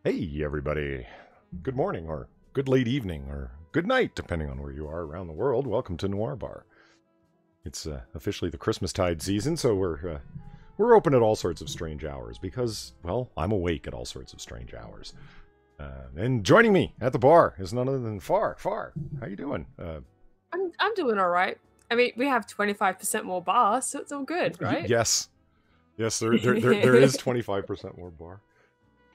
Hey, everybody. Good morning, or good late evening, or good night, depending on where you are around the world. Welcome to Noir Bar. It's officially the Christmastide season, so we're open at all sorts of strange hours because, well, I'm awake at all sorts of strange hours. And joining me at the bar is none other than Far. Far, how you doing? I'm doing all right. I mean, we have 25% more bar, so it's all good, right? Yes, there is 25% more bar.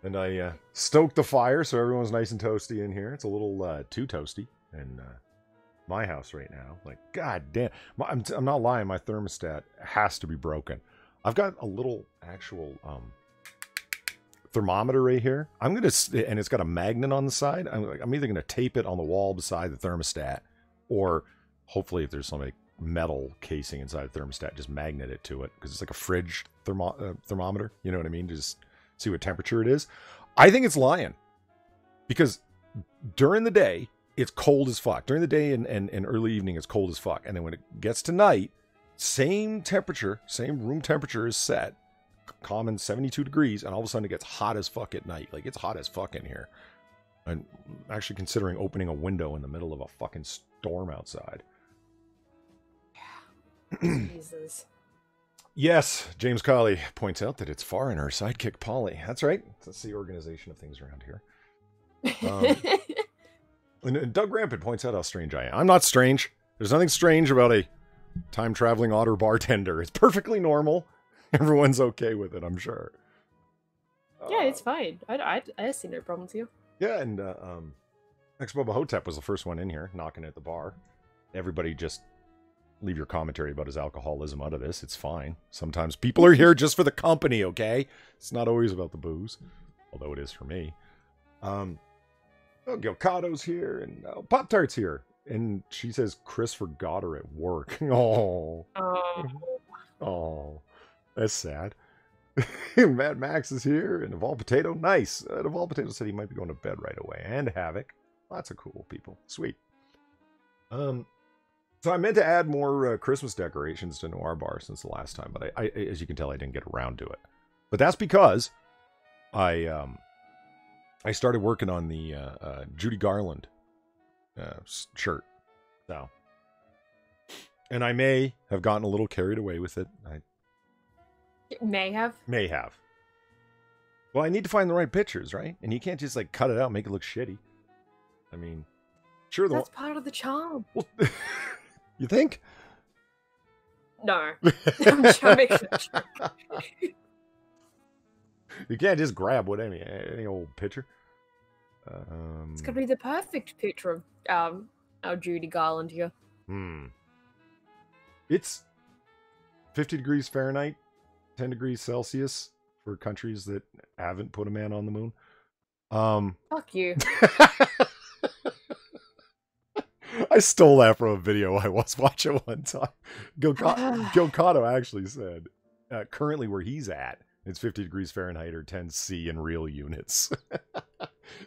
And I stoked the fire so everyone's nice and toasty in here. It's a little too toasty in my house right now. Like, god damn. I'm not lying. My thermostat has to be broken. I've got a little actual thermometer right here. And it's got a magnet on the side. I'm either going to tape it on the wall beside the thermostat, or hopefully if there's some like metal casing inside the thermostat, just magnet it to it, because it's like a fridge thermometer. You know what I mean? Just see what temperature it is. I think it's lying, because during the day it's cold as fuck. During the day and early evening it's cold as fuck, and then when it gets to night, same temperature, same room temperature is set, common 72 degrees, and all of a sudden it gets hot as fuck at night. Like, it's hot as fuck in here. I'm actually considering opening a window in the middle of a fucking storm outside. Jesus. Yes, James Colley points out that it's Far and her sidekick Polly. That's right. That's the organization of things around here. And Doug Rampant points out how strange I am. I'm not strange. There's nothing strange about a time-traveling otter bartender. It's perfectly normal. Everyone's okay with it, I'm sure. Yeah, it's fine. I see no problems here. Yeah, and Ex-Bubba Hotep was the first one in here, knocking at the bar. Everybody just leave your commentary about his alcoholism out of this. It's fine. Sometimes people are here just for the company, okay? It's not always about the booze, although it is for me. Gilcato's here, and Pop-Tart's here. And she says Chris forgot her at work. Oh. Oh. That's sad. Mad Max is here, and Evolved Potato. Nice. Evolved Potato said he might be going to bed right away. And Havoc. Lots of cool people. Sweet. So I meant to add more Christmas decorations to Noir Bar since the last time, but I, as you can tell, I didn't get around to it. But that's because I started working on the Judy Garland shirt. So, and I may have gotten a little carried away with it. I may have. Well, I need to find the right pictures, right? And you can't just like cut it out and make it look shitty. I mean, sure, that's part of the charm. Well, you think? No. I'm trying to make it. You can't just grab any old picture. It's gonna be the perfect picture of our Judy Garland here. It's 50 degrees Fahrenheit, 10 degrees Celsius for countries that haven't put a man on the moon. Fuck you. I stole that from a video I was watching one time. Gilcato actually said, currently where he's at, it's 50 degrees Fahrenheit or 10 C in real units.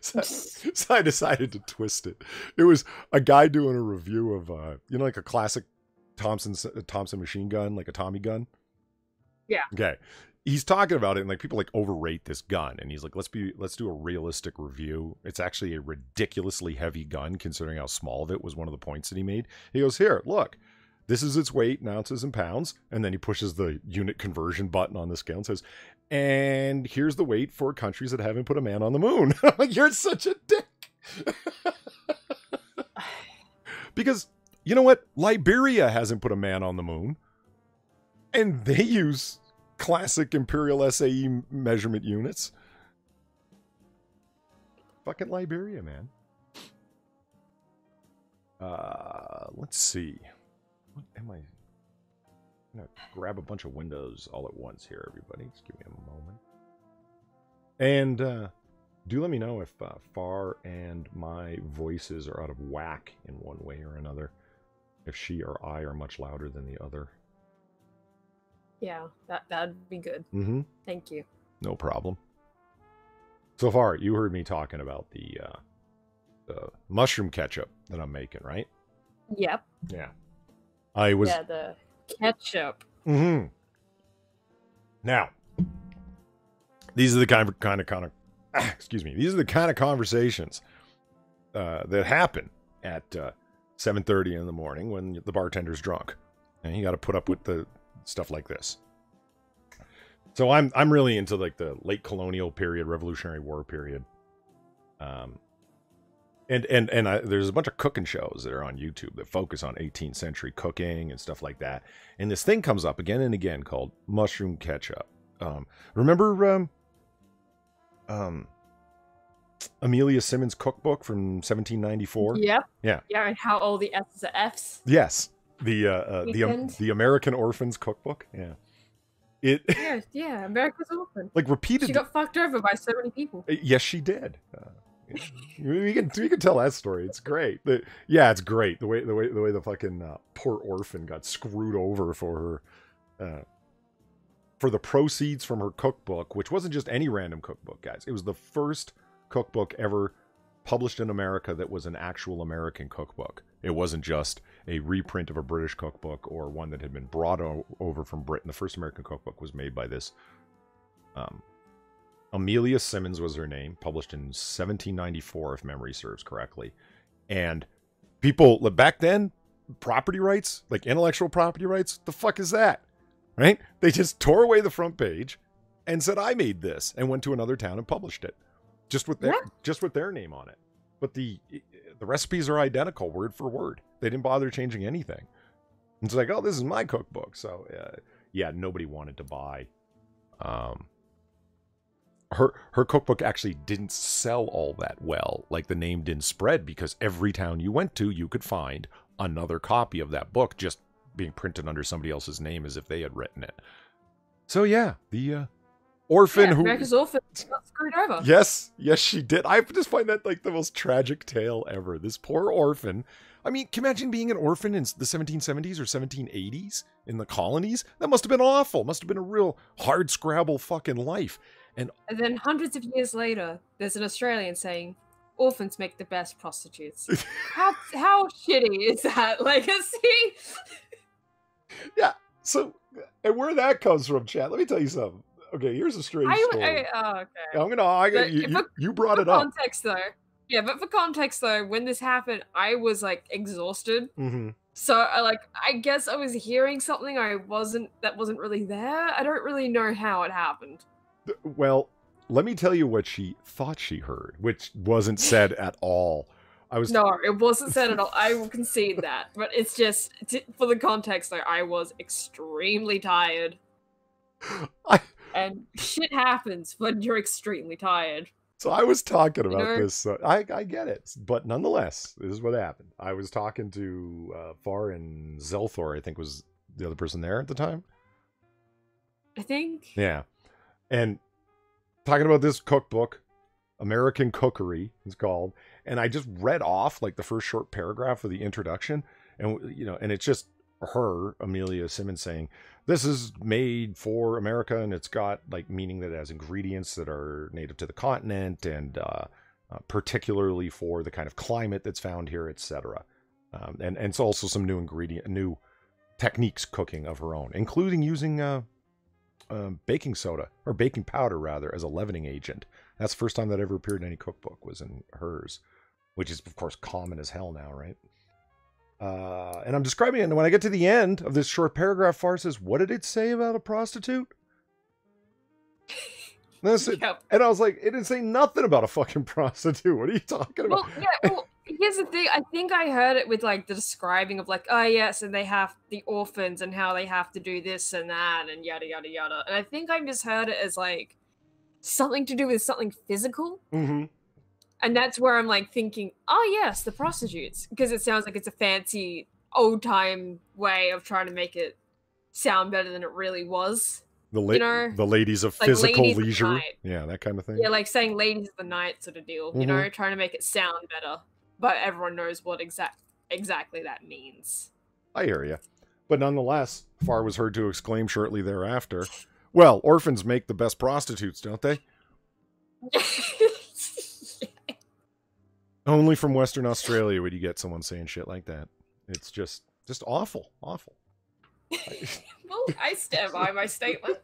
so I decided to twist it. It was a guy doing a review of, like a classic Thompson machine gun, like a Tommy gun. Yeah. Okay. He's talking about it, and like people like overrate this gun, and he's like, let's do a realistic review. It's actually a ridiculously heavy gun considering how small of it was one of the points that he made. He goes, here, look, this is its weight in ounces and pounds, and then he pushes the unit conversion button on the scale and says, and here's the weight for countries that haven't put a man on the moon. I'm like, you're such a dick. Because you know what? Liberia hasn't put a man on the moon, and they use classic Imperial SAE measurement units. Fucking Liberia, man. Let's see. What am I? I'm gonna grab a bunch of windows all at once here, everybody. Just give me a moment. And do let me know if Far and my voices are out of whack in one way or another. If she or I are much louder than the other. Yeah, that'd be good. Mm-hmm. Thank you. No problem. So far, you heard me talking about the mushroom ketchup that I'm making, right? Yep. Yeah. Yeah, the ketchup. Mm-hmm. Now, these are the kind of excuse me, these are the kind of conversations that happen at 7:30 in the morning when the bartender's drunk, and you got to put up with the stuff like this. So I'm really into like the late colonial period, Revolutionary War period. There's a bunch of cooking shows that are on YouTube that focus on 18th century cooking and stuff like that. And this thing comes up again and again called mushroom ketchup. Remember Amelia Simmons' cookbook from 1794? Yep. Yeah. Yeah, and how all the S's are F's. Yes. The American Orphans cookbook. Yeah. Yeah, America's Orphan. Like repeated. She got fucked over by so many people. Yes, she did. We can tell that story. It's great. It's great the way the fucking poor orphan got screwed over for the proceeds from her cookbook, which wasn't just any random cookbook, guys. It was the first cookbook ever published in America that was an actual American cookbook. It wasn't just a reprint of a British cookbook or one that had been brought over from Britain. The first American cookbook was made by this Amelia Simmons was her name, published in 1794, if memory serves correctly. And people, back then, property rights, like intellectual property rights, the fuck is that? Right? They just tore away the front page and said, I made this, and went to another town and published it. Just with their name on it. But the recipes are identical, word for word. They didn't bother changing anything. It's like, oh, this is my cookbook. So, nobody wanted to buy her cookbook actually didn't sell all that well. Like, the name didn't spread because every town you went to, you could find another copy of that book just being printed under somebody else's name as if they had written it. So the orphan who America's Orphan got screwed over. Yes, she did. I just find that like the most tragic tale ever. This poor orphan. I mean, can you imagine being an orphan in the 1770s or 1780s in the colonies? That must have been awful. Must have been a real hard scrabble fucking life. And then hundreds of years later, there's an Australian saying, orphans make the best prostitutes. How shitty is that legacy? Yeah. So, and where that comes from, Chad, let me tell you something. Okay, here's a strange story. Okay. You brought it up. Context, though. Yeah, but for context, though, when this happened, I was, like, exhausted. Mm-hmm. So, I guess I was hearing something that wasn't really there. I don't really know how it happened. Well, let me tell you what she thought she heard, which wasn't said at all. No, it wasn't said at all. I will concede that. But it's just, for the context, though, I was extremely tired. And shit happens when you're extremely tired. So I was talking about this. I get it. But nonetheless, this is what happened. I was talking to Far and Zelthor, I think was the other person there at the time. I think. Yeah. And talking about this cookbook, American Cookery it's called, and I just read off like the first short paragraph of the introduction, and and it's just her, Amelia Simmons, saying this is made for America, and it's got like meaning that it has ingredients that are native to the continent, and particularly for the kind of climate that's found here, etc. And it's also some new techniques cooking of her own, including using baking soda, or baking powder rather, as a leavening agent. That's the first time that ever appeared in any cookbook, was in hers, which is of course common as hell now, right? And I'm describing it, and when I get to the end of this short paragraph, Far says, what did it say about a prostitute? Yep. And I was like, it didn't say nothing about a fucking prostitute. What are you talking about? Well, here's the thing. I think I heard it with like the describing of like, oh yes, and they have the orphans and how they have to do this and that and yada yada yada. And I think I just heard it as like something to do with something physical. Mm-hmm. And that's where I'm like thinking, oh yes, the prostitutes, because it sounds like it's a fancy old time way of trying to make it sound better than it really was. The ladies of like physical ladies leisure, yeah, that kind of thing. Yeah, like saying ladies of the night sort of deal. Mm-hmm. Trying to make it sound better, but everyone knows what exactly that means. I hear you, but nonetheless, Far was heard to exclaim shortly thereafter, "Well, orphans make the best prostitutes, don't they?" Only from Western Australia would you get someone saying shit like that. It's just awful. Well, I stand by my statement.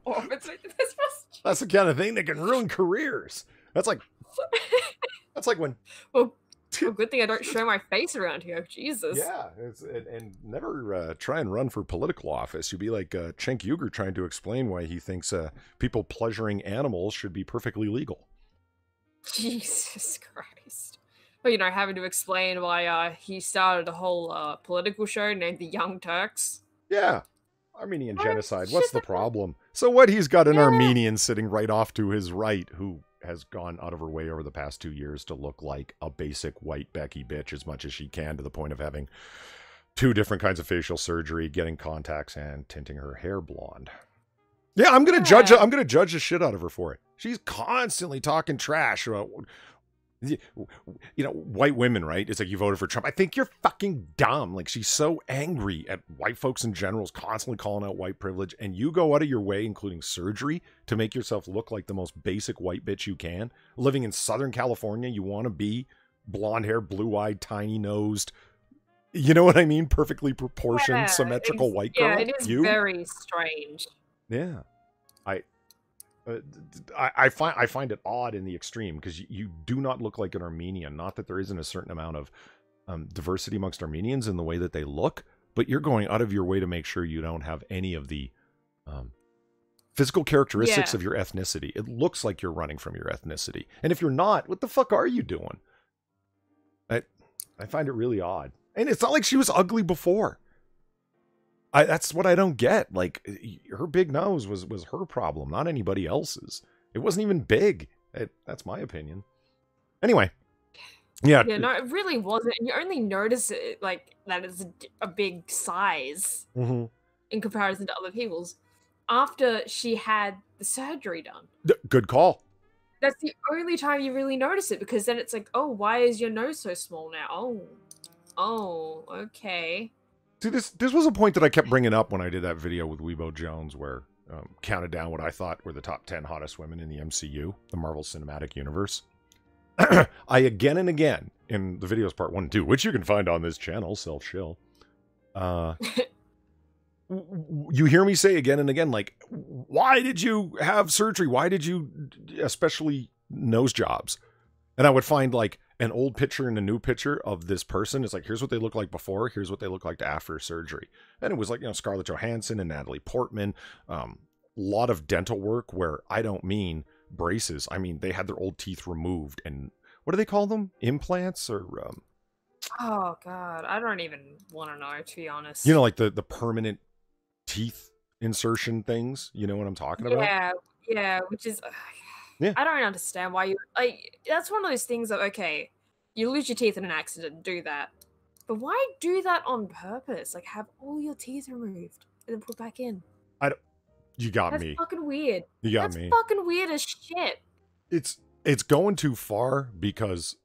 Orphans make the best prostitutes. That's the kind of thing that can ruin careers. That's like when. Well, good thing I don't show my face around here. Jesus. Yeah, and never try and run for political office. You'd be like Cenk Uygur trying to explain why he thinks people pleasuring animals should be perfectly legal. Jesus Christ. Well, you know, having to explain why he started a whole political show named the Young Turks. Yeah. Armenian genocide. What's the problem? So what? He's got an Armenian sitting right off to his right who has gone out of her way over the past 2 years to look like a basic white Becky bitch as much as she can, to the point of having 2 different kinds of facial surgery, getting contacts, and tinting her hair blonde. Yeah, I'm gonna judge the shit out of her for it. She's constantly talking trash about, white women, right? It's like, you voted for Trump. I think you're fucking dumb. Like, she's so angry at white folks in general, constantly calling out white privilege, and you go out of your way, including surgery, to make yourself look like the most basic white bitch you can. Living in Southern California, you want to be blonde hair, blue-eyed, tiny-nosed, you know what I mean? Perfectly proportioned, symmetrical white girl. Yeah, it is very strange. Yeah. I find it odd in the extreme, because you do not look like an Armenian. Not that there isn't a certain amount of diversity amongst Armenians in the way that they look, but you're going out of your way to make sure you don't have any of the physical characteristics of your ethnicity. It looks like you're running from your ethnicity. And if you're not, what the fuck are you doing? I find it really odd. And it's not like she was ugly before. That's what I don't get. Like, her big nose was her problem, not anybody else's. It wasn't even big. That's my opinion. Anyway. Yeah. Yeah, no, it really wasn't. You only notice it, like, that it's a big size in comparison to other people's after she had the surgery done. Good call. That's the only time you really notice it, because then it's like, oh, why is your nose so small now? Oh, okay. See, this was a point that I kept bringing up when I did that video with Weibo Jones, where counted down what I thought were the top 10 hottest women in the MCU, the Marvel Cinematic Universe. I again and again, in the videos part 1 and 2, which you can find on this channel, self-shill, you hear me say again and again, like, why did you have surgery? Why did you, especially nose jobs? And I would find, like, an old picture and a new picture of this person. It's like, here's what they look like before, here's what they look like after surgery. And it was like, Scarlett Johansson and Natalie Portman, lot of dental work where I don't mean braces. I mean, they had their old teeth removed, and what do they call them? Implants or oh god, I don't even want to know, to be honest. Like the permanent teeth insertion things. You know what I'm talking about? Yeah, which is I don't understand why you, like, that's one of those things that, okay, you lose your teeth in an accident, do that. But why do that on purpose? Like, have all your teeth removed and then put back in. You got That's me. That's fucking weird. You got me. That's fucking weird as shit. It's going too far, because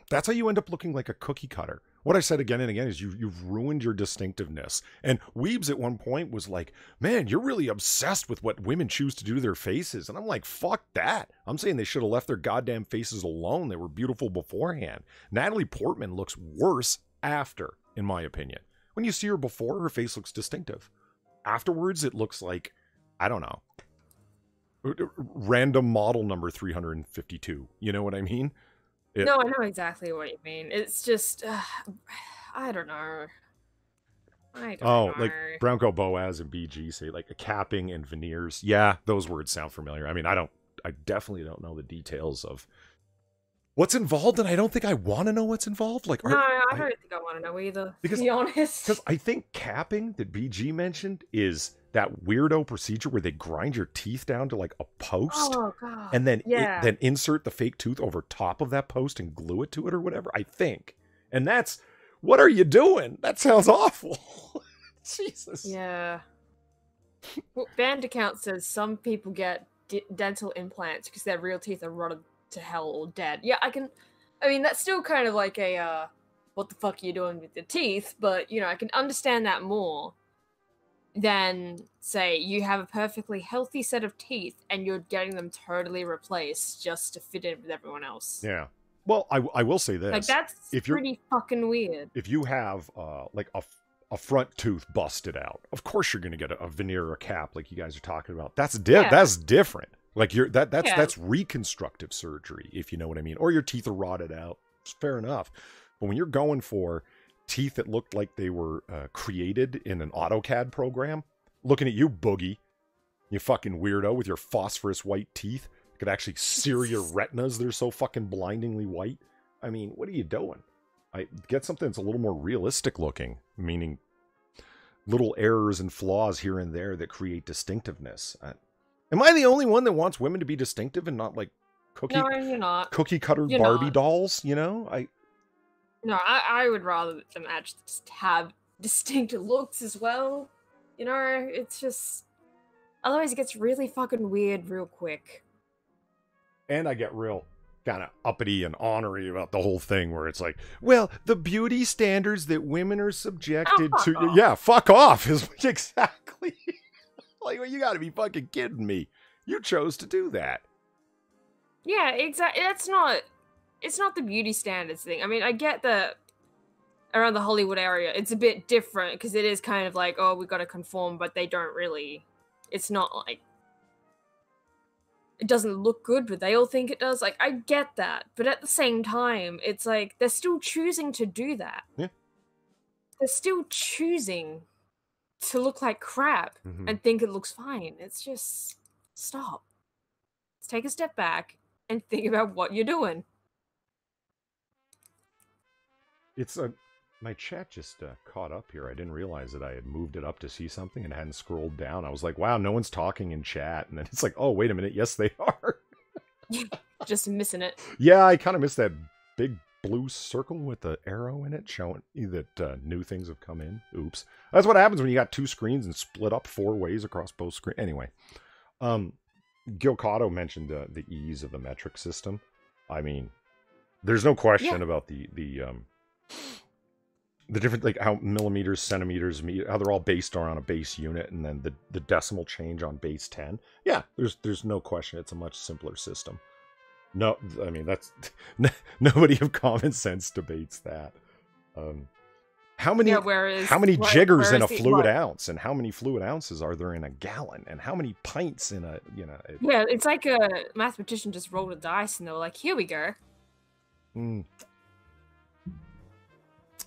that's how you end up looking like a cookie cutter. What I said again and again is you've ruined your distinctiveness. And Weebs at one point was like, man, you're really obsessed with what women choose to do to their faces. And I'm like, fuck that. I'm saying they should have left their goddamn faces alone. They were beautiful beforehand. Natalie Portman looks worse after, in my opinion. When you see her before, her face looks distinctive. Afterwards, it looks like, I don't know, random model number 352. You know what I mean? No, I know exactly what you mean. It's just, I don't know. Like Bronco Boaz and BG say, like, a capping and veneers. Yeah, those words sound familiar. I mean, I definitely don't know the details of what's involved, and I don't think I want to know what's involved. Like, no, I don't think I want to know either, to be honest. Because I think capping that BG mentioned is that weirdo procedure where they grind your teeth down to, like, a post. Oh, God. And then then insert the fake tooth over top of that post and glue it to it or whatever, I think. And that's, what are you doing? That sounds awful. Jesus. Yeah. Well, Band Account says some people get dental implants because their real teeth are rotted to hell or dead. Yeah, I mean, that's still kind of like a, what the fuck are you doing with your teeth? But, I can understand that more than, say, you have a perfectly healthy set of teeth and you're getting them totally replaced just to fit in with everyone else. Yeah. Well, I will say this. Like, that's pretty fucking weird. If you have, like, a front tooth busted out. Of course you're going to get a veneer or a cap like you guys are talking about. That's different. Like that's reconstructive surgery, if you know what I mean. Or your teeth are rotted out. It's fair enough. But when you're going for teeth that looked like they were created in an AutoCAD program, looking at you, Boogie, you fucking weirdo with your phosphorus white teeth, could actually sear your retinas. They're so fucking blindingly white. I mean, what are you doing? I get something that's a little more realistic looking, meaning little errors and flaws here and there that create distinctiveness. Am I the only one that wants women to be distinctive and not like No, you're not. Cookie cutter You're Barbie not. dolls? You know, No, I would rather them actually just have distinct looks as well. You know, it's just otherwise it gets really fucking weird real quick. And I get real kind of uppity and honorary about the whole thing where it's like, well, the beauty standards that women are subjected to. Off. Yeah, fuck off is exactly. Like, well, you got to be fucking kidding me. You chose to do that. Yeah, exactly. It's not the beauty standards thing. I mean, I get that around the Hollywood area, it's a bit different because it is kind of like, oh, we got to conform, but they don't really. It's not like it doesn't look good, but they all think it does. Like, I get that, but at the same time, it's like they're still choosing to do that. Yeah. They're still choosing to look like crap and think it looks fine. It's just stop. Let's take a step back and think about what you're doing. It's my chat just caught up here. I didn't realize that I had moved it up to see something and hadn't scrolled down. I was like, wow, no one's talking in chat. And then it's like, oh, wait a minute. Yes, they are. Just missing it. Yeah, I kind of missed that big blue circle with the arrow in it showing that new things have come in. Oops. That's what happens when you got two screens and split up 4 ways across both screens. Anyway, Gilcotto mentioned the ease of the metric system. I mean, there's no question about the different, like how millimeters, centimeters, how they're all based on a base unit, and then the decimal change on base 10. Yeah, there's no question. It's a much simpler system. No, I mean, that's nobody of common sense debates that. How many jiggers in a fluid ounce, and how many fluid ounces are there in a gallon, and how many pints in a, you know? Yeah, it's like a mathematician just rolled a dice and they were like, "Here we go."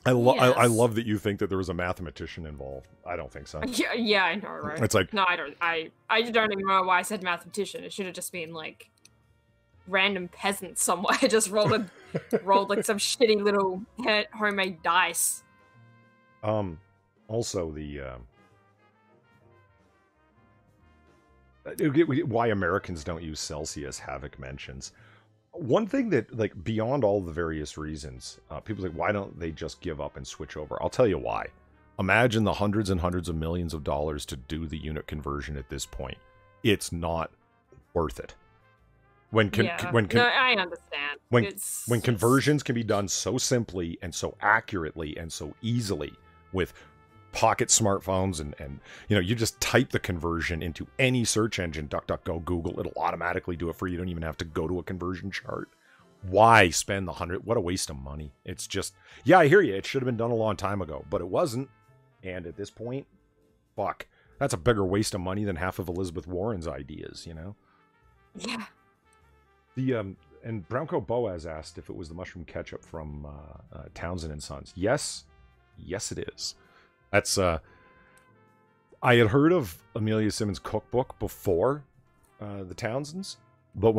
I love that you think that there was a mathematician involved. I don't think so. Yeah, I know, right? It's like, no, I don't. I don't even know why I said mathematician. It should have just been like random peasant somewhere just rolled like some shitty little homemade dice. Also the why Americans don't use Celsius, Havoc mentions. One thing that, like, beyond all the various reasons, people say, why don't they just give up and switch over? I'll tell you why. Imagine the hundreds and hundreds of millions of dollars to do the unit conversion at this point. It's not worth it. No, I understand. When conversions can be done so simply and so accurately and so easily with pocket smartphones and you know, you just type the conversion into any search engine, DuckDuckGo, Google, it'll automatically do it for you. You don't even have to go to a conversion chart. Why spend the $100? What a waste of money. It's just, yeah, I hear you. It should have been done a long time ago, but it wasn't. And at this point, fuck, that's a bigger waste of money than half of Elizabeth Warren's ideas, you know? Yeah. And Brownco Boaz asked if it was the mushroom ketchup from Townsend and Sons. Yes, it is. That's I had heard of Amelia Simmons' cookbook before the Townsends, but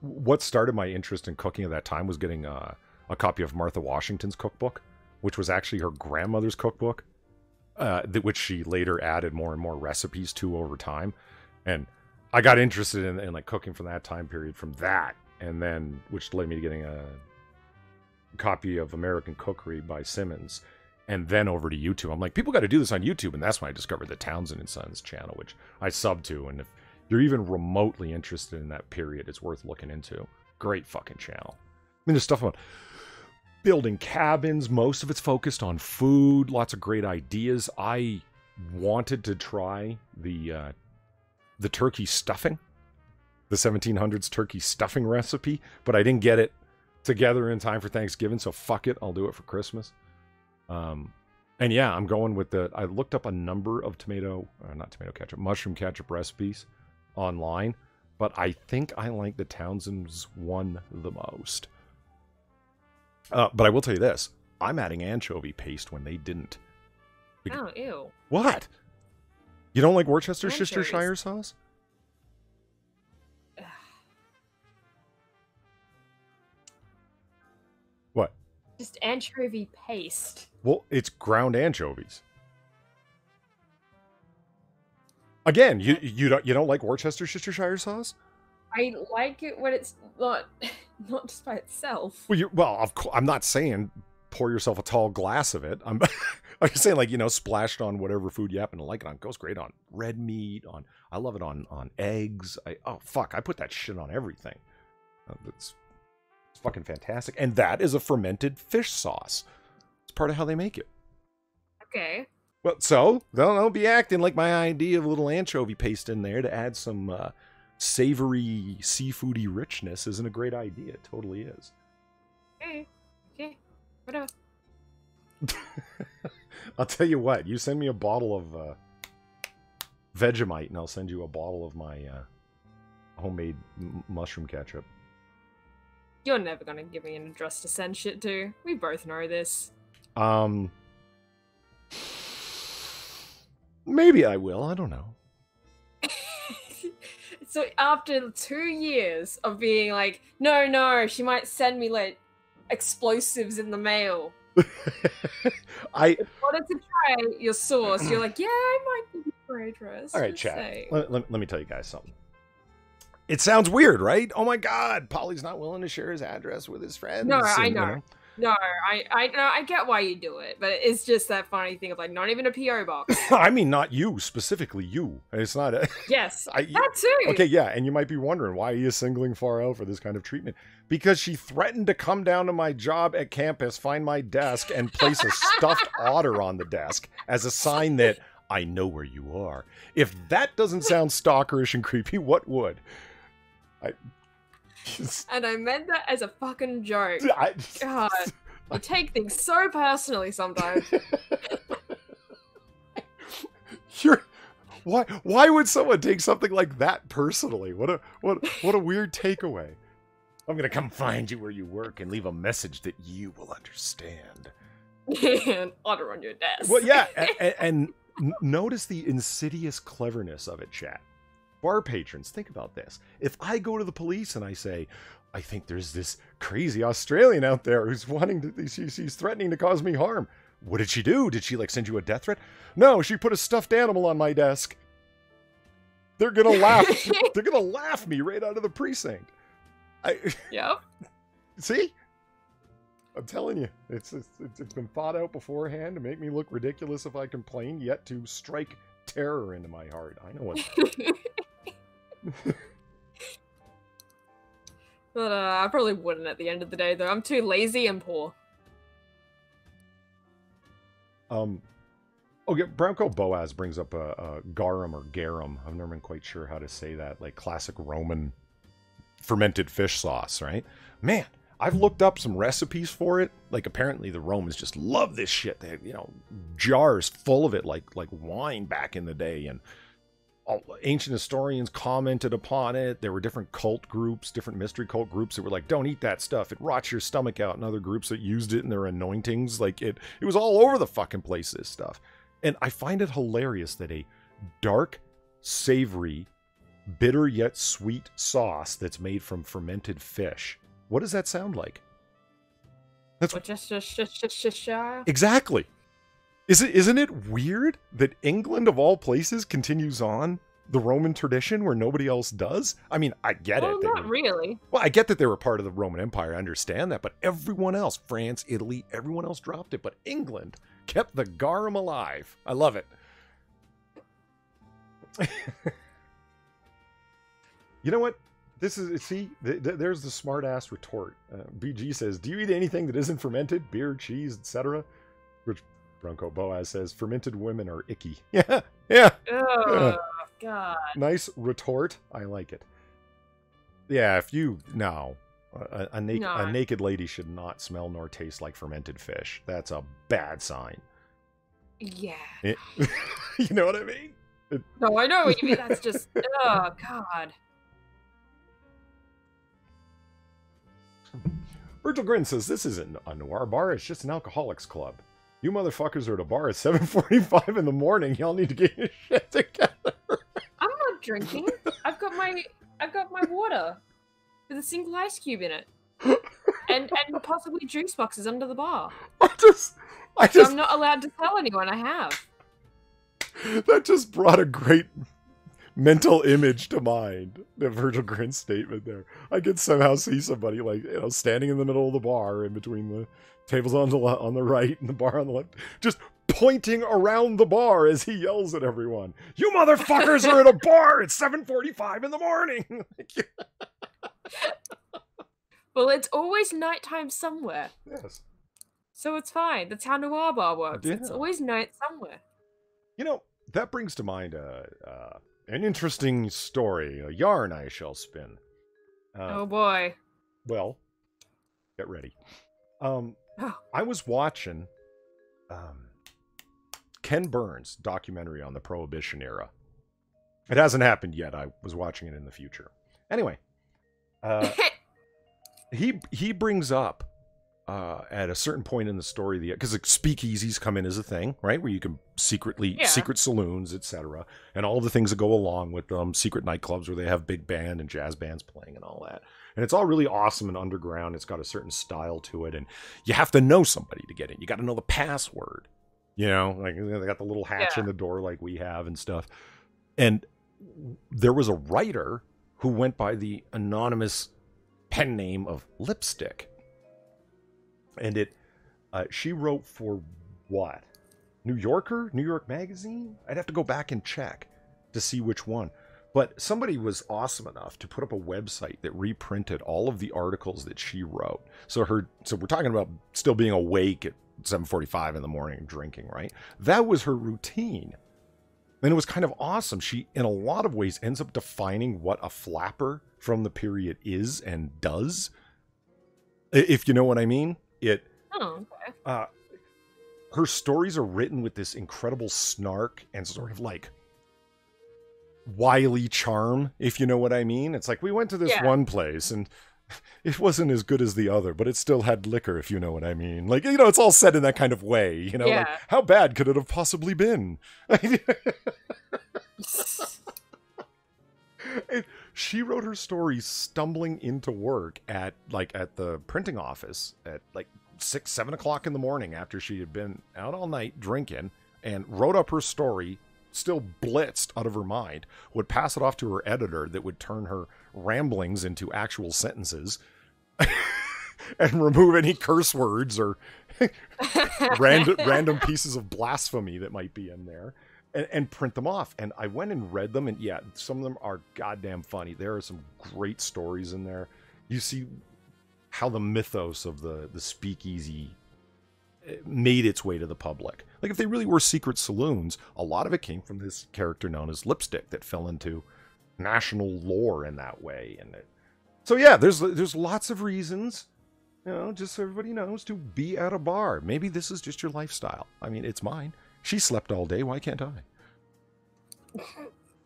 what started my interest in cooking at that time was getting a copy of Martha Washington's cookbook, which was actually her grandmother's cookbook, which she later added more and more recipes to over time. And I got interested in like cooking from that time period from that, and then which led me to getting a copy of American Cookery by Simmons, and then over to YouTube. I'm like, people got to do this on YouTube, and that's when I discovered the Townsend and Sons channel, which I sub to. And if you're even remotely interested in that period, it's worth looking into. Great fucking channel. I mean, there's stuff about building cabins. Most of it's focused on food. Lots of great ideas. I wanted to try the turkey stuffing, the 1700s turkey stuffing recipe, but I didn't get it together in time for Thanksgiving, so fuck it, I'll do it for Christmas. And yeah, I'm going with I looked up a number of not tomato ketchup, mushroom ketchup recipes online, but I think I like the Townsend's one the most. But I will tell you this, I'm adding anchovy paste when they didn't. Oh, ew. What? You don't like Worcestershire sauce? What? Just anchovy paste. Well, it's ground anchovies. Again, you don't like Worcestershire sauce? I like it when it's not just by itself. Well, of course, I'm not saying pour yourself a tall glass of it. I'm just saying, like, splashed on whatever food you happen to like it on. It goes great on red meat. I love it on eggs. I put that shit on everything. It's fucking fantastic. And that is a fermented fish sauce. It's part of how they make it. Okay. Well, so don't be acting like my idea of a little anchovy paste in there to add some savory, seafoody richness isn't a great idea. It totally is. Okay. Whatever. I'll tell you what. You send me a bottle of Vegemite, and I'll send you a bottle of my homemade mushroom ketchup. You're never gonna give me an address to send shit to. We both know this. Maybe I will. I don't know. So after 2 years of being like, no, she might send me like explosives in the mail. I wanted to try your sauce. You're like, yeah, I might give you your address. All right, chat. Let me tell you guys something. It sounds weird, right? Oh my God, Polly's not willing to share his address with his friends. No, I know. No, I get why you do it, but it's just that funny thing of like not even a PO box. I mean, not you specifically. You. It's not. Yes, that too. Okay, yeah, and you might be wondering why he is singling Far out for this kind of treatment. Because she threatened to come down to my job at campus, find my desk, and place a stuffed otter on the desk as a sign that I know where you are. If that doesn't sound stalkerish and creepy, what would? And I meant that as a fucking joke. God, you take things so personally sometimes. Why would someone take something like that personally? What a weird takeaway. I'm gonna come find you where you work and leave a message that you will understand. An otter on your desk. Well, yeah, and notice the insidious cleverness of it, chat. Bar patrons, think about this. If I go to the police and I say, I think there's this crazy Australian out there who's she's threatening to cause me harm. What did she do? Did she send you a death threat? No, she put a stuffed animal on my desk. They're gonna laugh. They're gonna laugh me right out of the precinct. Yep. See? I'm telling you, it's been thought out beforehand to make me look ridiculous if I complain, yet to strike terror into my heart. I know what. But I probably wouldn't at the end of the day, though. I'm too lazy and poor. Okay, Brownco Boaz brings up a garum or garum. I've never been quite sure how to say that. Like classic Roman fermented fish sauce, right? Man, I've looked up some recipes for it. Like apparently the Romans just love this shit. They had, jars full of it, like wine back in the day, and ancient historians commented upon it. There were different cult groups, different mystery cult groups that were like, don't eat that stuff, it rots your stomach out, and other groups that used it in their anointings. Like it was all over the fucking place, this stuff. And I find it hilarious that a dark, savory, bitter yet sweet sauce that's made from fermented fish, what does that sound like? That's exactly. Isn't it weird that England, of all places, continues on the Roman tradition where nobody else does? I mean, I get it. Well, not really. Well, I get that they were part of the Roman Empire. I understand that. But everyone else, France, Italy, everyone else dropped it. But England kept the garum alive. I love it. You know what? There's the smart-ass retort. BG says, do you eat anything that isn't fermented? Beer, cheese, etc.? Which Bronco Boaz says, fermented women are icky. Yeah. Oh, God. Nice retort. I like it. Yeah, a naked lady should not smell nor taste like fermented fish. That's a bad sign. Yeah. You know what I mean? No, I know what you mean. That's just, oh, God. Virgil Grin says, this isn't a Noir Bar, it's just an alcoholics club. You motherfuckers are at a bar at 7:45 in the morning. Y'all need to get your shit together. I'm not drinking. I've got my water with a single ice cube in it. And possibly juice boxes under the bar. I'm not allowed to tell anyone I have. That just brought a great mental image to mind. The Virgil Grin statement there. I could somehow see somebody like, you know, standing in the middle of the bar in between the tables on the right and the bar on the left, just pointing around the bar as he yells at everyone. You motherfuckers are at a bar at 7:45 in the morning. Well, it's always nighttime somewhere. Yes. So it's fine. That's how Noir Bar works. Yeah. It's always night somewhere. You know, that brings to mind an interesting story, a yarn I shall spin. Oh boy. Well, get ready. I was watching Ken Burns' documentary on the Prohibition era. It hasn't happened yet. I was watching it in the future. Anyway, he brings up at a certain point in the story, because speakeasies come in as a thing, right? Where you can secret saloons, etc., and all the things that go along with them, secret nightclubs where they have big band and jazz bands playing and all that. And it's all really awesome and underground. It's got a certain style to it, and you have to know somebody to get in. You got to know the password, you know, like they got the little hatch in the door like we have and stuff. And there was a writer who went by the anonymous pen name of Lipstick. And she wrote for what? New Yorker? New York Magazine? I'd have to go back and check to see which one. But somebody was awesome enough to put up a website that reprinted all of the articles that she wrote. So we're talking about still being awake at 7:45 in the morning drinking, right? That was her routine. And it was kind of awesome. She, in a lot of ways, ends up defining what a flapper from the period is and does. If you know what I mean. Her stories are written with this incredible snark and sort of like wily charm, if you know what I mean. It's like, we went to this one place and it wasn't as good as the other, but it still had liquor, if you know what I mean. Like, you know, it's all said in that kind of way, you know, like, how bad could it have possibly been? She wrote her stories stumbling into work at the printing office at like 6, 7 o'clock in the morning after she had been out all night drinking, and wrote up her story, still blitzed out of her mind, would pass it off to her editor that would turn her ramblings into actual sentences and remove any curse words or random pieces of blasphemy that might be in there. And print them off. And I went and read them, and yeah, some of them are goddamn funny. There are some great stories in there. You see how the mythos of the speakeasy made its way to the public. Like, if they really were secret saloons, a lot of it came from this character known as Lipstick that fell into national lore in that way. And so yeah, there's lots of reasons, you know, just so everybody knows, to be at a bar. Maybe this is just your lifestyle. I mean, it's mine. She slept all day. Why can't I?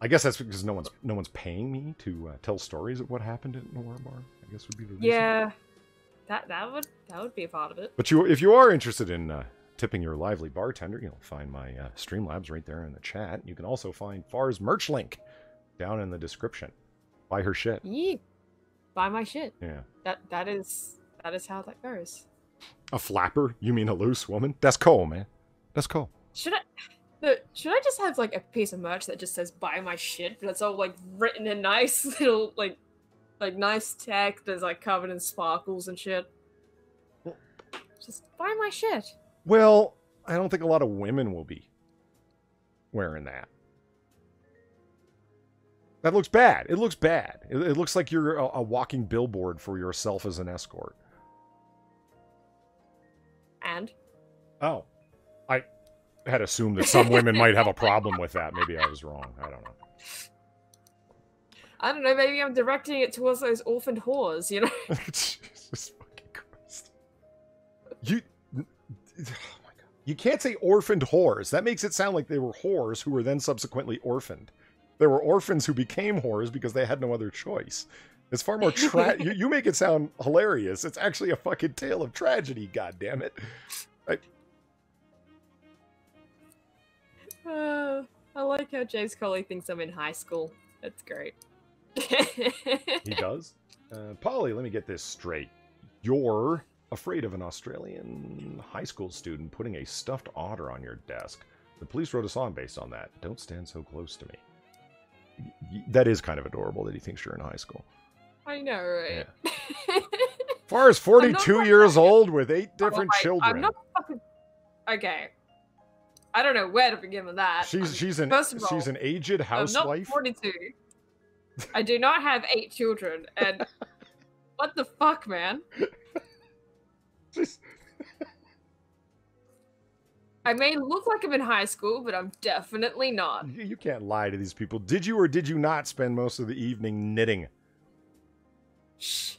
I guess that's because no one's paying me to tell stories of what happened at Noir Bar. I guess would be the reason. Yeah, that would be a part of it. But if you are interested in tipping your lively bartender, you'll find my Streamlabs right there in the chat. You can also find Far's merch link down in the description. Buy her shit. Yeah, buy my shit. Yeah. That is how that goes. A flapper? You mean a loose woman? That's cool, man. That's cool. Should I just have like a piece of merch that just says "buy my shit," but it's all like written in nice little like nice text that's like covered in sparkles and shit? Just buy my shit. Well, I don't think a lot of women will be wearing that. That looks bad. It looks bad. It looks like you're a walking billboard for yourself as an escort. And? Oh. I had assumed that some women might have a problem with that. Maybe I was wrong. I don't know. I don't know. Maybe I'm directing it towards those orphaned whores, you know? Jesus fucking Christ. Oh my God. You can't say orphaned whores. That makes it sound like they were whores who were then subsequently orphaned. There were orphans who became whores because they had no other choice. It's far more you make it sound hilarious. It's actually a fucking tale of tragedy, goddammit. I like how James Coley thinks I'm in high school. That's great. He does? Polly, let me get this straight. You're afraid of an Australian high school student putting a stuffed otter on your desk. The police wrote a song based on that. Don't stand so close to me. That is kind of adorable that he thinks you're in high school. I know, right? Yeah. As far as 42 years old with 8 different children. I'm not fucking... Okay. I don't know where to begin with that. She's an aged housewife. I'm not 42. I do not have 8 children, and what the fuck, man? I may look like I'm in high school, but I'm definitely not. You can't lie to these people. Did you or did you not spend most of the evening knitting? Shh.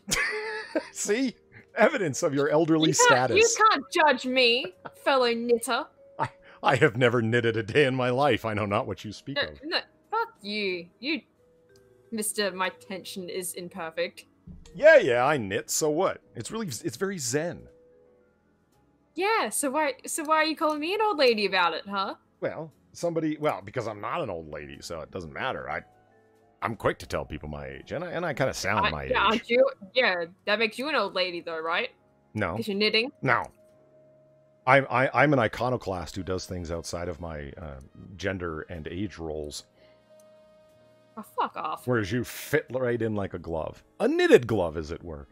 See? Evidence of your elderly status. You can't judge me, fellow knitter. I have never knitted a day in my life. I know not what you speak of. No, fuck you. You, Mr. My tension is imperfect. Yeah, I knit, so what? It's very zen. Yeah, so why are you calling me an old lady about it, huh? Well, because I'm not an old lady, so it doesn't matter. I'm quick to tell people my age, and I kind of sound my age. Aren't you? Yeah, that makes you an old lady, though, right? No. Because you're knitting? No. I'm an iconoclast who does things outside of my gender and age roles. Oh, fuck off. Whereas you fit right in like a glove. A knitted glove, as it were.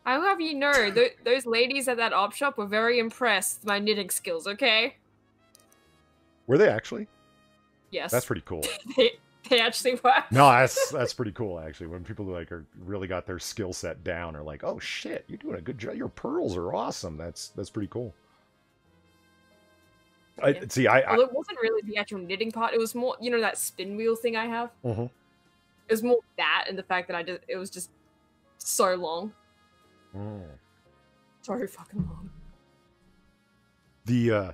I'll have you know, those ladies at that op shop were very impressed with my knitting skills, okay? Were they actually? Yes. That's pretty cool. They actually were. No, that's pretty cool, actually. When people like are really got their skill set down, are like, oh shit, you're doing a good job. Your pearls are awesome. That's pretty cool. Yeah. Well, it wasn't really the actual knitting part. It was more, you know, that spin wheel thing I have. Mm-hmm. It was more that and the fact that it was just so long. Mm. So fucking long. The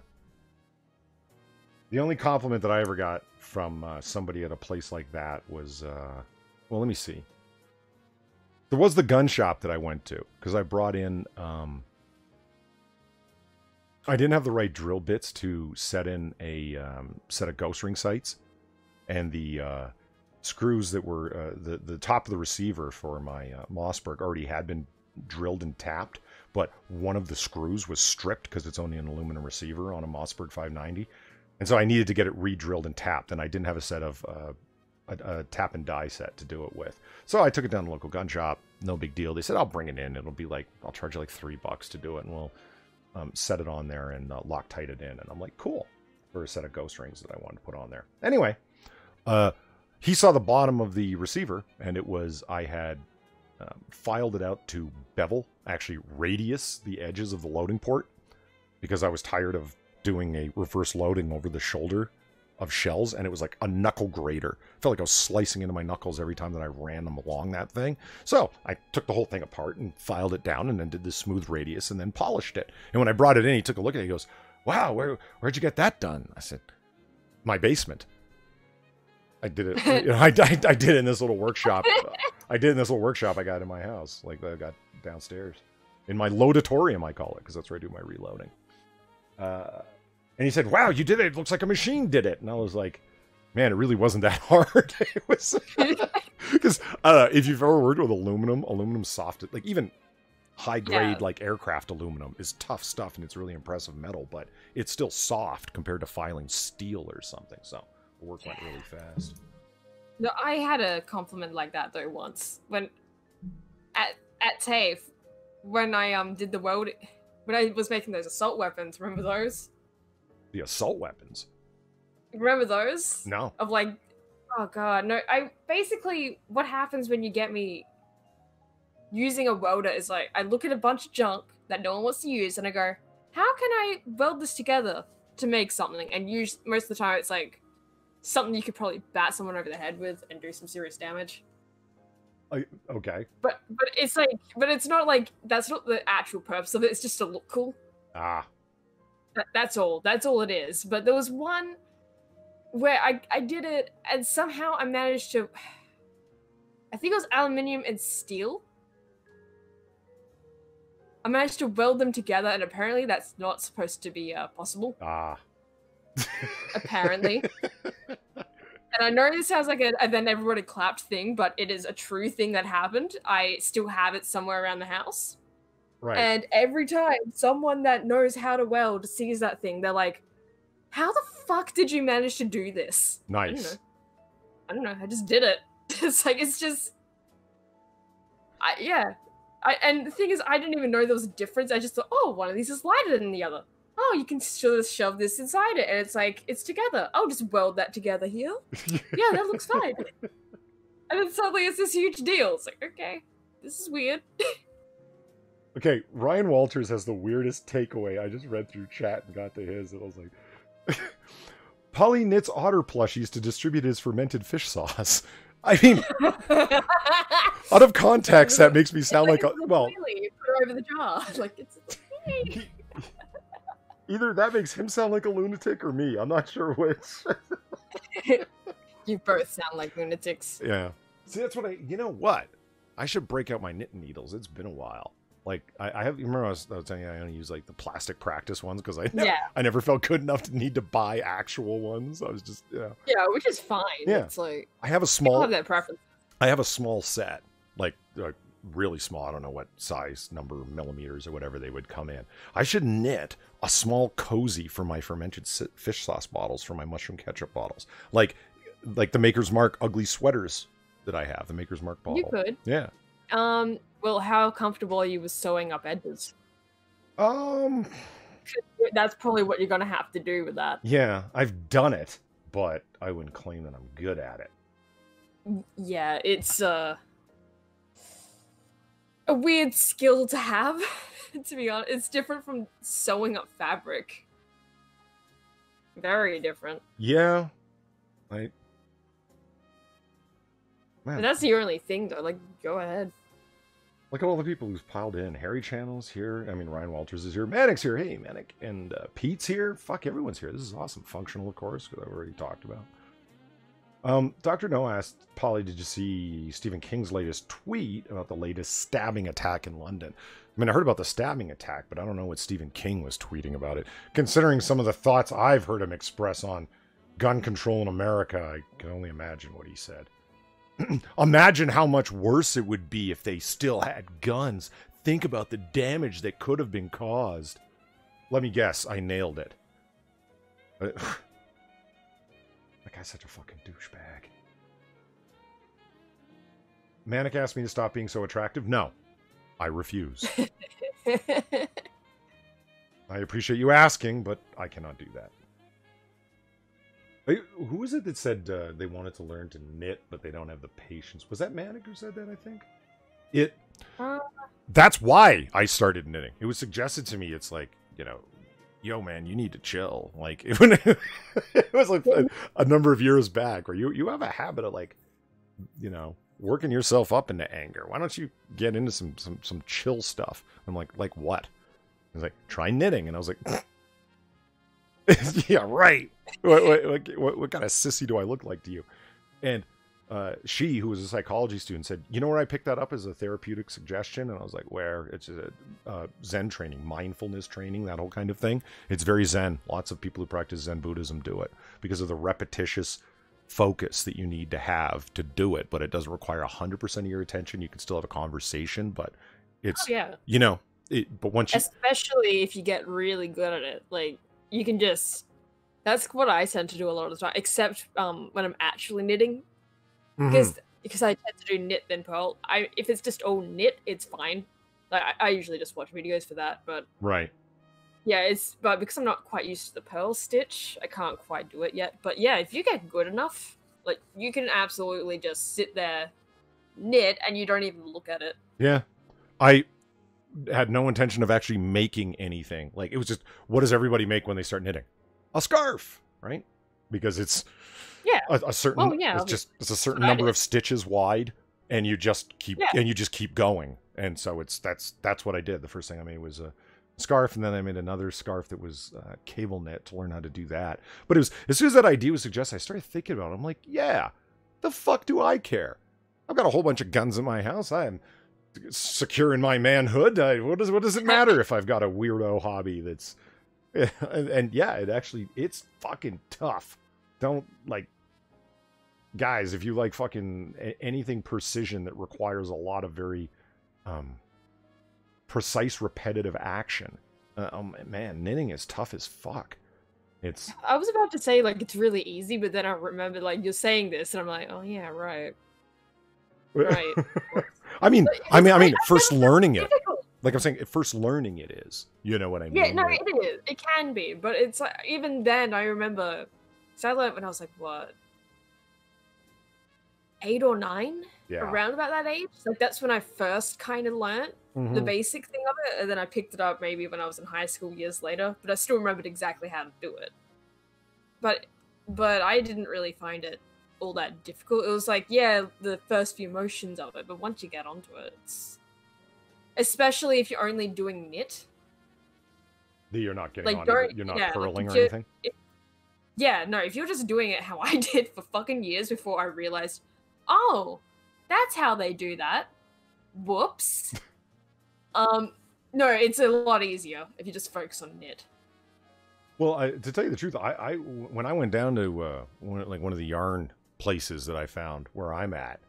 only compliment that I ever got from somebody at a place like that was, well, let me see. There was the gun shop that I went to, because I brought in, I didn't have the right drill bits to set in a set of ghost ring sights, and the screws that were, the top of the receiver for my Mossberg already had been drilled and tapped, but one of the screws was stripped because it's only an aluminum receiver on a Mossberg 590. And so I needed to get it re-drilled and tapped, and I didn't have a set of a tap and die set to do it with. So I took it down to the local gun shop. No big deal. They said, I'll bring it in. It'll be like, I'll charge you like $3 to do it, and we'll set it on there and Loctite it in. And I'm like, cool, for a set of ghost rings that I wanted to put on there. Anyway, he saw the bottom of the receiver, and it was, I had filed it out to bevel, actually radius the edges of the loading port, because I was tired of doing a reverse loading over the shoulder of shells, and it was like a knuckle grater. Felt like I was slicing into my knuckles every time that I ran them along that thing. So I took the whole thing apart and filed it down, and then did this smooth radius, and then polished it. And when I brought it in, he took a look at it. He goes, "Wow, where'd you get that done?" I said, "My basement. I did it. I did it in this little workshop. I did it in this little workshop I got in my house, like I got downstairs, in my loadatorium, I call it, because that's where I do my reloading." And he said, "Wow, you did it. It looks like a machine did it." And I was like, man, it really wasn't that hard. It was, because if you've ever worked with aluminum soft, like even high grade, like aircraft aluminum is tough stuff, and it's really impressive metal, but it's still soft compared to filing steel or something. So the work went really fast. No, I had a compliment like that though once when at TAFE, when I did the welding, when I was making those assault weapons. Remember those? The assault weapons. Remember those? No. Of like, oh god, no. I basically, what happens when you get me using a welder is like, I look at a bunch of junk that no one wants to use, and I go, how can I weld this together to make something? And most of the time, it's like something you could probably bat someone over the head with and do some serious damage. Okay. But it's like, but it's not like, that's not the actual purpose of it. It's just to look cool. Ah. That's all. That's all it is. But there was one where I did it, and somehow I managed to, I think it was aluminium and steel. I managed to weld them together, and apparently that's not supposed to be possible. Ah. Apparently. And I know this sounds like a then everybody clapped thing, but it is a true thing that happened. I still have it somewhere around the house. Right. And every time someone that knows how to weld sees that thing, they're like, how the fuck did you manage to do this? Nice. I don't know. I just did it. It's like, it's just... and the thing is, I didn't even know there was a difference. I just thought, oh, one of these is lighter than the other. Oh, you can just shove this inside it, and it's like, it's together. I'll just weld that together here. Yeah, that looks fine. And then suddenly it's this huge deal. It's like, okay, this is weird. Okay, Ryan Walters has the weirdest takeaway. I just read through chat and got to his, and I was like, Polly knits otter plushies to distribute his fermented fish sauce. I mean, out of context, that makes me sound like a, well... Really, put her over the jar. Like, it's okay. Either that makes him sound like a lunatic or me. I'm not sure which. You both sound like lunatics. Yeah. See, that's what you know what? I should break out my knitting needles. It's been a while. Like, I have, you remember I was telling you I only use like the plastic practice ones because I never felt good enough to need to buy actual ones. I was just, Yeah, which is fine. Yeah. It's like, I have a small, have that preference. I have a small set, like really small. I don't know what size, number, millimeters or whatever they would come in. I should knit a small cozy for my fermented fish sauce bottles, for my mushroom ketchup bottles. Like the Maker's Mark ugly sweaters that I have, the Maker's Mark bottle. You could. Yeah. Well, how comfortable are you with sewing up edges? That's probably what you're gonna have to do with that. Yeah, I've done it, but I wouldn't claim that I'm good at it. Yeah, it's a weird skill to have, to be honest. It's different from sewing up fabric. Very different. Yeah. But that's the only thing, though. Like, go ahead. Look at all the people who's piled in. Harry Channel's here. I mean, Ryan Walters is here. Manic's here. Hey, Manic. And Pete's here. Fuck, everyone's here. This is awesome. Functional, of course, because I've already talked about. Dr. Noah asked, Polly, did you see Stephen King's latest tweet about the latest stabbing attack in London? I mean, I heard about the stabbing attack, but I don't know what Stephen King was tweeting about it. Considering some of the thoughts I've heard him express on gun control in America, I can only imagine what he said. Imagine how much worse it would be if they still had guns. Think about the damage that could have been caused. Let me guess, I nailed it. That guy's such a fucking douchebag. Manic asked me to stop being so attractive. No, I refuse. I appreciate you asking, but I cannot do that. Who was it that said they wanted to learn to knit, but they don't have the patience? Was that Manic who said that, I think? That's why I started knitting. It was suggested to me. It's like, you know, yo, man, you need to chill. Like, it was like a number of years back where you have a habit of, like, you know, working yourself up into anger. Why don't you get into some chill stuff? I'm like what? He's like, try knitting. And I was like... Yeah, right. What kind of sissy do I look like to you? And she, who was a psychology student, said, you know where I picked that up as a therapeutic suggestion? And I was like, where? It's a Zen training, mindfulness training, that whole kind of thing. It's very Zen. Lots of people who practice Zen Buddhism do it because of the repetitious focus that you need to have to do it. But it doesn't require 100% of your attention. You can still have a conversation, but it's, you know, but once you... Especially if you get really good at it, like, you can just... That's what I tend to do a lot of the time, except when I'm actually knitting. Because I tend to do knit then purl. If it's just all knit, it's fine. Like, I usually just watch videos for that, but... Right. Yeah, but because I'm not quite used to the purl stitch, I can't quite do it yet. But yeah, if you get good enough, like, you can absolutely just sit there, knit, and you don't even look at it. Yeah. I had no intention of actually making anything. Like, it was just, what does everybody make when they start knitting? A scarf, right? Because it's a certain, it's a certain number of stitches wide, and you just keep going. And so that's what I did. The first thing I made was a scarf, and then I made another scarf that was cable knit to learn how to do that. But it was, as soon as that idea was suggested, I started thinking about it. I'm like, yeah, the fuck do I care? I've got a whole bunch of guns in my house. I am secure in my manhood. What does it matter if I've got a weirdo hobby that's and yeah, it's fucking tough. Don't, like, guys, if you like fucking anything precision that requires a lot of very precise repetitive action, man, knitting is tough as fuck. I was about to say, like, it's really easy, but then I remembered, like, you're saying this and I'm like, oh yeah, right. Right. I mean, first learning it. Like I'm saying, first learning it is. You know what I mean? Yeah, no, it is. It can be, but it's like, even then, I remember, so I learned when I was like, what, 8 or 9? Yeah. Around about that age. Like, that's when I first kind of learned the basic thing of it, and then I picked it up maybe when I was in high school years later, but I still remembered exactly how to do it. But I didn't really find it all that difficult. It was like, yeah, the first few motions of it, but once you get onto it, it's... Especially if you're only doing knit. You're not getting like, on it, you're not purling or anything? Yeah, no, if you're just doing it how I did for fucking years before I realized, oh, that's how they do that. Whoops. No, it's a lot easier if you just focus on knit. Well, to tell you the truth, I when I went down to one of the yarn places that I found where I'm at,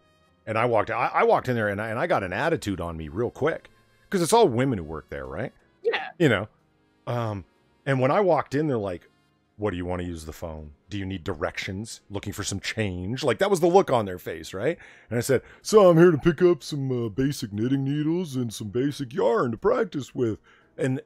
and I walked in there and I got an attitude on me real quick, because it's all women who work there, right? Yeah. You know, and when I walked in, they're like, "What, do you want to use the phone? Do you need directions? Looking for some change?" Like, that was the look on their face, right? And I said, "So I'm here to pick up some basic knitting needles and some basic yarn to practice with." And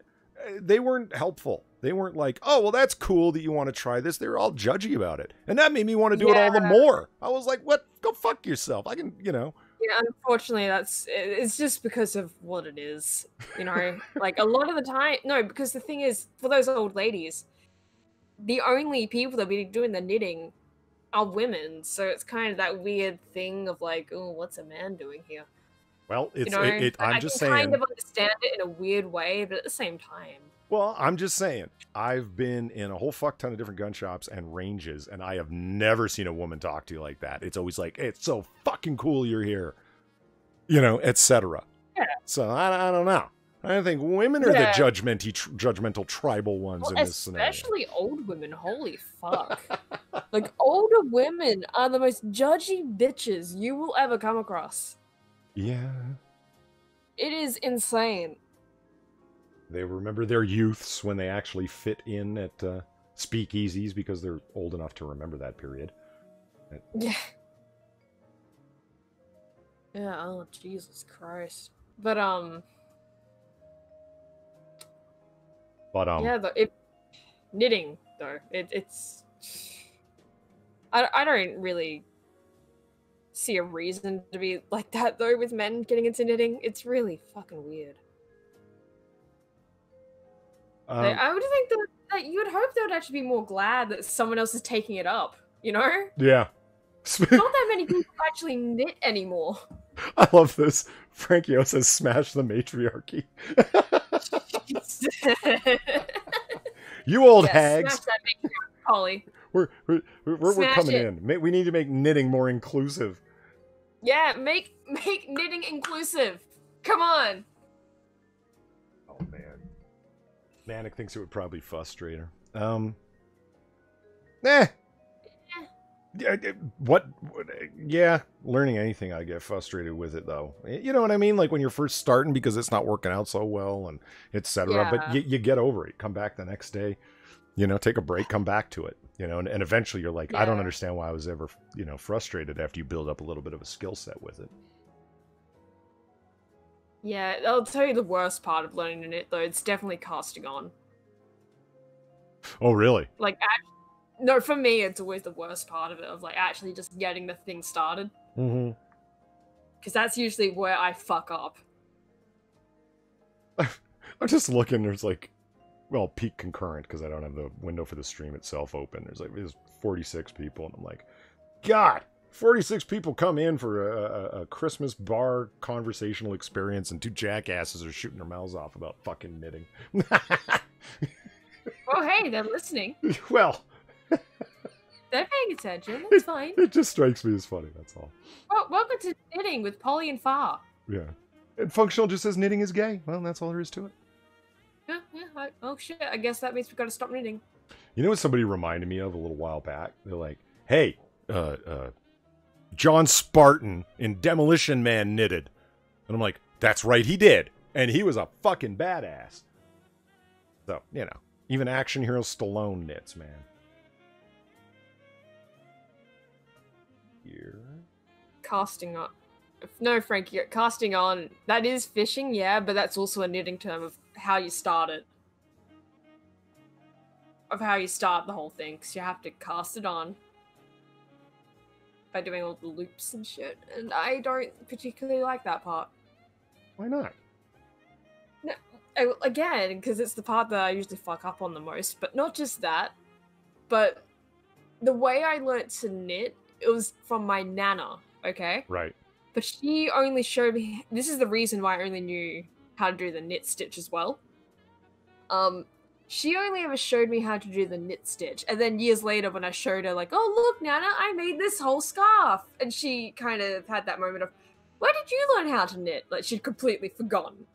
they weren't helpful. They weren't like, "Oh, well, that's cool that you want to try this." They were all judgy about it. And that made me want to do it all the more. I was like, what? Go fuck yourself. I can, you know. Yeah, unfortunately, it's just because of what it is, you know? Like, a lot of the time, no, because the thing is, for those old ladies, the only people that be doing the knitting are women. So it's kind of that weird thing of like, oh, what's a man doing here? Well, it's, you know? I'm just saying. I kind of understand it in a weird way, but at the same time. Well, I'm just saying, I've been in a whole fuck ton of different gun shops and ranges, and I have never seen a woman talk to you like that. It's always like, "It's so fucking cool you're here," you know, etc. Yeah. So I don't know. I don't think women are the judgmental tribal ones in this scenario. Especially old women. Holy fuck. Like, older women are the most judgy bitches you will ever come across. Yeah. It is insane. They remember their youths when they actually fit in at speakeasies because they're old enough to remember that period. Yeah. Yeah, oh, Jesus Christ. But, yeah, knitting, though, it's... I don't really see a reason to be like that, though, with men getting into knitting. It's really fucking weird. I would think that you would hope they would actually be more glad that someone else is taking it up, you know? Yeah. Not that many people actually knit anymore. I love this. Frankio says, "Smash the matriarchy." You old hags. Smash that matriarchy, Polly. We're coming in. We need to make knitting more inclusive. Yeah, make knitting inclusive. Come on. Oh, man. Manic thinks it would probably frustrate her. Yeah, learning anything, I get frustrated with it, though. You know what I mean? Like, when you're first starting because it's not working out so well and etc. Yeah. But you get over it. Come back the next day, you know, take a break, come back to it, you know, and eventually you're like, I don't understand why I was ever, you know, frustrated after you build up a little bit of a skill set with it. Yeah, I'll tell you the worst part of learning to knit, though. It's definitely casting on. Oh, really? Like, no, for me, it's always the worst part of it, of, like, actually just getting the thing started. Mm-hmm. Because that's usually where I fuck up. I'm just looking, there's, like, well, peak concurrent, because I don't have the window for the stream itself open. There's 46 people, and I'm like, God, 46 people come in for a Christmas bar conversational experience, and two jackasses are shooting their mouths off about fucking knitting. Oh, hey, they're listening. Well, they're paying attention. That's fine. It just strikes me as funny, that's all. Well, welcome to Knitting with Polly and Far. Yeah. And Functional just says knitting is gay. Well, that's all there is to it. Yeah. Oh, shit. I guess that means we've got to stop knitting. You know what somebody reminded me of a little while back? They're like, hey, John Spartan in Demolition Man knitted. And I'm like, that's right, he did. And he was a fucking badass. So, you know, even action hero Stallone knits, man. Here. Casting on. No, Frankie, casting on. That is fishing, yeah, but that's also a knitting term of how you start it. Of how you start the whole thing, because you have to cast it on by doing all the loops and shit, and I don't particularly like that part. Why not? No, again, because it's the part that I usually fuck up on the most, but not just that, but the way I learnt to knit, it was from my nana, okay? Right. But she only showed me, this is the reason why I only knew how to do the knit stitch as well. She only ever showed me how to do the knit stitch, and then years later when I showed her, like, oh look, Nana, I made this whole scarf, and she kind of had that moment of, where did you learn how to knit? Like, she'd completely forgotten.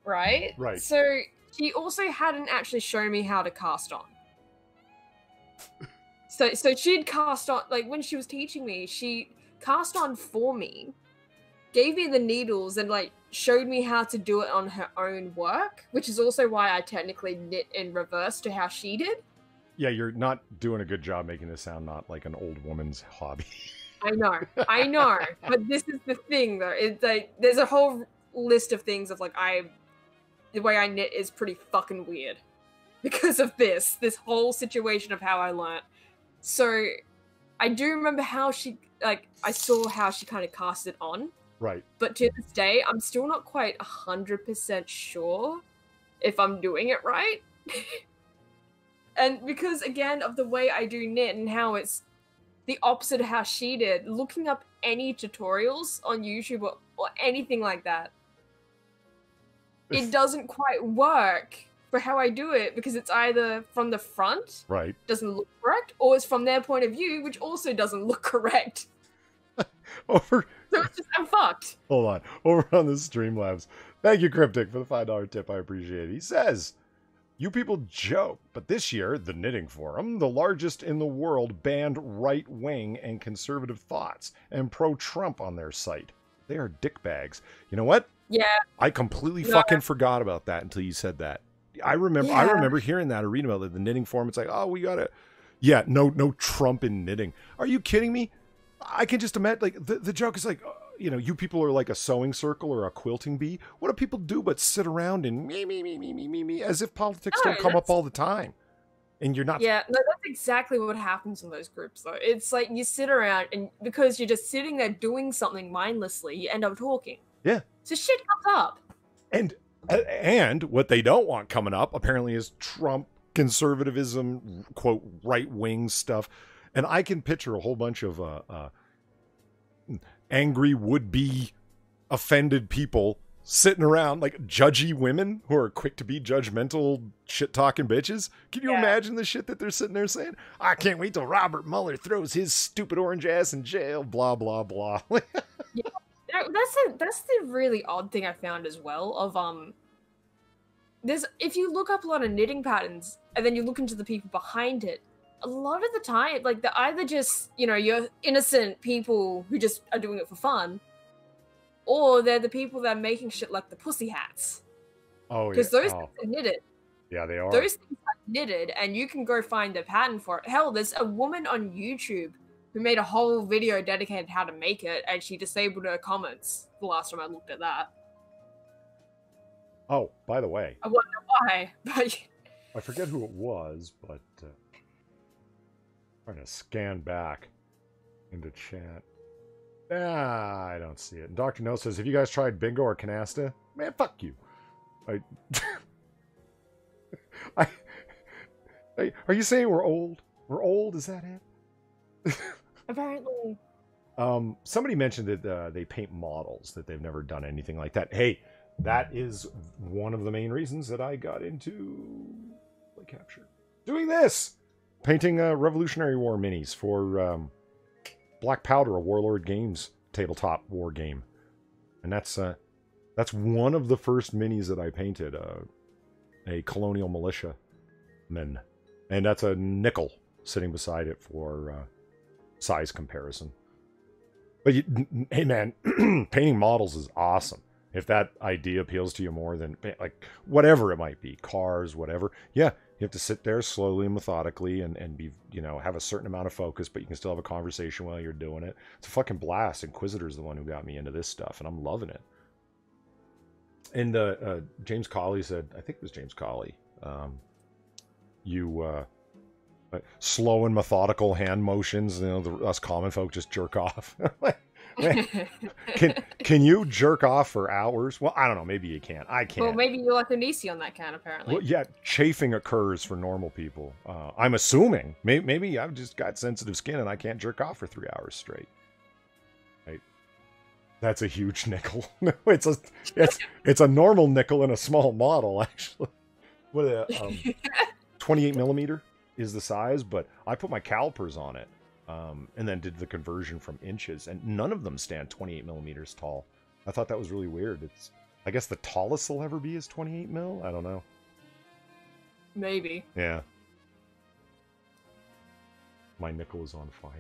Right? Right. So she also hadn't actually shown me how to cast on. So she'd cast on, like, when she was teaching me, she cast on for me, gave me the needles, and, like, showed me how to do it on her own work, which is also why I technically knit in reverse to how she did. Yeah, you're not doing a good job making this sound not like an old woman's hobby. I know, but this is the thing, though. It's like, there's a whole list of things of, like, the way I knit is pretty fucking weird because of this whole situation of how I learnt. So I do remember how she, like, I saw how she kind of cast it on. Right. But to this day, I'm still not quite 100% sure if I'm doing it right. And because, again, of the way I do knit and how it's the opposite of how she did, looking up any tutorials on YouTube or anything like that, it doesn't quite work for how I do it, because it's either from the front, right, doesn't look correct, or it's from their point of view, which also doesn't look correct. So it's just, I'm fucked. Hold on. Over on the Streamlabs. Thank you, Cryptic, for the $5 tip. I appreciate it. He says, you people joke, but this year, the Knitting Forum, the largest in the world, banned right-wing and conservative thoughts and pro-Trump on their site. They are dickbags. You know what? Yeah. I completely fucking forgot about that until you said that. I remember hearing that or reading about it. The Knitting Forum. It's like, oh, we got to... Yeah, no Trump in knitting. Are you kidding me? I can just imagine, like, the joke is like, you know, you people are like a sewing circle or a quilting bee. What do people do but sit around and me, as if politics don't come up all the time? And you're not... Yeah, no, that's exactly what happens in those groups, though. It's like you sit around, and because you're just sitting there doing something mindlessly, you end up talking. Yeah. So shit comes up. And what they don't want coming up, apparently, is Trump, conservatism, quote, right-wing stuff. And I can picture a whole bunch of angry, would-be, offended people sitting around, like judgy women who are quick to be judgmental, shit-talking bitches. Can you imagine the shit that they're sitting there saying? I can't wait till Robert Mueller throws his stupid orange ass in jail, blah, blah, blah. Yeah. That's the really odd thing I found as well, of, if you look up a lot of knitting patterns, and then you look into the people behind it, a lot of the time, like, they're either just, you know, you're innocent people who just are doing it for fun, or they're the people that are making shit like the pussy hats. Oh, yeah. Because those things are knitted. Yeah, they are. Those things are knitted, and you can go find the pattern for it. Hell, there's a woman on YouTube who made a whole video dedicated how to make it, and she disabled her comments the last time I looked at that. Oh, by the way. I wonder why, but... I forget who it was, but... trying to scan back into chat. I don't see it. And Dr. No says, have you guys tried bingo or canasta? Man, fuck you. Are you saying we're old? We're old? Is that it? Apparently. Somebody mentioned that they paint models, that they've never done anything like that. Hey, that is one of the main reasons that I got into play capture. Doing this! Painting Revolutionary War minis for Black Powder, a Warlord Games tabletop war game. And that's one of the first minis that I painted, a Colonial Militia men. And that's a nickel sitting beside it for size comparison. But hey man, painting models is awesome. If that idea appeals to you more than, like, whatever it might be, cars, whatever, yeah, you have to sit there slowly and methodically and be, have a certain amount of focus, but you can still have a conversation while you're doing it. It's a fucking blast. Inquisitor's the one who got me into this stuff, and I'm loving it. And James Colley said, I think it was James Colley, slow and methodical hand motions, us common folk just jerk off. Can you jerk off for hours? Well, I don't know. Maybe you can. I can't. Well, maybe you're like a Nisi on that can, apparently. Well, yeah, chafing occurs for normal people. I'm assuming. Maybe I've just got sensitive skin and I can't jerk off for 3 hours straight. Right? That's a huge nickel. No, it's a normal nickel in a small model, actually. What 28 millimeter is the size, but I put my calipers on it. And then did the conversion from inches, and none of them stand 28 millimeters tall. I thought that was really weird. I guess the tallest they'll ever be is 28 mil? I don't know. Maybe. Yeah. My nickel is on fire.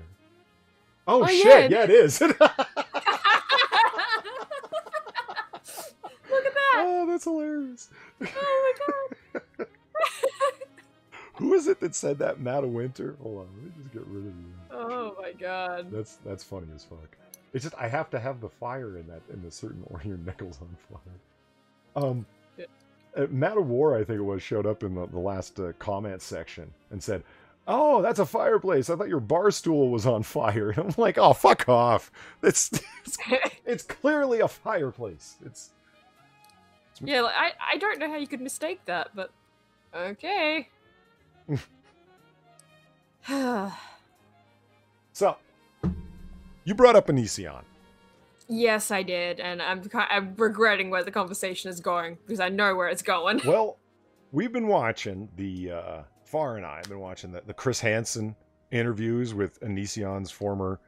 Oh shit! Yeah, it is! Look at that! Oh, that's hilarious. Oh my god. Who is it that said that? Matt Winter? Hold on, let me just get rid of you. Oh my god. That's funny as fuck. It's just I have to have the fire in the certain or your nickel's on fire. Matt of War, I think it was, showed up in the last comment section and said, "Oh, that's a fireplace. I thought your bar stool was on fire." And I'm like, "Oh, fuck off. It's clearly a fireplace." Yeah, like, I don't know how you could mistake that, but okay. So, you brought up Onision. Yes, I did, and I'm regretting where the conversation is going because I know where it's going. Well, we've been watching Far and I have been watching the Chris Hansen interviews with Onision's former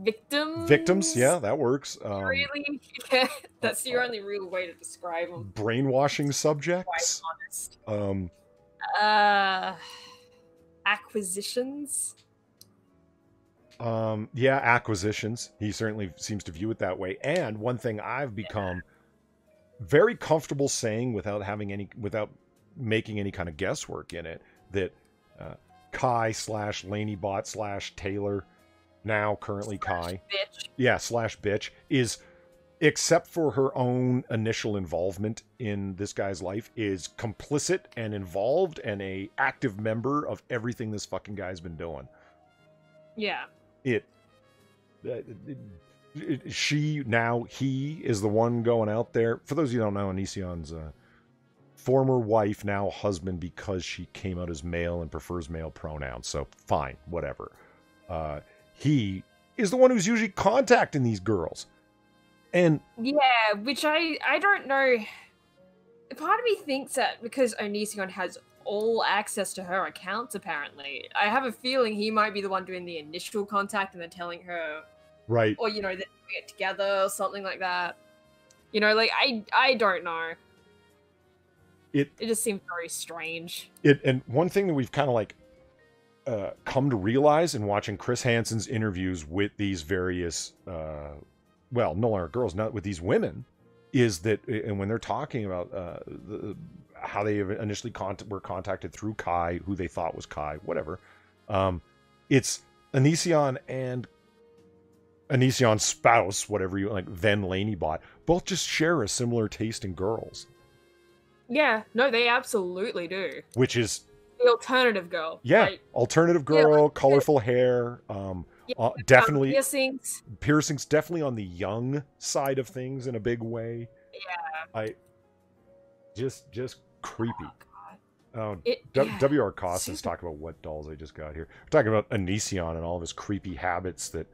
victims. Yeah, that works. Really? Yeah, that's your only real way to describe them. Brainwashing subjects. Quite honest. Acquisitions. Yeah, acquisitions. He certainly seems to view it that way. And one thing I've become very comfortable saying without making any kind of guesswork in it, that Kai / Laney-bot / Taylor, now currently Kai, bitch. Yeah, / bitch, is, except for her own initial involvement in this guy's life, is complicit and involved and a active member of everything this fucking guy's been doing. Yeah. He is the one going out there. For those of you who don't know, Onision's former wife, now husband, because she came out as male and prefers male pronouns. So fine, whatever. He is the one who's usually contacting these girls. And yeah, which I don't know. Part of me thinks that because Onision has all access to her accounts, apparently, I have a feeling he might be the one doing the initial contact and then telling her, right? Or they're doing it together or something like that. Like I don't know. It just seems very strange. And one thing that we've kind of come to realize in watching Chris Hansen's interviews with these various, no longer girls, not with these women, is that, and when they're talking about how they initially were contacted through Kai, who they thought was Kai, whatever, it's Onision and Onision's spouse, whatever you like, then Laney-bot, both just share a similar taste in girls. Yeah, no, they absolutely do. Which is the alternative girl. Yeah, alternative girl, colorful hair. Definitely piercings. Definitely on the young side of things in a big way. Yeah. Just creepy. Oh, Yeah. W.R. Costin's talking about what dolls I just got here. We're talking about Onision and all of his creepy habits that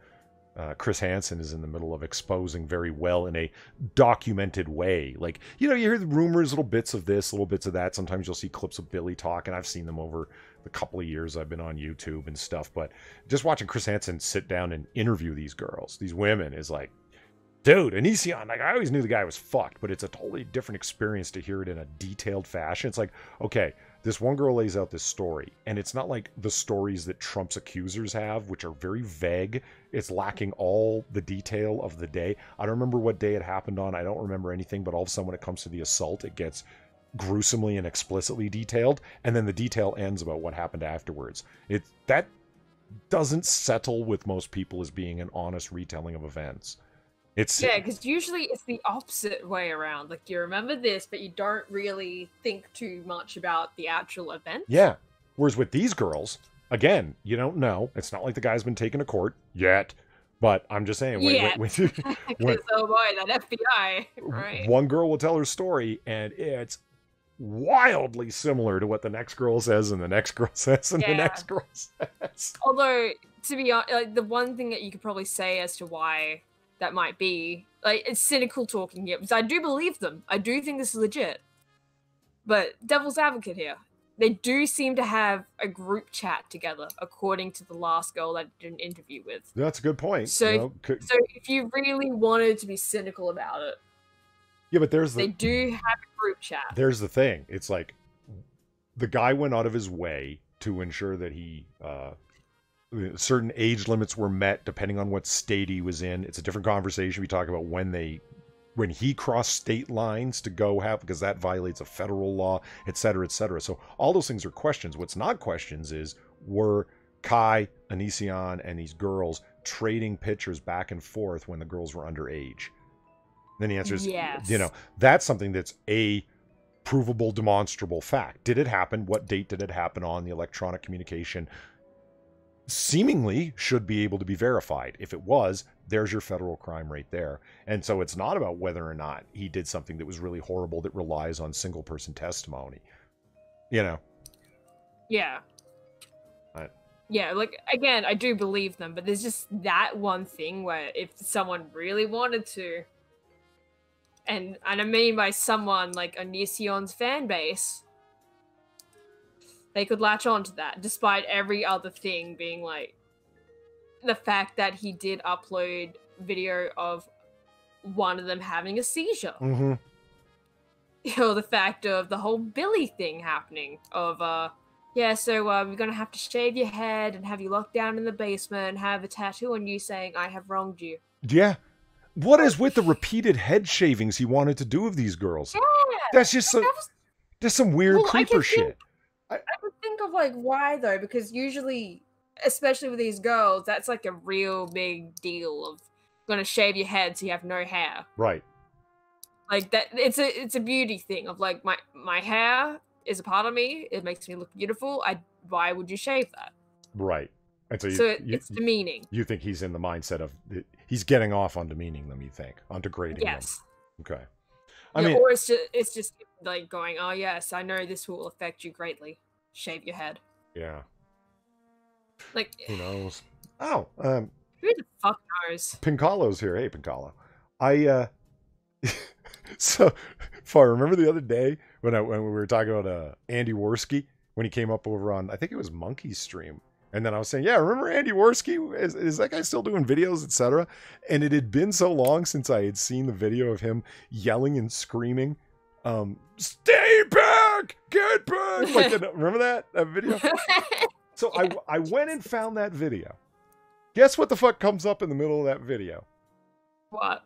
Chris Hansen is in the middle of exposing very well in a documented way. Like, you hear the rumors, little bits of this, little bits of that. Sometimes you'll see clips of Billy talk, and I've seen them over the couple of years I've been on YouTube and stuff. But just watching Chris Hansen sit down and interview these girls, these women, is like, dude, Onision, like, I always knew the guy was fucked, but it's a totally different experience to hear it in a detailed fashion. It's like, okay, this one girl lays out this story, and it's not like the stories that Trump's accusers have, which are very vague. It's lacking all the detail of the day. I don't remember what day it happened on. I don't remember anything, but all of a sudden when it comes to the assault, it gets gruesomely and explicitly detailed, and then the detail ends about what happened afterwards. That doesn't settle with most people as being an honest retelling of events. Yeah, because usually it's the opposite way around. Like, you remember this, but you don't really think too much about the actual event. Yeah. Whereas with these girls, again, you don't know. It's not like the guy's been taken to court yet. But I'm just saying, Because, oh boy, that FBI, right? One girl will tell her story, and it's wildly similar to what the next girl says, and the next girl says, and the next girl says. Although, to be honest, like, the one thing that you could probably say as to why that might be, like, it's cynical talking here, because I do believe them. I do think this is legit. But devil's advocate here. They do seem to have a group chat together, according to the last girl that I did an interview with. That's a good point. So, so if you really wanted to be cynical about it, yeah, but they do have a group chat. There's the thing. It's like the guy went out of his way to ensure that he certain age limits were met depending on what state he was in. It's a different conversation. We talk about when he crossed state lines to go have, because that violates a federal law, et cetera, et cetera. So all those things are questions. What's not questions is, were Kai, Onision, and these girls trading pictures back and forth when the girls were underage? Then the answer is, yes. That's something that's a provable, demonstrable fact. Did it happen? What date did it happen on? The electronic communication seemingly should be able to be verified. If it was, there's your federal crime right there. And so it's not about whether or not he did something that was really horrible that relies on single person testimony. Yeah. Yeah, like, again, I do believe them, but there's just that one thing where if someone really wanted to, and I mean by someone like Onision's fan base, they could latch on to that, despite every other thing being like the fact that he did upload video of one of them having a seizure. Mm-hmm. Or the fact of the whole Billy thing happening of, so we're gonna have to shave your head and have you locked down in the basement and have a tattoo on you saying, I have wronged you. Yeah. What is with the repeated head shavings he wanted to do of these girls? Yeah. That's just some weird creeper shit. I would think of, like, why though? Because usually, especially with these girls, that's like a real big deal of gonna shave your head so you have no hair. Right. Like that, it's a beauty thing of like my hair is a part of me. It makes me look beautiful. Why would you shave that? Right. And so it's demeaning. You think he's in the mindset of he's getting off on demeaning them? You think on degrading them? Yes. Okay. I mean, or it's just like going, oh yes, I know this will affect you greatly. Shave your head. Yeah. Like, who knows? Oh, who the fuck knows? Pincalo's here. Hey, Pincalo. So far, remember the other day when we were talking about Andy Worski when he came up over on, I think it was Monkey's stream, and then I was saying, yeah, remember Andy Worski? Is that guy still doing videos, etc.? And it had been so long since I had seen the video of him yelling and screaming, "Stay back, get back!" Like, remember that video? So I went and found that video. Guess what the fuck comes up in the middle of that video? What?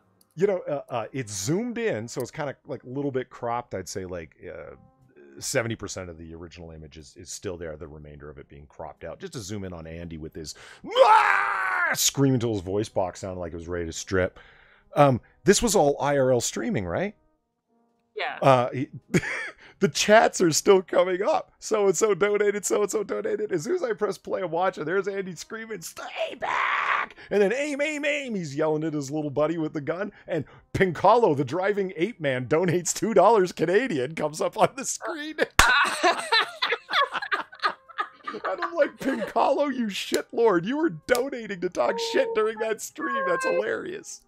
It's zoomed in, so it's kind of like a little bit cropped. I'd say like 70% of the original image is still there, the remainder of it being cropped out. Just to zoom in on Andy with his scream until his voice box sounded like it was ready to strip. This was all IRL streaming, right? Yeah. The chats are still coming up. So-and-so donated, so-and-so donated. As soon as I press play and watch it, there's Andy screaming, "Stay back!" And then aim, aim, aim. He's yelling at his little buddy with the gun. And Pincalo, the driving ape man, donates $2 Canadian, comes up on the screen. And I'm like, Pincalo, you shit lord, you were donating to talk shit during that stream. That's hilarious.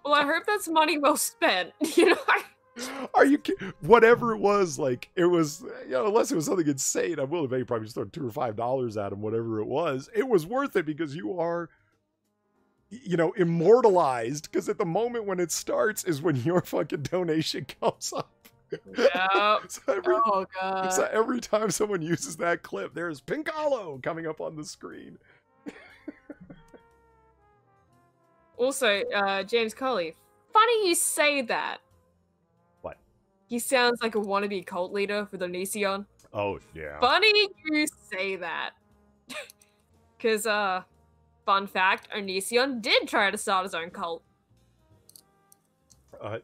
Well, I hope that's money well spent. You know, Are you whatever it was, like it was, unless it was something insane, I'm willing to maybe probably just throw $2 or $5 at him, whatever it was worth it because you are, immortalized, because at the moment when it starts is when your fucking donation comes up. yeah. So every time someone uses that clip, there's Pincalo coming up on the screen. Also, James Coley, funny you say that. What? He sounds like a wannabe cult leader for the Onision. Oh, yeah. Funny you say that. Because, fun fact, Onision did try to start his own cult.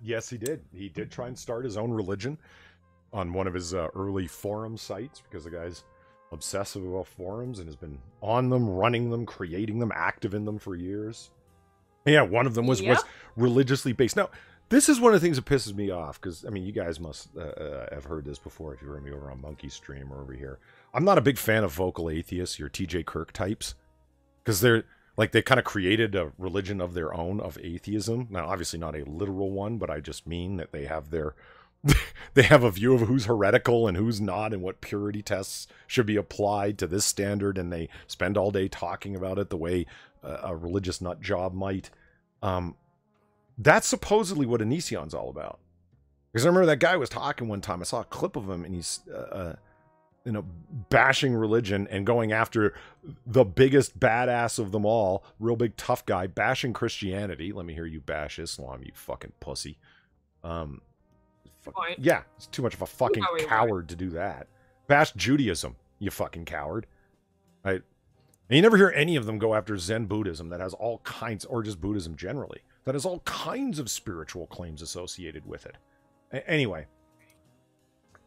Yes, he did. He did try and start his own religion on one of his early forum sites, because the guy's obsessive about forums and has been on them, running them, creating them, active in them for years. Yeah, one of them was religiously based. Now, this is one of the things that pisses me off, because, I mean, you guys must have heard this before if you heard me over on Monkey Stream or over here. I'm not a big fan of vocal atheists, your TJ Kirk types, because they're, like, they kind of created a religion of their own of atheism. Now, obviously not a literal one, but I just mean that they have their... they have a view of who's heretical and who's not and what purity tests should be applied to this standard, and they spend all day talking about it the way a religious nut job might. That's supposedly what Onision's all about. Because I remember that guy was talking one time. I saw a clip of him, and he's bashing religion and going after the biggest badass of them all, real big tough guy, bashing Christianity. Let me hear you bash Islam, you fucking pussy. Yeah, it's too much of a fucking coward to do that. Bash Judaism, you fucking coward. Right? And you never hear any of them go after Zen Buddhism that has all kinds, or just Buddhism generally, that has all kinds of spiritual claims associated with it. Anyway,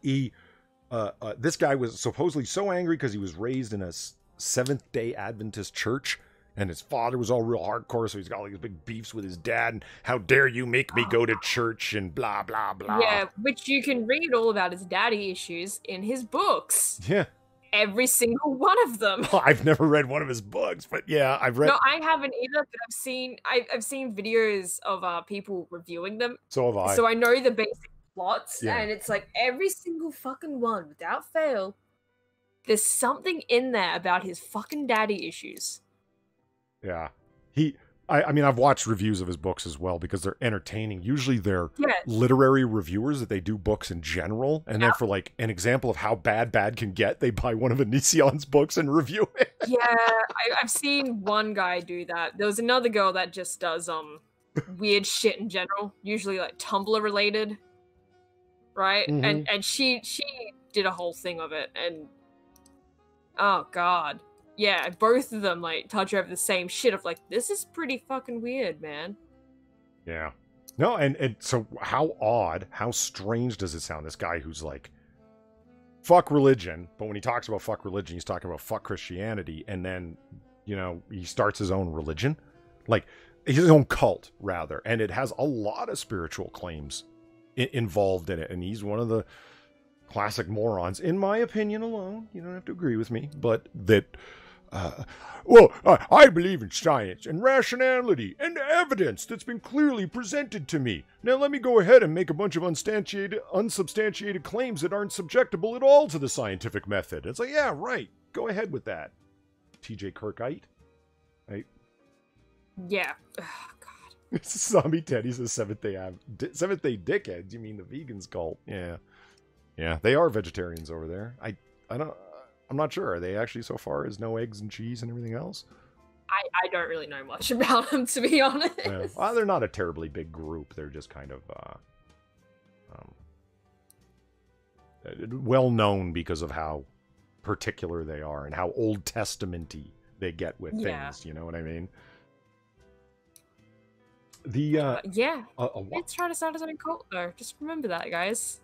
this guy was supposedly so angry because he was raised in a Seventh-day Adventist church, and his father was all real hardcore, so he's got like these big beefs with his dad, and how dare you make me go to church, and blah, blah, blah. Yeah, which you can read all about his daddy issues in his books. Yeah. Every single one of them. Well, I've never read one of his books, but yeah, I've read... No, I haven't either, but I've seen videos of people reviewing them. So have I. So I know the basic plots, Yeah. and it's like every single fucking one, without fail, there's something in there about his fucking daddy issues. Yeah. I mean, I've watched reviews of his books as well because they're entertaining. Usually they're literary reviewers that they do books in general. And then for like an example of how bad can get, they buy one of Onision's books and review it. Yeah, I've seen one guy do that. There was another girl that just does weird shit in general, usually like Tumblr related. Right? Mm-hmm. And she did a whole thing of it, and oh god. Yeah, both of them, like, touch over the same shit of, like, this is pretty fucking weird, man. Yeah. No, and so how odd, how strange does it sound, this guy who's like, fuck religion, but when he talks about fuck religion, he's talking about fuck Christianity, and then, he starts his own religion? Like, his own cult, rather, and it has a lot of spiritual claims involved in it, and he's one of the classic morons, in my opinion alone. You don't have to agree with me, but that... I believe in science and rationality and evidence that's been clearly presented to me. Now let me go ahead and make a bunch of unsubstantiated claims that aren't subjectable at all to the scientific method. It's like, yeah, right. Go ahead with that, TJ Kirkite. Right? Yeah. Oh, God. It's Zombie Teddy's a Seventh-day dickheads. You mean the vegans cult? Yeah. Yeah, they are vegetarians over there. I'm not sure. Are they actually so far as no eggs and cheese and everything else? I don't really know much about them, to be honest. Yeah. Well, they're not a terribly big group. They're just kind of well known because of how particular they are and how Old Testament-y they get with things. You know what I mean? Let's try to start his own cult, though. Just remember that, guys.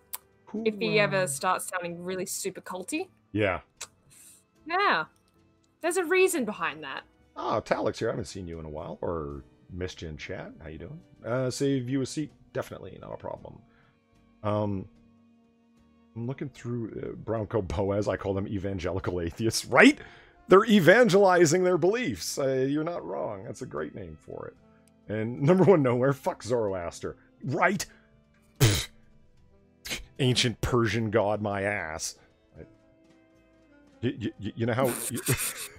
If he ever starts sounding really super culty. Yeah. Yeah. There's a reason behind that. Oh, Talix here. I haven't seen you in a while. Or missed you in chat. How you doing? Save you a seat. Definitely not a problem. I'm looking through Bronco Boaz. I call them evangelical atheists, right? They're evangelizing their beliefs. You're not wrong. That's a great name for it. And number one, nowhere. Fuck Zoroaster. Right? Ancient Persian god, my ass. You know how...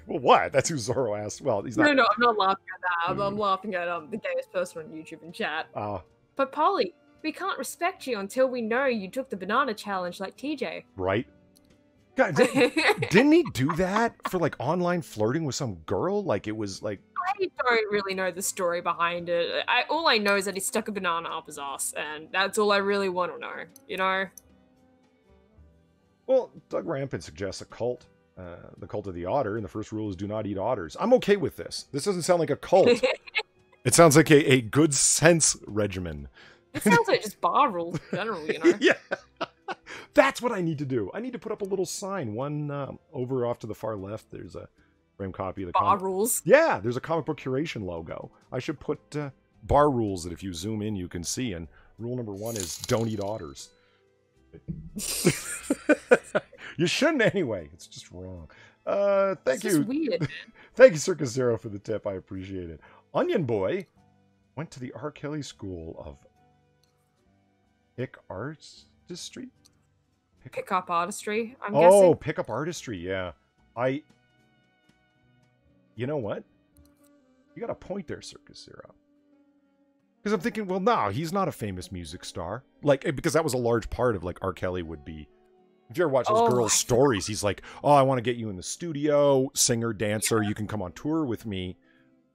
well, what? That's who Zoroaster... Well, he's not... No, I'm not laughing at that. I'm laughing at the gayest person on YouTube in chat. But Polly, we can't respect you until we know you took the banana challenge like TJ. Right? God, didn't he do that for, like, online flirting with some girl? Like, it was, like... I don't really know the story behind it. All I know is that he stuck a banana up his ass, and that's all I really want to know, you know? Well, Doug Rampant suggests a cult. The cult of the otter, and the first rule is do not eat otters. I'm okay with this. This doesn't sound like a cult. It sounds like a good sense regimen. It sounds like just bar rules in general, you know? Yeah. That's what I need to do. I need to put up a little sign. One over off to the far left, there's a frame copy of the bar rules. Yeah, there's a comic book curation logo. I should put bar rules that if you zoom in, you can see. And rule number 1 is don't eat otters. You shouldn't anyway. It's just wrong. Thank you. Weird. Thank you, Circus Zero, for the tip. I appreciate it. Onion Boy went to the R. Kelly School of Artistry? Pickup artistry, I'm guessing. Oh, pickup artistry, yeah. You know what? You got a point there, Circus Zero. Because I'm thinking, well, no, he's not a famous music star. Like, because that was a large part of, like, R. Kelly would be. If you ever watch those girls' stories, he's like, oh, I want to get you in the studio, singer, dancer, you can come on tour with me.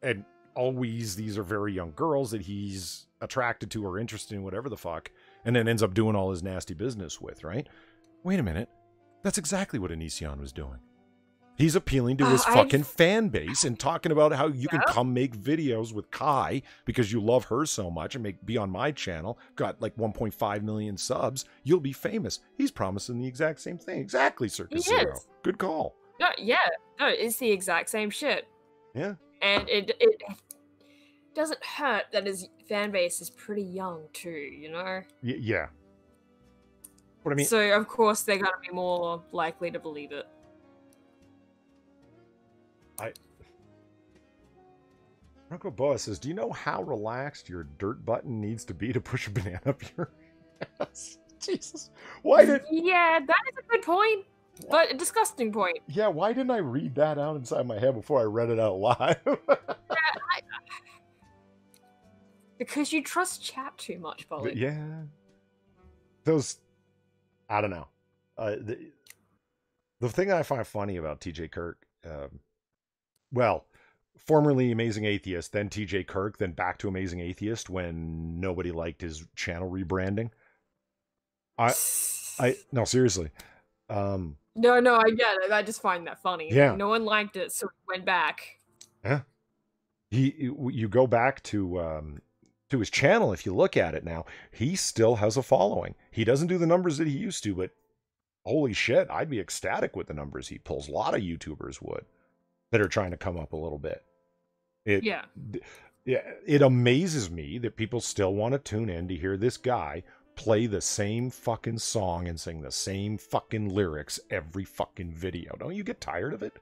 And always, these are very young girls that he's attracted to or interested in, whatever the fuck, and then ends up doing all his nasty business with, right? Wait a minute. That's exactly what Onision was doing. He's appealing to his fucking fan base and talking about how you can come make videos with Kai because you love her so much and be on my channel. Got like 1.5 million subs. You'll be famous. He's promising the exact same thing. Exactly, Circus Zero. Good call. No, yeah. No, it's the exact same shit. Yeah. And it doesn't hurt that his fan base is pretty young too, you know? Yeah. What I mean... So, of course, they're going to be more likely to believe it. Marco Boa says, do you know how relaxed your dirt button needs to be to push a banana up your ass? Jesus. Why did... Yeah, that is a good point. But a disgusting point. Yeah, why didn't I read that out inside my head before I read it out live? Because you trust chat too much, Polly. Yeah. Those... I don't know. The thing I find funny about TJ Kirk... well... formerly Amazing Atheist, then TJ Kirk, then back to Amazing Atheist when nobody liked his channel rebranding. No, seriously. No, I get it. I just find that funny. Yeah. No one liked it, so he went back. Yeah. You go back to his channel, if you look at it now, he still has a following. He doesn't do the numbers that he used to, but holy shit, I'd be ecstatic with the numbers he pulls. A lot of YouTubers would. That are trying to come up a little bit. Yeah, it amazes me that people still want to tune in to hear this guy play the same fucking song and sing the same fucking lyrics every fucking video. Don't you get tired of it?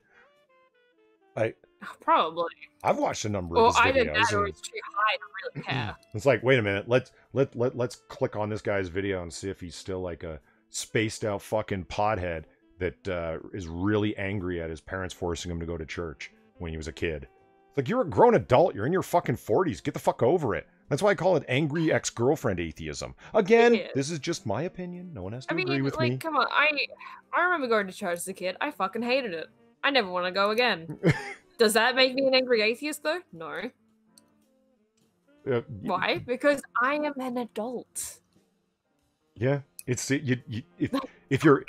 Probably. I've watched a number of his videos. Either that or it's too high to really care. It's like, wait a minute, let's click on this guy's video and see if he's still like a spaced out fucking pothead that is really angry at his parents forcing him to go to church when he was a kid. It's like, you're a grown adult. You're in your fucking 40s. Get the fuck over it. That's why I call it angry ex-girlfriend atheism. Again, this is just my opinion. No one has to agree with me. Come on. I remember going to church as a kid. I fucking hated it. I never want to go again. Does that make me an angry atheist, though? No. Why? Because I am an adult. Yeah. It's if you're,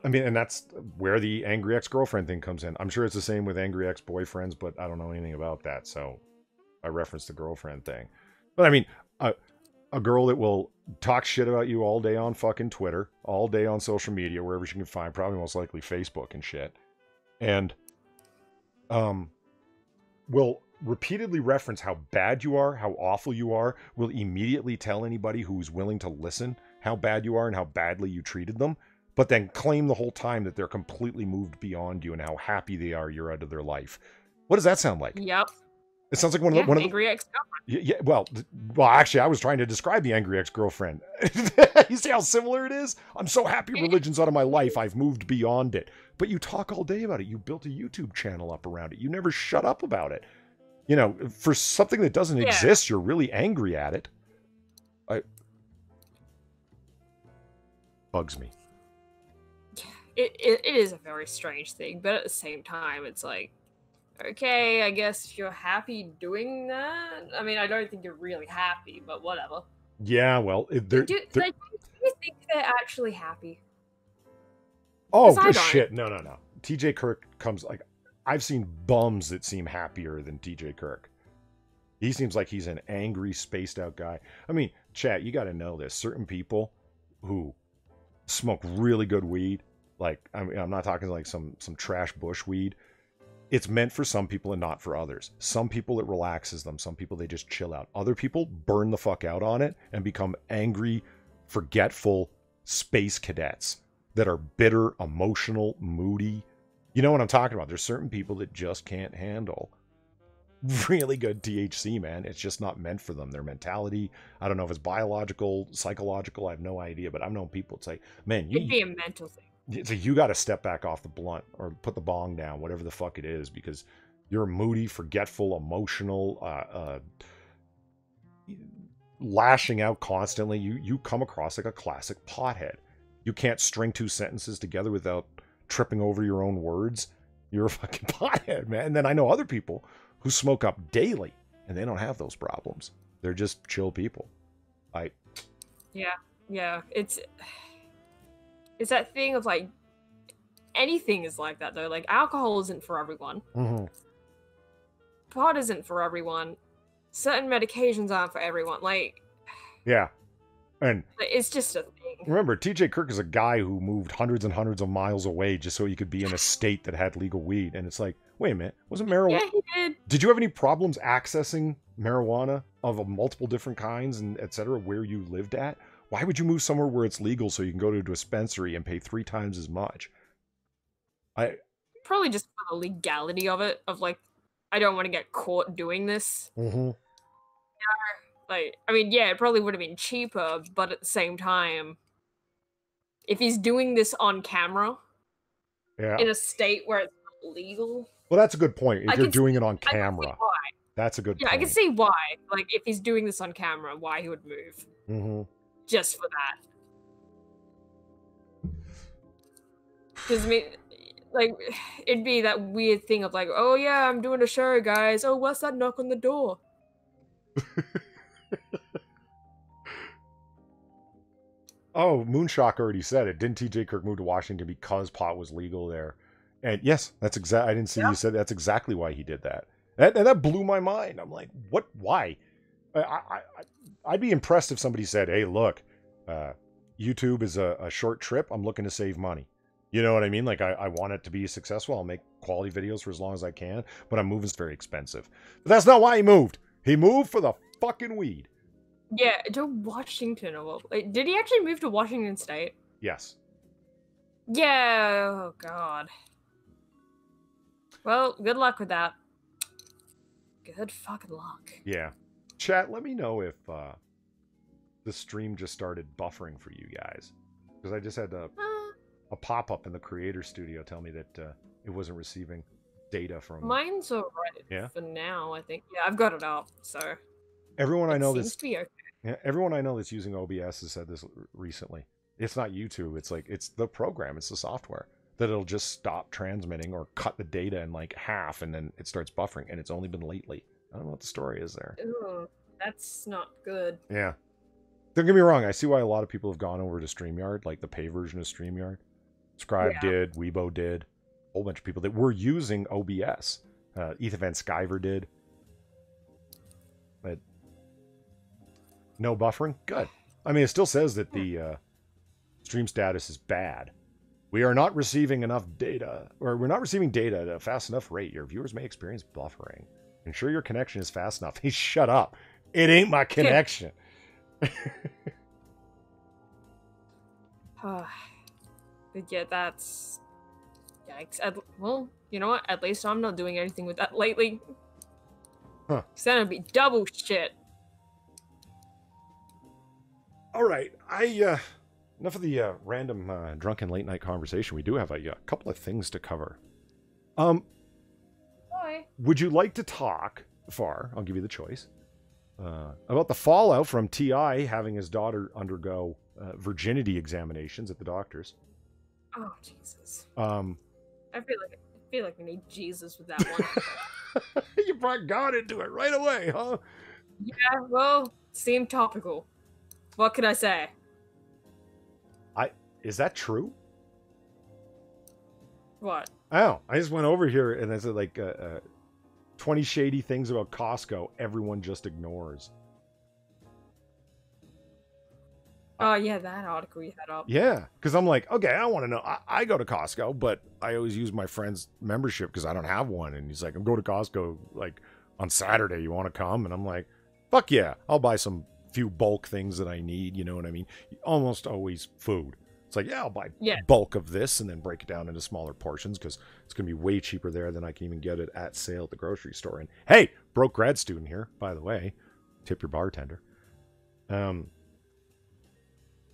I mean, and that's where the angry ex-girlfriend thing comes in. I'm sure it's the same with angry ex-boyfriends, but I don't know anything about that, so I referenced the girlfriend thing. But I mean, a girl that will talk shit about you all day on fucking Twitter, all day on social media, wherever she can find, probably most likely Facebook and shit, and will repeatedly reference how bad you are, how awful you are, will immediately tell anybody who's willing to listen how bad you are and how badly you treated them. but then claim the whole time that they're completely moved beyond you and how happy they are you're out of their life. What does that sound like? Yep. It sounds like one of the angry ex-girlfriend. Yeah, well, actually, I was trying to describe the angry ex-girlfriend. You see how similar it is? I'm so happy religion's out of my life. I've moved beyond it. But you talk all day about it. You built a YouTube channel up around it. You never shut up about it. You know, for something that doesn't exist, you're really angry at it. Bugs me. It is a very strange thing, but at the same time, it's like, okay, I guess if you're happy doing that. I mean, I don't think you're really happy, but whatever. Yeah, well, do you think they're actually happy? Oh, shit. No. TJ Kirk comes like, I've seen bums that seem happier than TJ Kirk. He seems like he's an angry, spaced out guy. I mean, chat, you got to know this. Certain people who smoke really good weed, like, I mean, I'm not talking like some trash bush weed. It's meant for some people and not for others. Some people it relaxes them. Some people they just chill out. Other people burn the fuck out on it and become angry, forgetful space cadets that are bitter, emotional, moody. You know what I'm talking about? There's certain people that just can't handle really good THC, man. It's just not meant for them. Their mentality, I don't know if it's biological, psychological, I have no idea, but I've known people say, man, it'd be a mental thing. So you got to step back off the blunt or put the bong down, whatever the fuck it is, because you're moody, forgetful, emotional, lashing out constantly. You come across like a classic pothead. You can't string two sentences together without tripping over your own words. You're a fucking pothead, man. And then I know other people who smoke up daily and they don't have those problems. They're just chill people. Yeah. It's that thing of like, anything is like that though. Like, alcohol isn't for everyone. Mm-hmm. Pot isn't for everyone. Certain medications aren't for everyone. Like, yeah. And it's just a thing. Remember, TJ Kirk is a guy who moved hundreds and hundreds of miles away just so he could be in a state that had legal weed. And it's like, wait a minute, wasn't marijuana? Yeah, he did. Did you have any problems accessing marijuana of multiple different kinds and etc. where you lived at? Why would you move somewhere where it's legal so you can go to a dispensary and pay 3 times as much? Probably just for the legality of it, of like, I don't want to get caught doing this. Mm-hmm. Yeah, like, I mean, yeah, it probably would have been cheaper, but at the same time, if he's doing this on camera, in a state where it's not legal. Well, that's a good point. If you're doing it on camera, that's a good point. Yeah, I can see why. Like, if he's doing this on camera, why he would move. Mm-hmm. Just for that. Because, I mean, like, it'd be that weird thing of like, oh yeah, I'm doing a show, guys. Oh, what's that knock on the door? Oh, Moonshock already said it. Didn't TJ Kirk move to Washington because pot was legal there? And yes, that's exactly. I didn't see you said that's exactly why he did that. And that blew my mind. I'm like, what? Why? I'd be impressed if somebody said, "Hey, look, YouTube is a short trip. I'm looking to save money." You know what I mean? Like, I want it to be successful. I'll make quality videos for as long as I can, but I'm moving. It's very expensive. But that's not why he moved. He moved for the fucking weed. Yeah, to Washington. Like, did he actually move to Washington State? Yes. Yeah. Oh God. Well, good luck with that. Good fucking luck. Yeah. Chat, let me know if the stream just started buffering for you guys. Because I just had a pop-up in the creator studio tell me that it wasn't receiving data from... Mine's alright for now, I think. Yeah, I've got it up, so... Everyone I know that's... Seems to be okay. Yeah, everyone I know that's using OBS has said this recently. It's not YouTube, it's like, it's the program, it's the software. That it'll just stop transmitting or cut the data in like half and then it starts buffering, and it's only been lately. I don't know what the story is there. Ooh, that's not good. Yeah. Don't get me wrong, I see why a lot of people have gone over to StreamYard, like the pay version of StreamYard. Scribe did, Weibo did, a whole bunch of people that were using OBS. Ethan Van Sciver did. But no buffering? Good. I mean, it still says that the stream status is bad. We are not receiving enough data, or we're not receiving data at a fast enough rate. Your viewers may experience buffering. Ensure your connection is fast enough. Hey, shut up. It ain't my connection. But yeah, that's... Yikes. Well, you know what? At least I'm not doing anything with that lately. Huh. So then it'd be double shit. All right. Enough of the random drunken late night conversation. We do have a couple of things to cover. Bye. Would you like to talk, I'll give you the choice, about the fallout from T.I. having his daughter undergo virginity examinations at the doctor's? Oh, Jesus. I feel like we need Jesus with that one. You brought God into it right away, huh? Yeah, well, seemed topical. What can I say? Is that true? What? Oh, I just went over here and I said like 20 shady things about Costco everyone just ignores. Oh, yeah, that article you had up. Yeah, because I'm like, okay, I want to know. I go to Costco, but I always use my friend's membership because I don't have one. And he's like, I'm going to Costco like on Saturday. You want to come? And I'm like, fuck yeah, I'll buy some few bulk things that I need. You know what I mean? Almost always food. It's like, yeah, I'll buy bulk of this and then break it down into smaller portions because it's going to be way cheaper there than I can even get it at sale at the grocery store. And hey, broke grad student here, by the way. Tip your bartender. You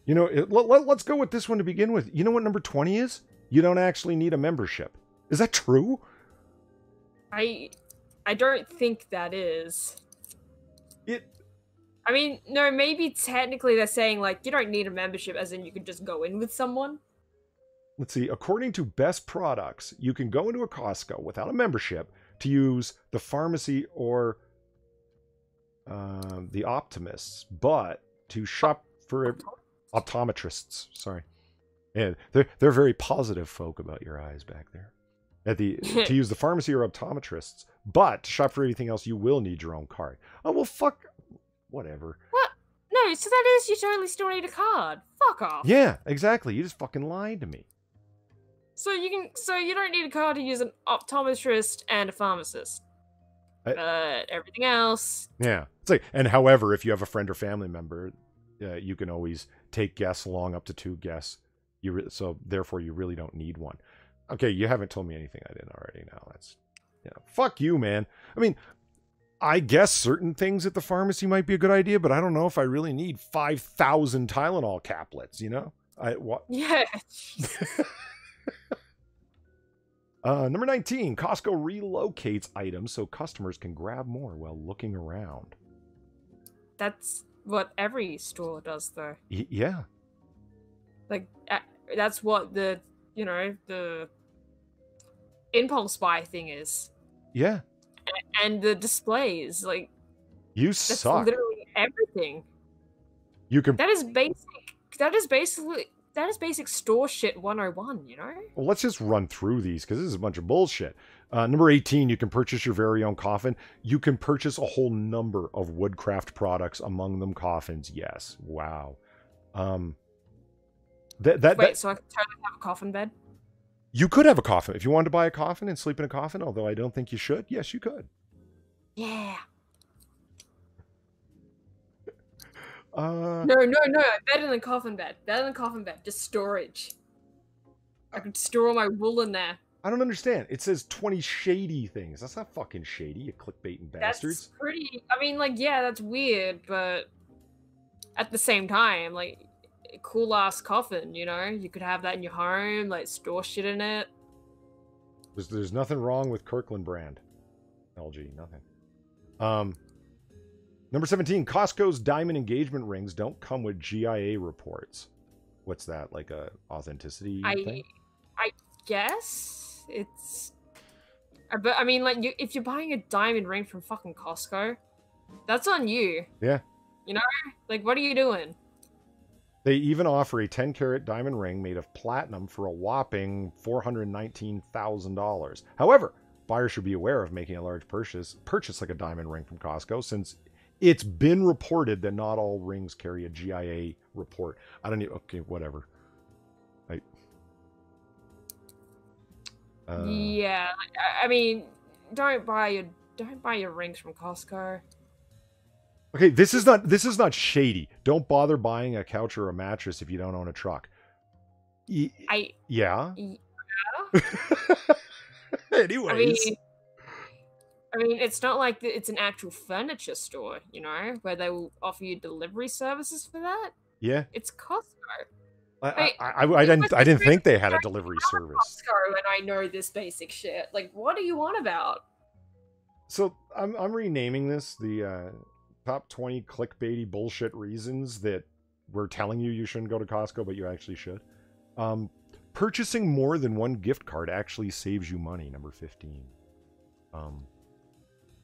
know, let's go with this one to begin with. You know what number 20 is? You don't actually need a membership. Is that true? I don't think that is. I mean, no, maybe technically they're saying, like, you don't need a membership, as in you could just go in with someone. Let's see. According to Best Products, you can go into a Costco without a membership to use the pharmacy or the optimists, but to shop for optometrists. Sorry. And they're very positive folk about your eyes back there. To use the pharmacy or optometrists, but to shop for anything else, you will need your own card. Oh, well, fuck. Whatever. What? No, so that is you totally still need a card. Fuck off. Yeah, exactly. You just fucking lied to me. So you don't need a card to use an optometrist and a pharmacist. But everything else. Yeah. It's like, and however, if you have a friend or family member, you can always take guests along, up to 2 guests. So therefore you really don't need one. Okay, you haven't told me anything I didn't already know. That's, fuck you, man. I mean, I guess certain things at the pharmacy might be a good idea, but I don't know if I really need 5,000 Tylenol caplets, you know? Yeah. Number 19, Costco relocates items so customers can grab more while looking around. That's what every store does, though. Yeah. Like, that's what the impulse buy thing is. Yeah. And the displays, like, that's suck. Literally everything. That is basic store shit 101, you know? Well, let's just run through these because this is a bunch of bullshit. Number 18, you can purchase your very own coffin. You can purchase a whole number of woodcraft products, among them coffins. Yes. Wow. So I could totally have a coffin bed? You could have a coffin. If you wanted to buy a coffin and sleep in a coffin, although I don't think you should, yes, you could. Yeah. No. Better than coffin bed. Just storage. I could store all my wool in there. I don't understand. It says 20 shady things. That's not fucking shady, you clickbaiting bastards. That's pretty... I mean, like, yeah, that's weird, but at the same time, like, a cool-ass coffin, you know? You could have that in your home, like, store shit in it. There's nothing wrong with Kirkland brand. LG, nothing. Number 17, Costco's diamond engagement rings don't come with GIA reports. What's that, like a authenticity thing? I guess it's... But, I mean, like, if you're buying a diamond ring from fucking Costco, that's on you. Yeah. You know? Like, what are you doing? They even offer a 10-carat diamond ring made of platinum for a whopping $419,000. However, buyers should be aware of making a large purchase like a diamond ring from Costco, since it's been reported that not all rings carry a GIA report. Okay, whatever. Yeah, I mean, don't buy your rings from Costco. Okay, this is not shady. Don't bother buying a couch or a mattress if you don't own a truck. Yeah. Yeah. Anyways. I mean, it's not like it's an actual furniture store, you know, where they will offer you delivery services for that. Yeah. It's Costco. I didn't think they had a delivery service. Costco, and I know this basic shit. Like, what are you on about? So I'm renaming this the top 20 clickbaity bullshit reasons that we're telling you shouldn't go to Costco, but you actually should. Purchasing more than one gift card actually saves you money. Number 15.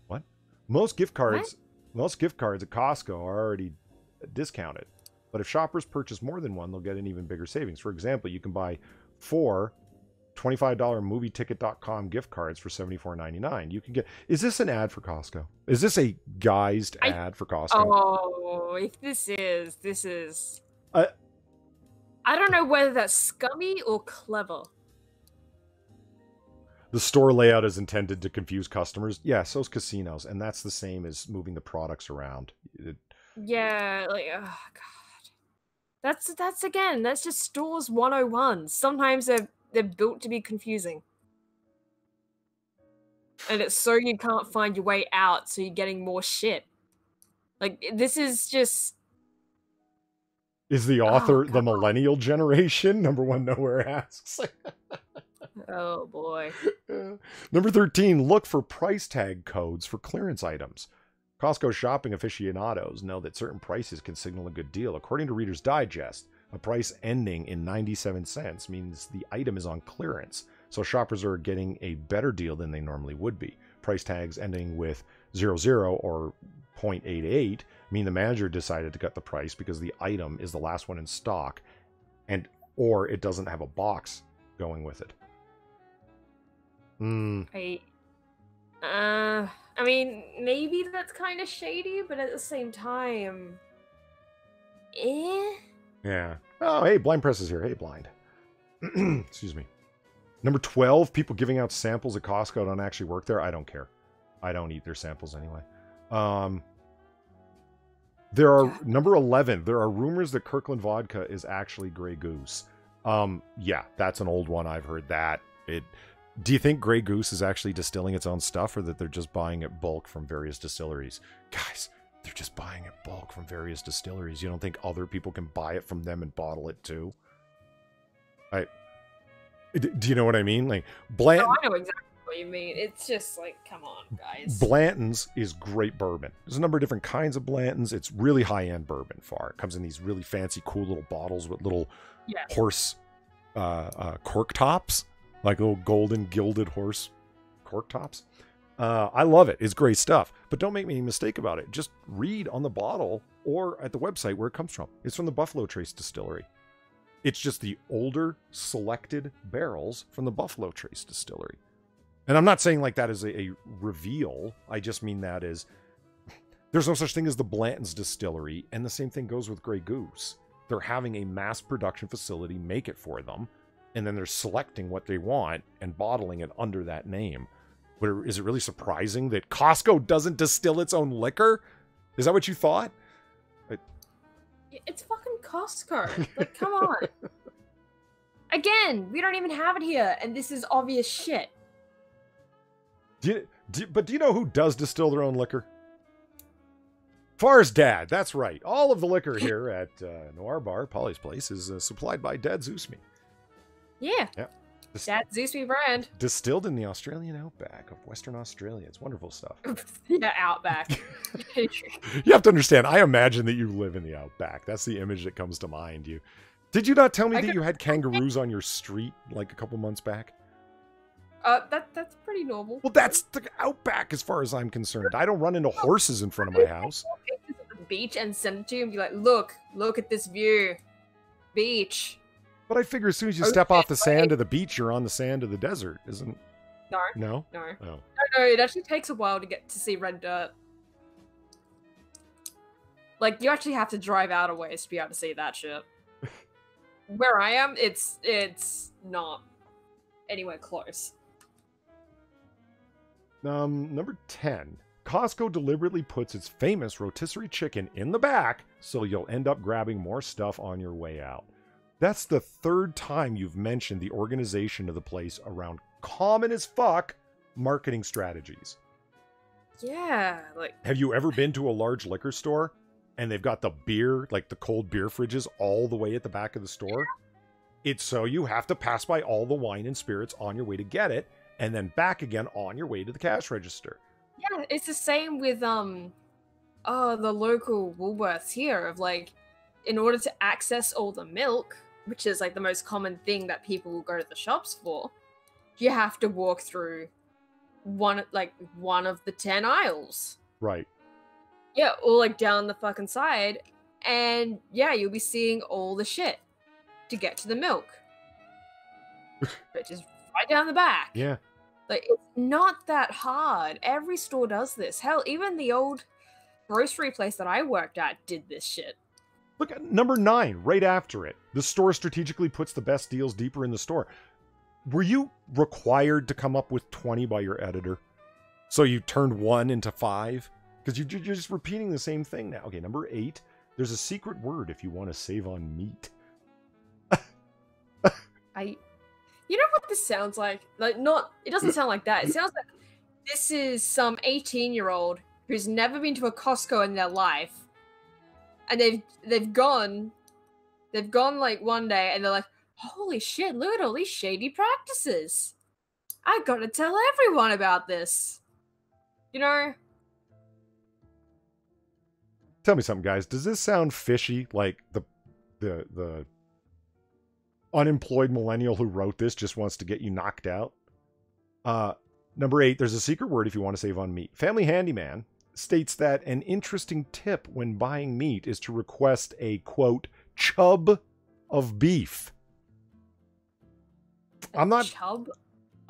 What? Most gift cards at Costco are already discounted. But if shoppers purchase more than one, they'll get an even bigger savings. For example, you can buy 4 $25 movieticket.com gift cards for $74.99. You can get... Is this an ad for Costco? Is this a guised ad for Costco? Oh, if this is... I don't know whether that's scummy or clever. The store layout is intended to confuse customers. Yeah, so's casinos, and that's the same as moving the products around. Yeah, like, oh god. That's just stores 101. Sometimes they're built to be confusing. And it's so you can't find your way out, so you're getting more shit. Like, this is just... Is the author the millennial generation? Number one nowhere asks. Oh boy. Number 13, look for price tag codes for clearance items. Costco shopping aficionados know that certain prices can signal a good deal. According to Reader's Digest, a price ending in 97 cents means the item is on clearance, so shoppers are getting a better deal than they normally would be. Price tags ending with 00 or 0.88 mean the manager decided to cut the price because the item is the last one in stock, or it doesn't have a box going with it. I mean, maybe that's kind of shady, but at the same time, Yeah. Oh, hey, Blind Press is here. Hey, Blind. Excuse me. Number 12, people giving out samples at Costco don't actually work there. I don't care. I don't eat their samples anyway. Number 11, there are rumors that Kirkland vodka is actually Grey Goose. Yeah, that's an old one. I've heard that. Do you think Grey Goose is actually distilling its own stuff, or that they're just buying it bulk from various distilleries? Guys, they're just buying it bulk from various distilleries. You don't think other people can buy it from them and bottle it too? Do you know what I mean? Like, Blanton... No, I know exactly what you mean. It's just like, come on, guys. Blanton's is great bourbon. There's a number of different kinds of Blanton's. It's really high-end bourbon far. It comes in these really fancy, cool little bottles with little horse cork tops. Like little golden gilded horse cork tops. I love it. It's great stuff. But don't make any mistake about it. Just read on the bottle or at the website where it comes from. It's from the Buffalo Trace Distillery. It's just the older selected barrels from the Buffalo Trace Distillery. And I'm not saying like that as a reveal. I just mean that as there's no such thing as the Blanton's Distillery. And the same thing goes with Grey Goose. They're having a mass production facility make it for them. And then they're selecting what they want and bottling it under that name. But is it really surprising that Costco doesn't distill its own liquor? Is that what you thought? It's fucking Costco. Like, come on. Again, we don't even have it here, and this is obvious shit. But do you know who does distill their own liquor? Far's dad. That's right. All of the liquor here at Noir Bar, Polly's Place, is supplied by Dad Zusmi. Yeah. Dad Zusmi brand. Distilled in the Australian outback of Western Australia. It's wonderful stuff. Yeah, outback. You have to understand, I imagine that you live in the outback. That's the image that comes to mind. Did you not tell me that you had kangaroos on your street like a couple months back? That's pretty normal. Well, that's the outback as far as I'm concerned. I don't run into horses in front of my house. Pictures of the beach and send it to you and be like, look at this view. Beach. But I figure as soon as you step off the sand of the beach, you're on the sand of the desert, isn't? No. Oh. No, it actually takes a while to get to see red dirt. Like, you actually have to drive out a ways to be able to see that shit. Where I am, it's not anywhere close. Number 10. Costco deliberately puts its famous rotisserie chicken in the back, so you'll end up grabbing more stuff on your way out. That's the third time you've mentioned the organization of the place around common as fuck marketing strategies. Yeah, like... Have you ever been to a large liquor store and they've got the beer, like the cold beer fridges all the way at the back of the store? It's so you have to pass by all the wine and spirits on your way to get it, and then back again on your way to the cash register. Yeah, it's the same with, the local Woolworths here of, like, in order to access all the milk, which is, like, the most common thing that people will go to the shops for, you have to walk through one of the 10 aisles. Right. Yeah, or, like, down the fucking side, and, yeah, you'll be seeing all the shit to get to the milk. Which is right down the back. Yeah. Like, it's not that hard. Every store does this. Hell, even the old grocery place that I worked at did this shit. Look at number 9, right after it. The store strategically puts the best deals deeper in the store. Were you required to come up with 20 by your editor? So you turned 1 into 5? Because you're just repeating the same thing now. Okay, number 8. There's a secret word if you want to save on meat. You know what this sounds like? Like, it doesn't sound like that. It sounds like this is some 18-year-old who's never been to a Costco in their life. And they've gone like one day and they're like, holy shit, look at all these shady practices. I gotta tell everyone about this. You know? Tell me something, guys. Does this sound fishy? Like the unemployed millennial who wrote this just wants to get you knocked out? Number 8, there's a secret word if you want to save on meat. Family Handyman states that an interesting tip when buying meat is to request a, quote, chub of beef. Chub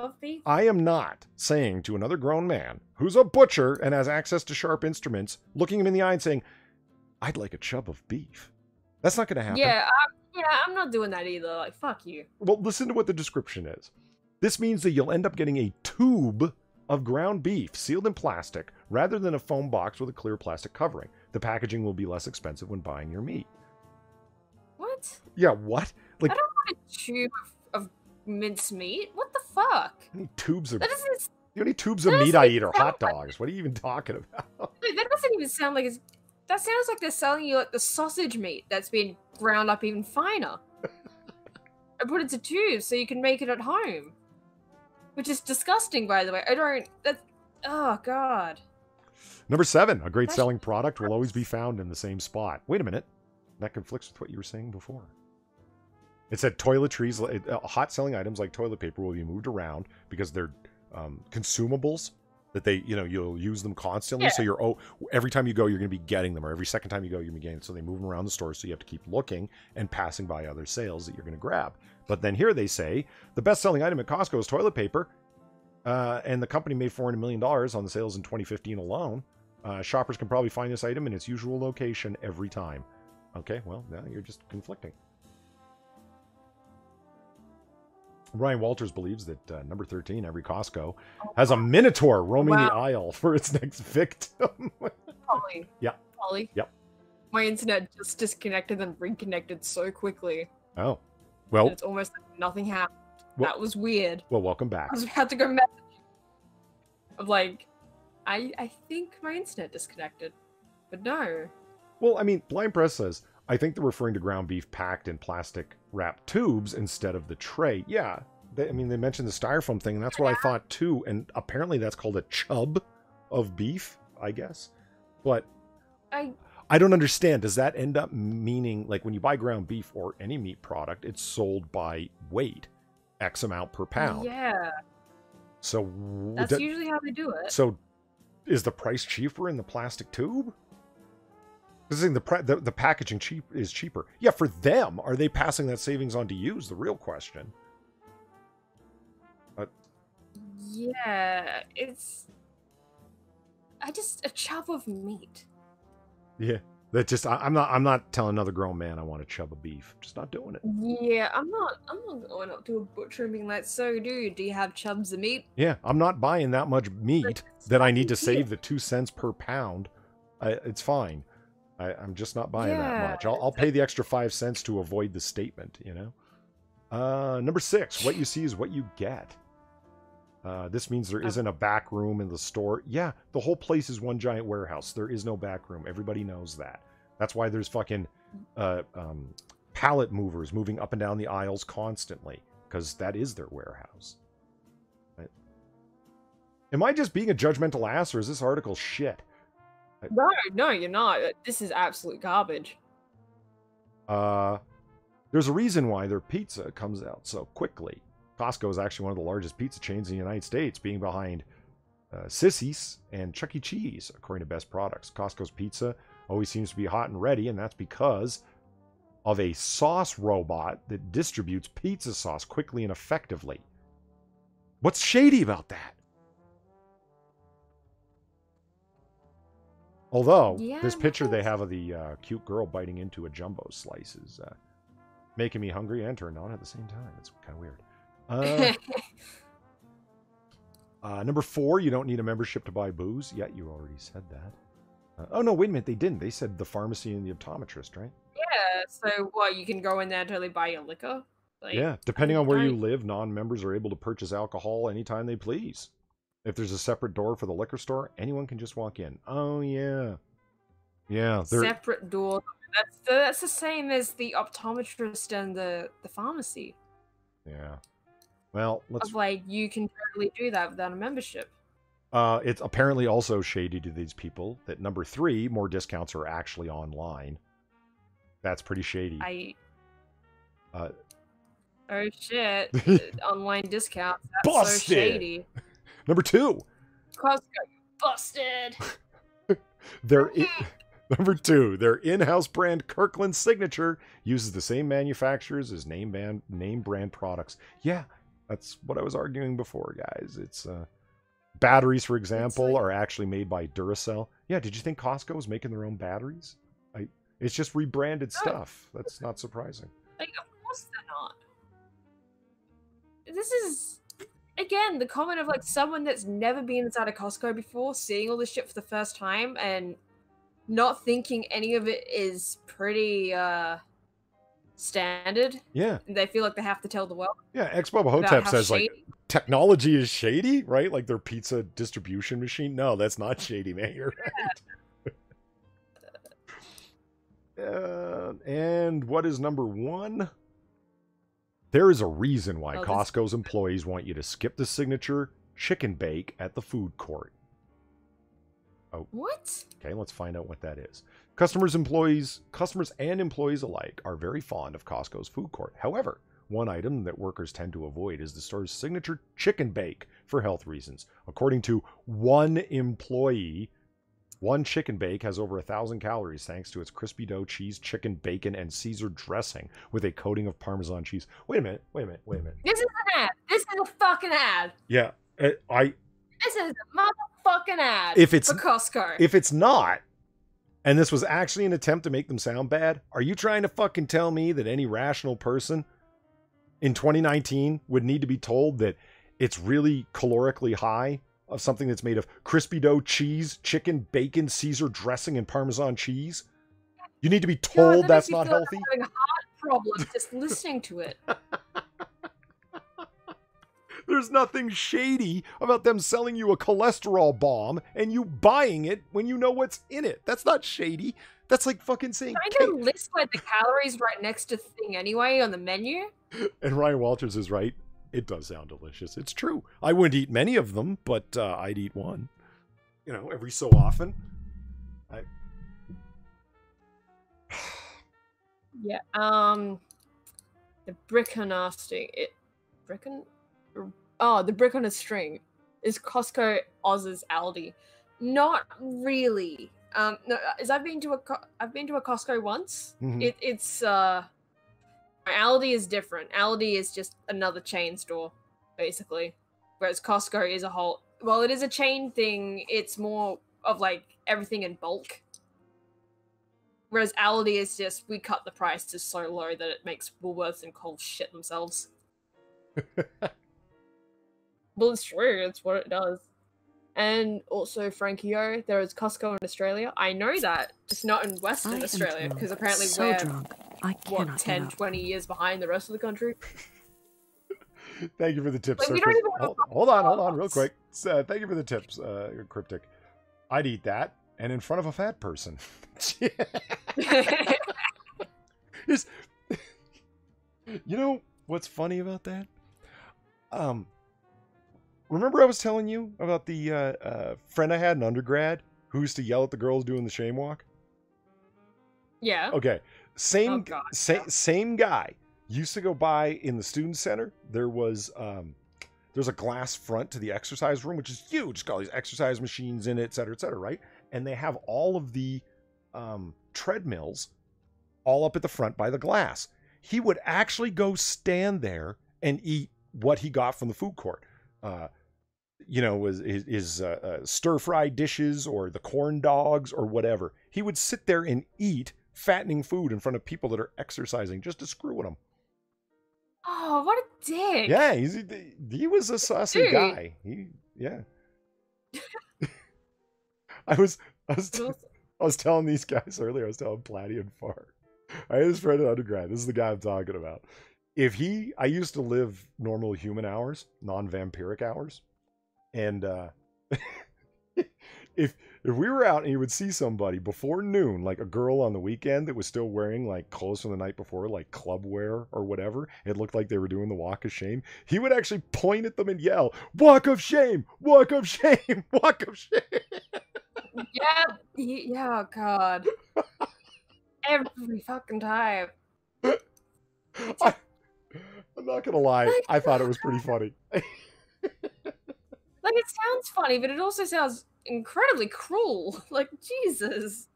of beef? I am not saying to another grown man who's a butcher and has access to sharp instruments, looking him in the eye and saying, I'd like a chub of beef. That's not going to happen. Yeah, I'm not doing that either. Like, fuck you. Well, listen to what the description is. This means that you'll end up getting a tube of ground beef sealed in plastic rather than a foam box with a clear plastic covering. The packaging will be less expensive when buying your meat. What? Yeah, what? Like, I don't want a tube of minced meat. What the fuck? How many tubes of That doesn't. the only tubes of meat I eat are hot dogs. What are you even talking about? Dude, that doesn't even sound like it's. That sounds like they're selling you like the sausage meat that's been ground up even finer. I put it into tubes so you can make it at home. Which is disgusting, by the way. Oh, God. Number 7, a great selling product will always be found in the same spot. Wait a minute. That conflicts with what you were saying before. It said toiletries, hot selling items like toilet paper will be moved around because they're consumables that you'll use them constantly. Yeah. So every time you go, you're going to be getting them, or every second time you go, you're going to be getting them. So they move them around the store, so you have to keep looking and passing by other sales that you're going to grab. But then here they say the best selling item at Costco is toilet paper, and the company made $400 million on the sales in 2015 alone. Shoppers can probably find this item in its usual location every time. Okay, well, now you're just conflicting. Ryan Walters believes that number 13, every Costco, has a minotaur roaming the aisle for its next victim. Polly. Yeah. Polly. Yep. My internet just disconnected and reconnected so quickly. Oh. Well. And it's almost like nothing happened. That was weird. Well, welcome back. I was about to go message of like, I think my internet disconnected. But no. Well, I mean, Blind Press says, I think they're referring to ground beef packed in plastic wrapped tubes instead of the tray. Yeah. They mentioned the styrofoam thing, and that's what I thought too. And apparently that's called a chub of beef, I guess. But I don't understand. Does that end up meaning, like, when you buy ground beef or any meat product, it's sold by weight, X amount per pound? Yeah. So that's usually how they do it. So is the price cheaper in the plastic tube? The packaging is cheaper. Yeah, for them. Are they passing that savings on to you is the real question. Yeah, it's... a chub of meat. Yeah, that just... I'm not telling another grown man I want a chub of beef. Just not doing it. Yeah, I'm not going up to a butcher and being like, so dude, do you have chubs of meat? Yeah, I'm not buying that much meat that I need to save the 2 cents per pound. It's fine. I'm just not buying that much. I'll pay the extra 5 cents to avoid the statement, you know? Number 6, what you see is what you get. This means there isn't a back room in the store. Yeah, the whole place is one giant warehouse. There is no back room. Everybody knows that. That's why there's fucking pallet movers moving up and down the aisles constantly, because that is their warehouse. Right? Am I just being a judgmental ass, or is this article shit? No, you're not. This is absolute garbage. There's a reason why their pizza comes out so quickly. Costco is actually one of the largest pizza chains in the United States, being behind Sissy's and Chuck E. Cheese, according to Best Products. Costco's pizza always seems to be hot and ready, and that's because of a sauce robot that distributes pizza sauce quickly and effectively. What's shady about that? Although, this picture they have of the cute girl biting into a jumbo slice is making me hungry and turned on at the same time. It's kind of weird. Number 4, you don't need a membership to buy booze. Yeah, you already said that. Oh, no, wait a minute. They didn't. They said the pharmacy and the optometrist, right? Yeah, so what? You can go in there and totally buy your liquor? Like, yeah, depending on where you live, non-members are able to purchase alcohol anytime they please. If there's a separate door for the liquor store, anyone can just walk in. Oh, yeah. Yeah. Separate door. That's the same as the optometrist and the pharmacy. Yeah. Well, let's... like, you can totally do that without a membership. It's apparently also shady to these people that number 3, more discounts are actually online. That's pretty shady. Oh, shit. Online discounts. That's busted! So shady. Number 2. Costco, busted! Number 2, their in-house brand Kirkland Signature uses the same manufacturers as name brand products. Yeah, that's what I was arguing before, guys. It's batteries, for example, are actually made by Duracell. Yeah, did you think Costco was making their own batteries? It's just rebranded stuff. That's not surprising. Like, of course they're not. This is, again, the comment of like someone that's never been inside a Costco before, seeing all this shit for the first time and not thinking any of it is pretty standard. Yeah. They feel like they have to tell the world. Yeah, Ex-Bubba Hotep says like technology is shady, right? Like their pizza distribution machine. No, that's not shady, man. You're right. And what is number 1? There is a reason why Costco's employees want you to skip the signature chicken bake at the food court. Oh. What? Okay, let's find out what that is. Customers and employees alike are very fond of Costco's food court. However, one item that workers tend to avoid is the store's signature chicken bake for health reasons. According to one employee, one chicken bake has over 1,000 calories thanks to its crispy dough, cheese, chicken, bacon, and Caesar dressing with a coating of Parmesan cheese. Wait a minute. This is an ad. This is a fucking ad. Yeah, This is a motherfucking ad for Costco. If it's not, and this was actually an attempt to make them sound bad, are you trying to fucking tell me that any rational person in 2019 would need to be told that it's really calorically high of something that's made of crispy dough, cheese, chicken, bacon, Caesar dressing, and Parmesan cheese? You need to be told that's not healthy? I'm having a heart problem just listening to it. There's nothing shady about them selling you a cholesterol bomb and you buying it when you know what's in it. That's not shady. That's like fucking saying... Trying to list like the calories right next to the thing anyway on the menu. And Ryan Walters is right. It does sound delicious. It's true. I wouldn't eat many of them, but I'd eat one. You know, every so often. Yeah. The brick on a string. The brick on a string is Costco Oz's Aldi. Not really. No, I've been to a Costco once. Mm-hmm. It's Aldi is different. Aldi is just another chain store, basically. Whereas Costco is a whole... Well, it is a chain thing. It's more of, like, everything in bulk. Whereas Aldi is just, we cut the prices so low that it makes Woolworths and Coles shit themselves. Well, it's true. It's what it does. And also, Frankio, there is Costco in Australia. I know that, just not in Western Australia, because apparently we're, drunk. I what, 10, 20 years behind the rest of the country? Thank you for the tips, Like, we Circus. don't even Hold on, real quick. Thank you for the tips, Cryptic. I'd eat that, and in front of a fat person. Just, you know what's funny about that? Remember I was telling you about the friend I had in undergrad who used to yell at the girls doing the shame walk? Yeah. Okay. Same guy. Used to go by in the student center. There's a glass front to the exercise room, which is huge. It's got all these exercise machines in it, et cetera, right? And they have all of the treadmills all up at the front by the glass. He would actually go stand there and eat what he got from the food court. Was his stir-fried dishes or the corn dogs or whatever. He would sit there and eat fattening food in front of people that are exercising just to screw with them. Oh, what a dick! Yeah, he was a saucy guy. I was telling these guys earlier. I was telling Platty and Far. I had this friend in undergrad. This is the guy I'm talking about. I used to live normal human hours, non-vampiric hours. And if we were out and you would see somebody before noon, like a girl on the weekend that was still wearing like clothes from the night before, like club wear or whatever, it looked like they were doing the walk of shame. He would actually point at them and yell, "Walk of shame! Walk of shame! Walk of shame!" Yeah, oh God. Every fucking time. I'm not gonna lie, I thought it was pretty funny. Like, it sounds funny, but it also sounds incredibly cruel. Like, Jesus.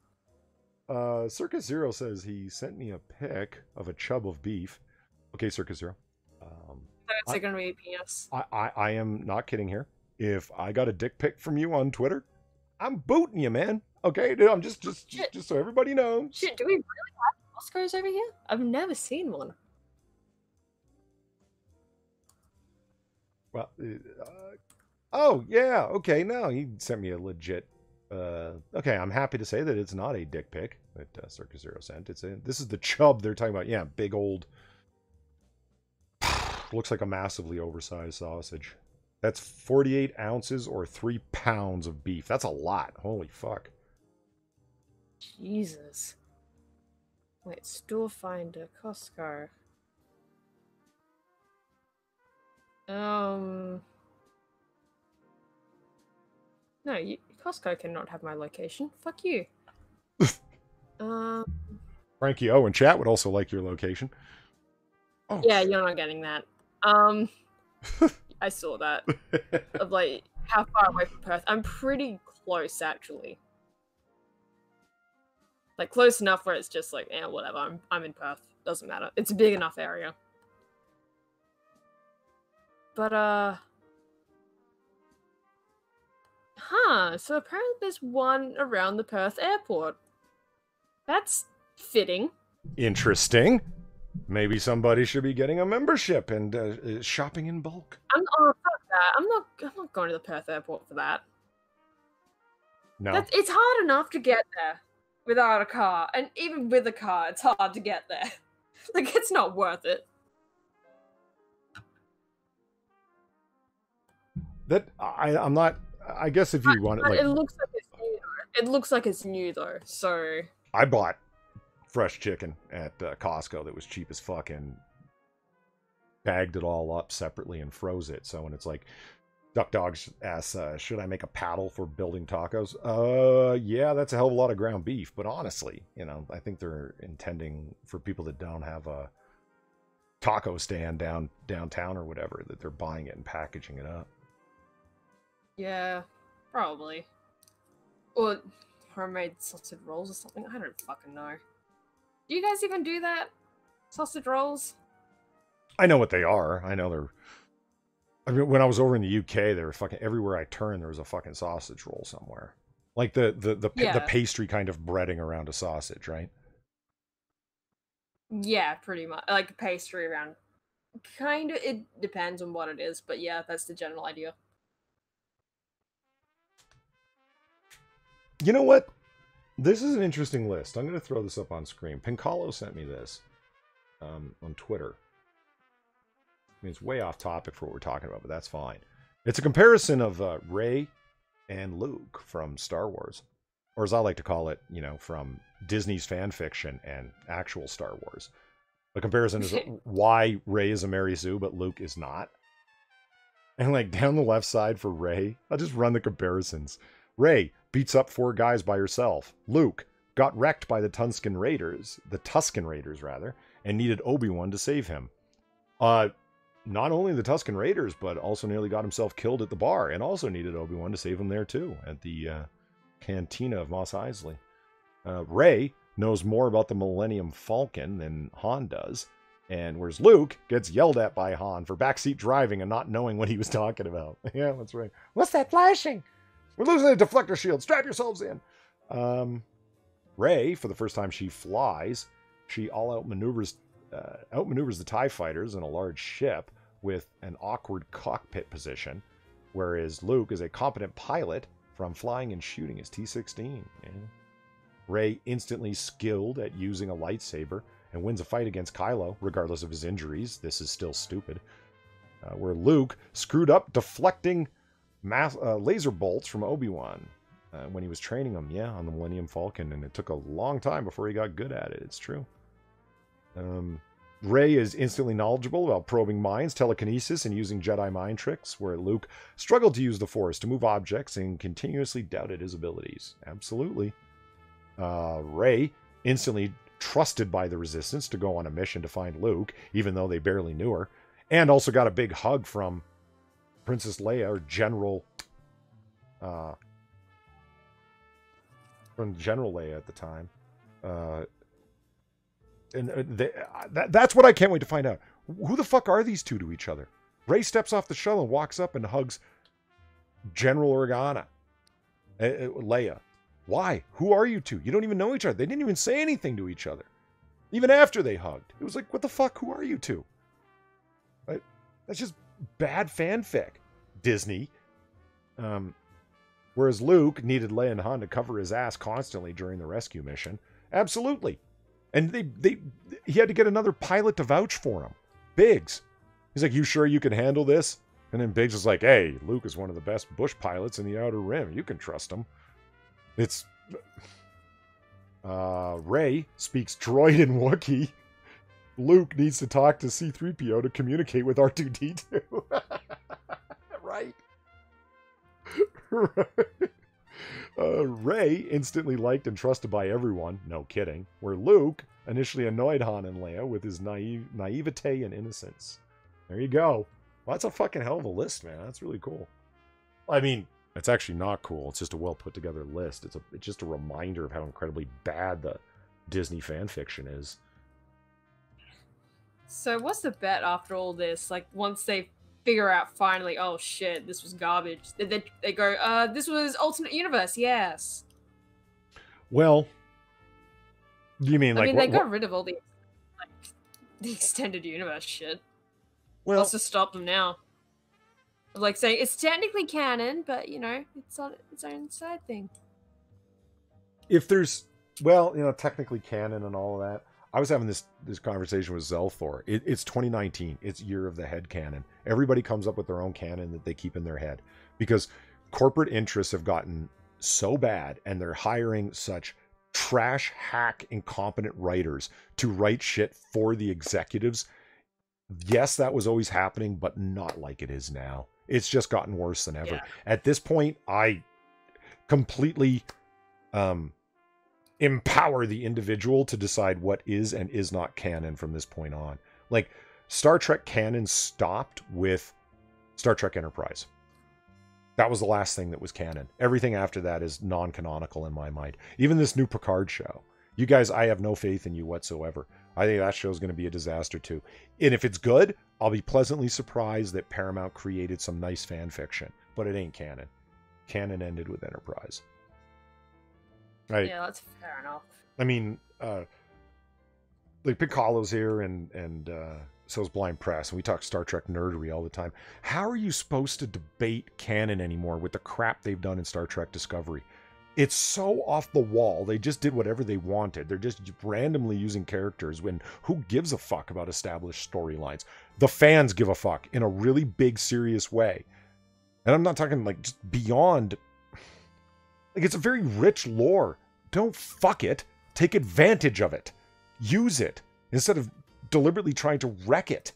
Circus Zero says he sent me a pic of a chub of beef. Okay, Circus Zero. So it's gonna be a penis. I am not kidding here. If I got a dick pic from you on Twitter, I'm booting you, man. Okay, dude, I'm just so everybody knows. Shit, do we really have Costco's over here? I've never seen one. Well, oh yeah, okay. No, he sent me a legit. Okay, I'm happy to say that it's not a dick pic that Circus Zero sent. This is the chub they're talking about. Yeah, big old. Looks like a massively oversized sausage. That's 48 ounces or 3 pounds of beef. That's a lot. Holy fuck. Jesus. Wait, store finder, Costco. No, Costco cannot have my location. Fuck you. Frankie O in chat would also like your location. Oh. Yeah, you're not getting that. I saw that. Of like how far away from Perth. I'm pretty close actually. Like close enough where it's just like, whatever. I'm in Perth. Doesn't matter. It's a big enough area. But so apparently there's one around the Perth airport. That's fitting. Interesting. Maybe somebody should be getting a membership and shopping in bulk. Fuck that. I'm not going to the Perth airport for that. No. It's hard enough to get there without a car, and even with a car, it's hard to get there. Like, it's not worth it. I'm not. I guess if you want it, like, it looks like it's new. It looks like it's new though. So I bought fresh chicken at Costco that was cheap as fuck and bagged it all up separately and froze it. So when it's like, Duck Dogs asks, should I make a paddle for building tacos? Yeah, that's a hell of a lot of ground beef. But honestly, I think they're intending for people that don't have a taco stand downtown or whatever, that they're buying it and packaging it up. Yeah, probably. Or homemade sausage rolls or something. I don't fucking know. Do you guys even do that? Sausage rolls? I know what they are. I know they're... I mean, when I was over in the UK, they were fucking... Everywhere I turned, there was a fucking sausage roll somewhere. Like the pastry kind of breading around a sausage, right? Yeah, pretty much. Like pastry around... Kind of. It depends on what it is, but yeah, that's the general idea. You know what? This is an interesting list. I'm going to throw this up on screen. Pincalo sent me this on Twitter. I mean, it's way off topic for what we're talking about, but that's fine. It's a comparison of Rey and Luke from Star Wars. Or as I like to call it, you know, from Disney's fan fiction and actual Star Wars. The comparison is why Rey is a Mary Sue, but Luke is not. And like down the left side for Rey, I'll just run the comparisons. Rey beats up 4 guys by herself. Luke got wrecked by the Tusken Raiders, and needed Obi-Wan to save him. Not only the Tusken Raiders, but also nearly got himself killed at the bar, and also needed Obi-Wan to save him there too, at the Cantina of Mos Eisley. Rey knows more about the Millennium Falcon than Han does, and whereas Luke gets yelled at by Han for backseat driving and not knowing what he was talking about. Yeah, that's right. What's that flashing? We're losing the deflector shield. Strap yourselves in. Rey, for the first time she flies, she outmaneuvers the TIE fighters in a large ship with an awkward cockpit position, whereas Luke is a competent pilot from flying and shooting his T-16. Yeah. Rey instantly skilled at using a lightsaber and wins a fight against Kylo, regardless of his injuries. This is still stupid. Where Luke screwed up deflecting laser bolts from Obi-Wan when he was training him, on the Millennium Falcon, and it took a long time before he got good at it. It's true. Rey is instantly knowledgeable about probing minds, telekinesis, and using Jedi mind tricks, where Luke struggled to use the Force to move objects and continuously doubted his abilities. Absolutely. Rey instantly trusted by the Resistance to go on a mission to find Luke, even though they barely knew her, and also got a big hug from Princess Leia, or from General Leia at the time. That's what I can't wait to find out. Who the fuck are these two to each other? Rey steps off the shuttle and walks up and hugs General Organa. Leia. Why? Who are you two? You don't even know each other. They didn't even say anything to each other. Even after they hugged. It was like, what the fuck? Who are you two? That's just bad fanfic. Disney. Whereas Luke needed Leia and Han to cover his ass constantly during the rescue mission. Absolutely. And he had to get another pilot to vouch for him. Biggs. He's like, you sure you can handle this? And then Biggs was like, hey, Luke is one of the best bush pilots in the Outer Rim. You can trust him. It's... Rey speaks droid and Wookiee. Luke needs to talk to C-3PO to communicate with R2-D2. Right? Right. Rey instantly liked and trusted by everyone. No kidding. Where Luke initially annoyed Han and Leia with his naivete and innocence. There you go. Well, that's a fucking hell of a list, man. That's really cool. I mean, it's actually not cool. It's just a well put together list. It's just a reminder of how incredibly bad the Disney fan fiction is. So what's the bet after all this? Like, once they figure out finally, oh shit, this was garbage, they go, this was alternate universe, yes. Well, you mean like... they got rid of all the extended universe shit. Well, What's to stop them now? Like, saying it's technically canon, but, you know, it's on its own side thing. If there's... Well, you know, technically canon and all of that. I was having this conversation with Zelthor. It's 2019. It's year of the head canon. Everybody comes up with their own canon that they keep in their head. Because corporate interests have gotten so bad, and they're hiring such trash, hack, incompetent writers to write shit for the executives. Yes, that was always happening, but not like it is now. It's just gotten worse than ever. Yeah. At this point, I completely... empower the individual to decide what is and is not canon from this point on. Like, Star Trek canon stopped with Star Trek Enterprise. That was the last thing that was canon. Everything after that is non-canonical in my mind. Even this new Picard show. You guys, I have no faith in you whatsoever. I think that show is going to be a disaster too. And if it's good, I'll be pleasantly surprised that Paramount created some nice fan fiction. But it ain't canon. Canon ended with Enterprise. Right. Yeah, that's fair enough. I mean, like Piccolo's here, and so's Blind Press, and we talk Star Trek nerdery all the time. How are you supposed to debate canon anymore with the crap they've done in Star Trek Discovery? It's so off the wall. They just did whatever they wanted. They're just randomly using characters when who gives a fuck about established storylines? The fans give a fuck in a really big, serious way. And I'm not talking like just beyond. Like, it's a very rich lore. Don't fuck it. Take advantage of it. Use it instead of deliberately trying to wreck it.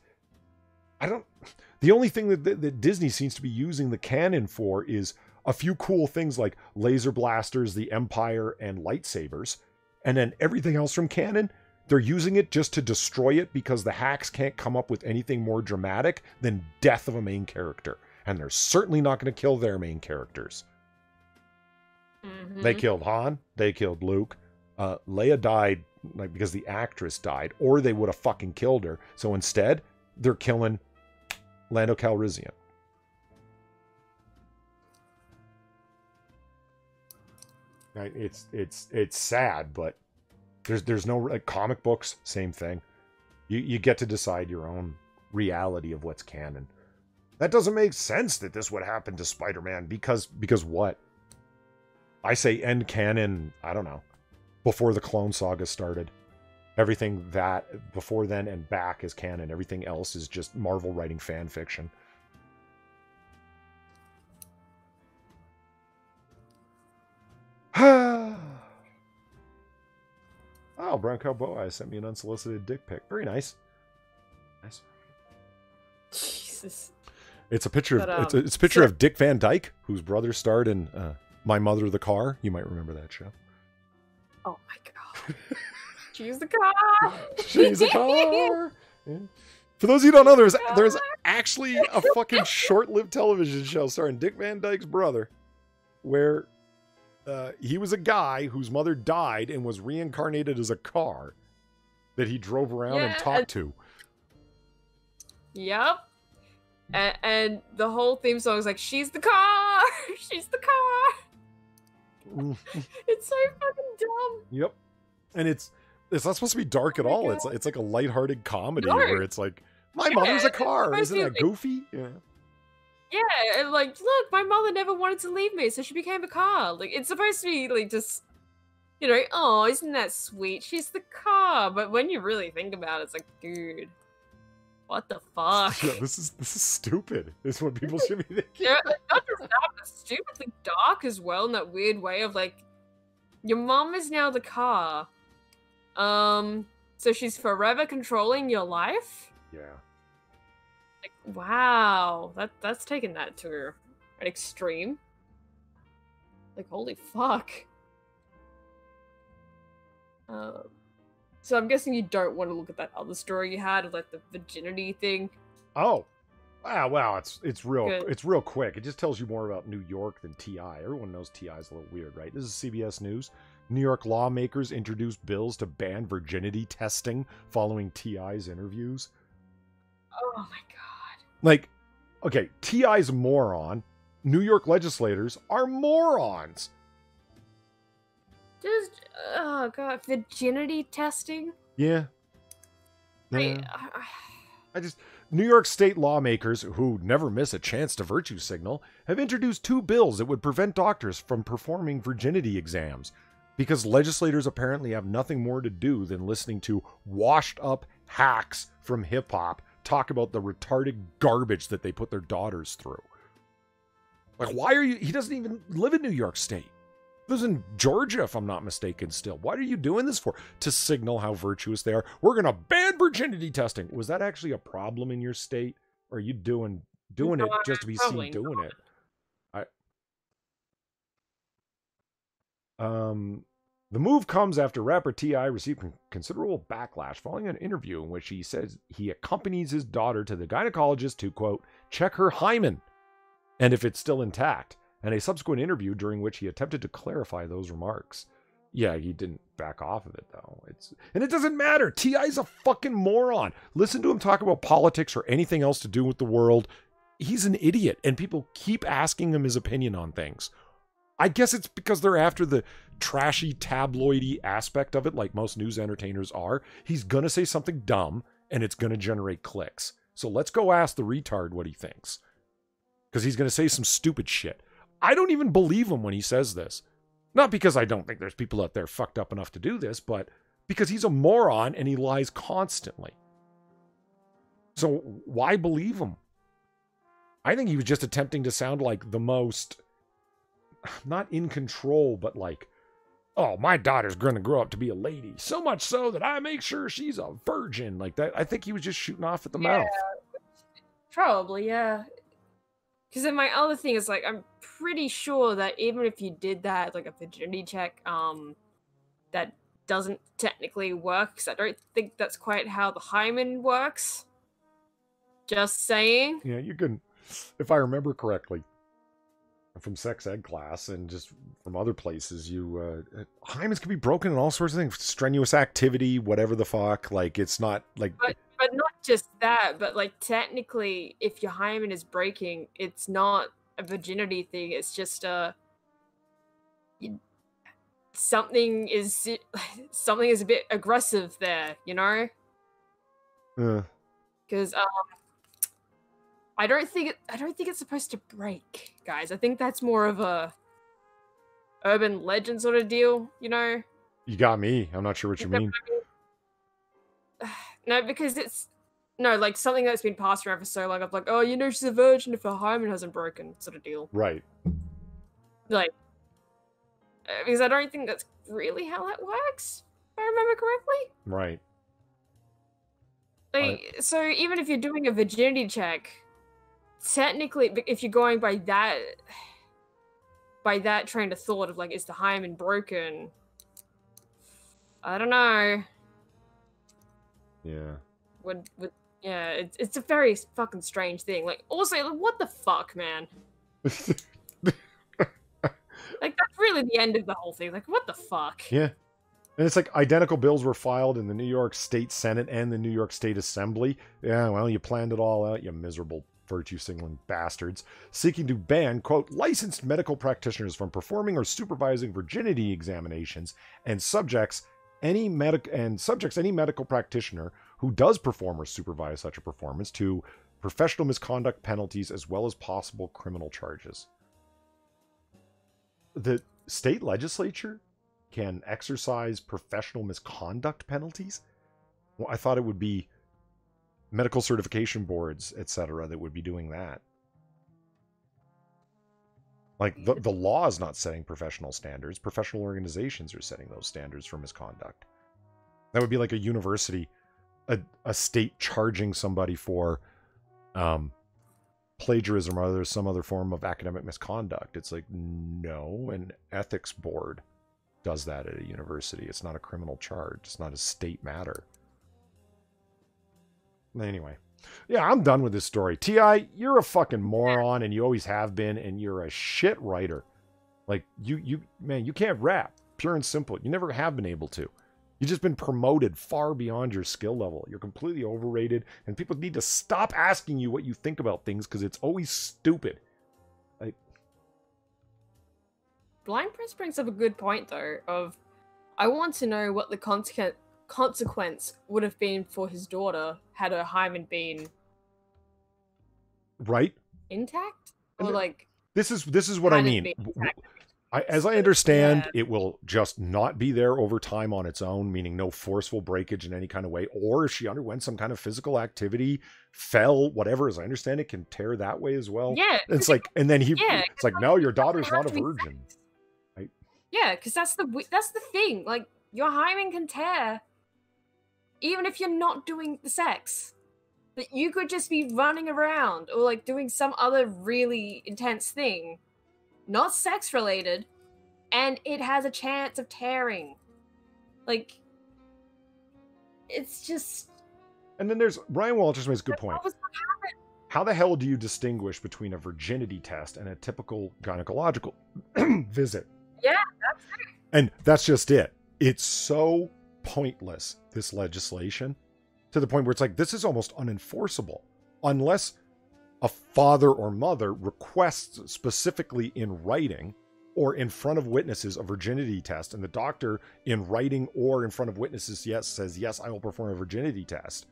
The only thing that Disney seems to be using the canon for is a few cool things like laser blasters, the Empire, and lightsabers. And then everything else from canon, they're using it just to destroy it because the hacks can't come up with anything more dramatic than death of a main character. And they're certainly not going to kill their main characters. Mm-hmm. They killed Han. They killed Luke. Leia died like because the actress died, or they would have fucking killed her. So instead, they're killing Lando Calrissian. It's sad, but there's no like comic books, same thing. You get to decide your own reality of what's canon. That doesn't make sense that this would happen to Spider-Man because what? I say end canon, I don't know, before the Clone Saga started. Everything that before then and back is canon. Everything else is just Marvel writing fan fiction. Oh, Brown Cowboy sent me an unsolicited dick pic. Very nice. Nice. Jesus. It's a picture of it's a picture of Dick Van Dyke, whose brother starred in My Mother the Car. You might remember that show. Oh my god. She's the car. She's the car. Yeah. For those of you who don't know, there's actually a fucking short-lived television show starring Dick Van Dyke's brother, where he was a guy whose mother died and was reincarnated as a car that he drove around and talked to. Yep. And the whole theme song is like, she's the car! She's the car! It's so fucking dumb. Yep. And it's not supposed to be dark at all. God. It's like a lighthearted comedy where it's like, my mother's a car. Isn't that goofy? Yeah. Yeah, and like, look, my mother never wanted to leave me, so she became a car. Like, it's supposed to be like just, you know, oh, isn't that sweet? She's the car. But when you really think about it, it's like, dude, what the fuck? Yeah, this is stupid. This is what people should be thinking. Yeah, not just that, but stupidly dark as well in that weird way of like, your mom is now the car. So she's forever controlling your life? Yeah. Like, wow, that's taken that to an extreme. Like, holy fuck. So I'm guessing you don't want to look at that other story you had of like the virginity thing. Oh, wow, it's real quick. It just tells you more about New York than T.I. Everyone knows T.I. is a little weird, right? This is CBS News. New York lawmakers introduced bills to ban virginity testing following T.I.'s interviews. Oh my god. Like, okay, T.I.'s a moron. New York legislators are morons. Just, oh god, virginity testing? Yeah. New York state lawmakers, who never miss a chance to virtue signal, have introduced 2 bills that would prevent doctors from performing virginity exams, because legislators apparently have nothing more to do than listening to washed-up hacks from hip-hop talk about the retarded garbage that they put their daughters through. Like, why are you... He doesn't even live in New York State. He lives in Georgia, if I'm not mistaken, still. What are you doing this for? To signal how virtuous they are. We're going to ban virginity testing. Was that actually a problem in your state? Or are you doing it just to be seen doing it? The move comes after rapper T.I. received considerable backlash following an interview in which he says he accompanies his daughter to the gynecologist to, quote, check her hymen and if it's still intact, and a subsequent interview during which he attempted to clarify those remarks. Yeah, he didn't back off of it, though. And it doesn't matter. T.I.'s a fucking moron. Listen to him talk about politics or anything else to do with the world. He's an idiot, and people keep asking him his opinion on things. I guess it's because they're after the trashy, tabloidy aspect of it, like most news entertainers are. He's going to say something dumb, and it's going to generate clicks. So let's go ask the retard what he thinks. Because he's going to say some stupid shit. I don't even believe him when he says this. Not because I don't think there's people out there fucked up enough to do this, but because he's a moron and he lies constantly. So why believe him? I think he was just attempting to sound like the most, not in control, but like, oh, my daughter's going to grow up to be a lady. So much so that I make sure she's a virgin. Like that. I think he was just shooting off at the mouth. Probably, yeah. Because then my other thing is, like, I'm pretty sure that even if you did that, like a virginity check, that doesn't technically work, because I don't think that's quite how the hymen works. Just saying. Yeah, you can, if I remember correctly, from sex ed class and just from other places, you hymens can be broken in all sorts of things, strenuous activity, whatever the fuck. Like, it's not like, but not just that, but like technically, if your hymen is breaking, it's not a virginity thing. It's just something is a bit aggressive there, you know? Because I don't think it's supposed to break, guys. I think that's more of a urban legend sort of deal, you know? You got me. I'm not sure what you mean. No, because it's like something that's been passed around for so long. I'm like, oh, you know, she's a virgin if her hymen hasn't broken, sort of deal. Right. Like, because I don't think that's really how that works, if I remember correctly. Right. Like, so even if you're doing a virginity check, technically, if you're going by that train of thought of like, is the hymen broken? I don't know. Yeah. Yeah, it's a very fucking strange thing. Like, also, like, what the fuck, man? Like, that's really the end of the whole thing. Like, what the fuck? Yeah. And it's like identical bills were filed in the New York State Senate and the New York State Assembly. Yeah, well, you planned it all out, you miserable virtue-signaling bastards, seeking to ban, quote, licensed medical practitioners from performing or supervising virginity examinations and subjects any medical practitioner who does perform or supervise such a performance to professional misconduct penalties as well as possible criminal charges. The state legislature can exercise professional misconduct penalties? Well, I thought it would be medical certification boards, etc., that would be doing that. Like, the law is not setting professional standards. Professional organizations are setting those standards for misconduct. That would be like a university, a state charging somebody for plagiarism or some other form of academic misconduct. It's like, no, an ethics board does that at a university. It's not a criminal charge. It's not a state matter. Anyway. Yeah, I'm done with this story. T.I., you're a fucking moron, and you always have been, and you're a shit writer. Like, man, you can't rap. Pure and simple. You never have been able to. You've just been promoted far beyond your skill level. You're completely overrated, and people need to stop asking you what you think about things, because it's always stupid. Like, Blind Prince brings up a good point, though, of, I want to know what the consequence would have been for his daughter had her hymen been right, intact, or like this is what I mean. As I understand, it will just not be there over time on its own, meaning no forceful breakage in any kind of way, or if she underwent some kind of physical activity, fell, whatever, as I understand it, can tear that way as well. Yeah, it's like, and then it's like, no, your daughter's not a virgin. Right? Yeah, because that's the thing. Like, your hymen can tear even if you're not doing the sex. But you could just be running around or like doing some other really intense thing, not sex related, and it has a chance of tearing. Like, it's just. And then there's Ryan Walters makes a good point. How the hell do you distinguish between a virginity test and a typical gynecological visit? Yeah, that's it. And that's just it. It's so pointless, this legislation, to the point where it's like, this is almost unenforceable unless a father or mother requests specifically in writing or in front of witnesses a virginity test, and the doctor in writing or in front of witnesses says, yes, I will perform a virginity test.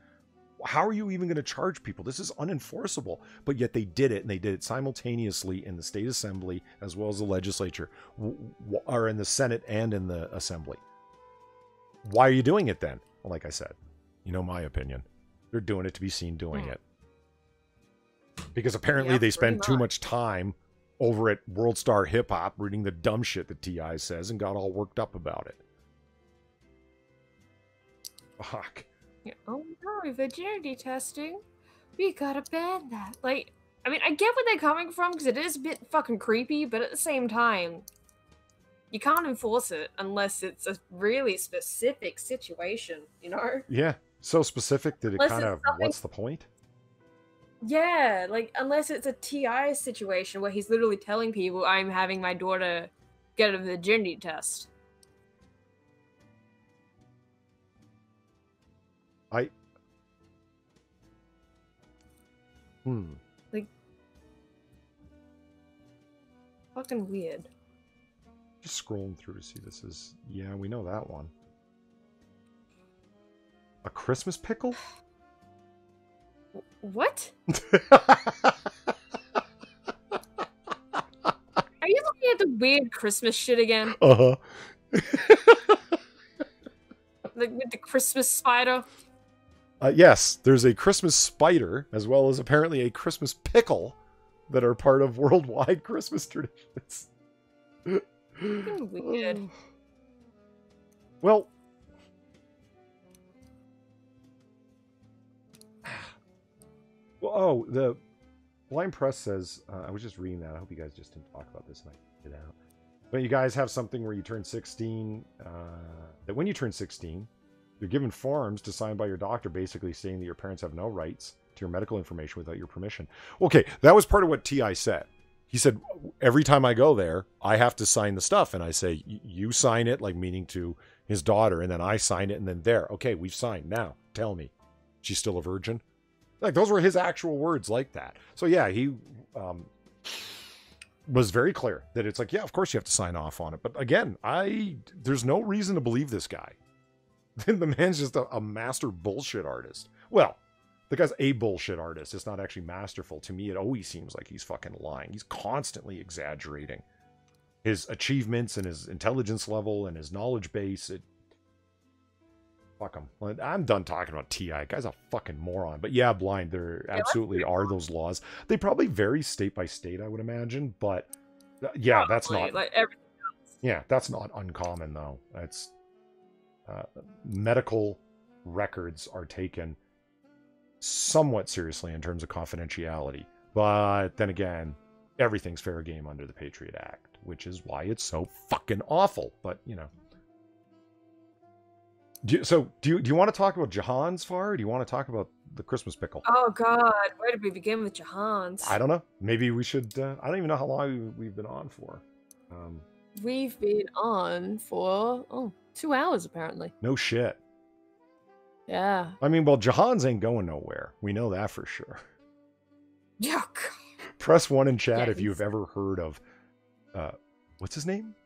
How are you even going to charge people? This is unenforceable. But yet they did it, and they did it simultaneously in the state assembly as well as the legislature, or in the Senate and in the assembly. Why are you doing it then? Well, like I said, you know my opinion. They're doing it to be seen doing it. Because apparently they spend too much time over at World Star Hip Hop reading the dumb shit that T.I. says and got all worked up about it. Fuck. Oh no, virginity testing. We gotta ban that. Like, I mean, I get where they're coming from because it is a bit fucking creepy, but at the same time, you can't enforce it unless it's a really specific situation, you know? Yeah, so specific that it kind of, what's the point? Yeah, like, unless it's a T.I. situation where he's literally telling people, I'm having my daughter get a virginity test. Like, fucking weird. Just scrolling through to see this is... Yeah, we know that one. A Christmas pickle? What? Are you looking at the weird Christmas shit again? Uh-huh. Like with the Christmas spider? Yes, there's a Christmas spider, as well as apparently a Christmas pickle, that are part of worldwide Christmas traditions. Weird. Well, the Blind Press says, I was just reading that. I hope you guys just didn't talk about this and I get it out. But you guys have something where you turn 16, that when you turn 16, you're given forms to sign by your doctor, basically saying that your parents have no rights to your medical information without your permission. Okay, that was part of what T.I. said. He said, every time I go there, I have to sign the stuff. And I say, you sign it, like meaning to his daughter, and then I sign it, and then there. Okay, we've signed. Now, tell me, she's still a virgin? Like, those were his actual words like that. So, yeah, he was very clear that it's like, yeah, of course you have to sign off on it. But again, there's no reason to believe this guy. The man's just a master bullshit artist. Well, the guy's a bullshit artist. It's not actually masterful. To me, it always seems like he's fucking lying. He's constantly exaggerating his achievements and his intelligence level and his knowledge base. Fuck him. I'm done talking about T.I. Guy's a fucking moron. But yeah, Blind, there absolutely are those laws. They probably vary state by state, I would imagine. But yeah, probably, that's not like everything else. Yeah, that's not uncommon though. That's medical records are taken somewhat seriously in terms of confidentiality. But then again, everything's fair game under the Patriot Act, which is why it's so fucking awful. But, you know. Do you want to talk about Jahan's far, or do you want to talk about the Christmas pickle? Oh, God. Where did we begin with Jahan's? I don't know. Maybe we should... I don't even know how long we've been on for. We've been on for, 2 hours, apparently. No shit. Yeah. I mean, well, Jahan's ain't going nowhere. We know that for sure. Yeah. Press 1 in chat if you've ever heard of... what's his name?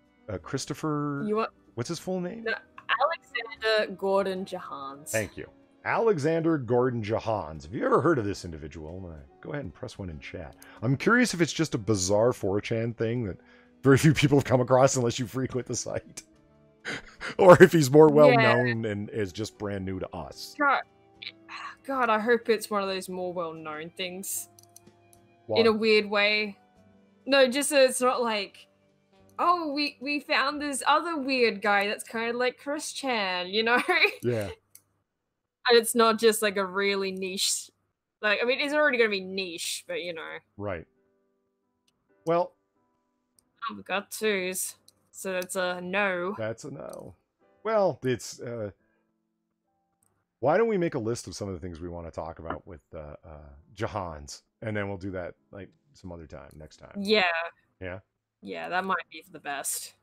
Christopher... What's his full name? No, Alexander Gordon Jahans. Thank you. Alexander Gordon Jahans. Have you ever heard of this individual? Go ahead and press 1 in chat. I'm curious if it's just a bizarre 4chan thing that very few people have come across unless you frequent the site. Or if he's more well-known and is just brand new to us. God, I hope it's one of those more well-known things. What? In a weird way. No, just so it's not like, oh, we found this other weird guy that's kind of like Chris Chan, you know? Yeah. And it's not just like a really niche... Like, I mean, it's already going to be niche, but you know. Right. Well... Oh, we got 2s. So that's a no. That's a no. Well, it's... why don't we make a list of some of the things we want to talk about with Jahan's? And then we'll do that, like, some other time, next time. Yeah. Yeah? Yeah, that might be for the best.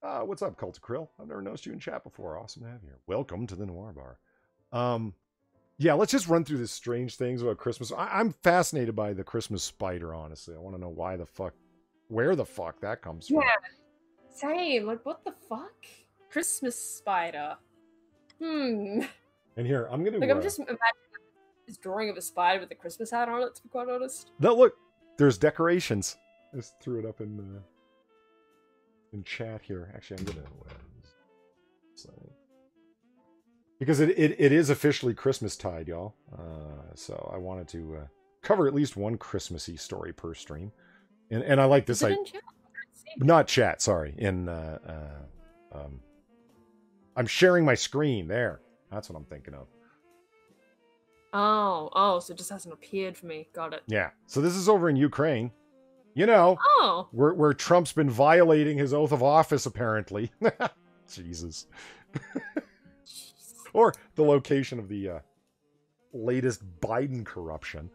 What's up, Cult of Krill? I've never noticed you in chat before. Awesome to have you here. Welcome to the Noir Bar. Yeah, let's just run through these strange things about Christmas. I'm fascinated by the Christmas spider, honestly. I want to know where the fuck that comes from. Yeah, same. Like, what the fuck? Christmas spider. And here, I'm going to... Like, I'm just imagining this drawing of a spider with a Christmas hat on it, to be quite honest. No, look, there's decorations. I just threw it up in chat here. Actually, I'm going to... because it is officially Christmastide, y'all. So I wanted to cover at least one Christmassy story per stream. And I like this. Is it in chat? Not chat, sorry. I'm sharing my screen there. That's what I'm thinking of. Oh, so it just hasn't appeared for me. Got it. Yeah. So this is over in Ukraine. You know, where Trump's been violating his oath of office, apparently. Jesus. Or the location of the latest Biden corruption.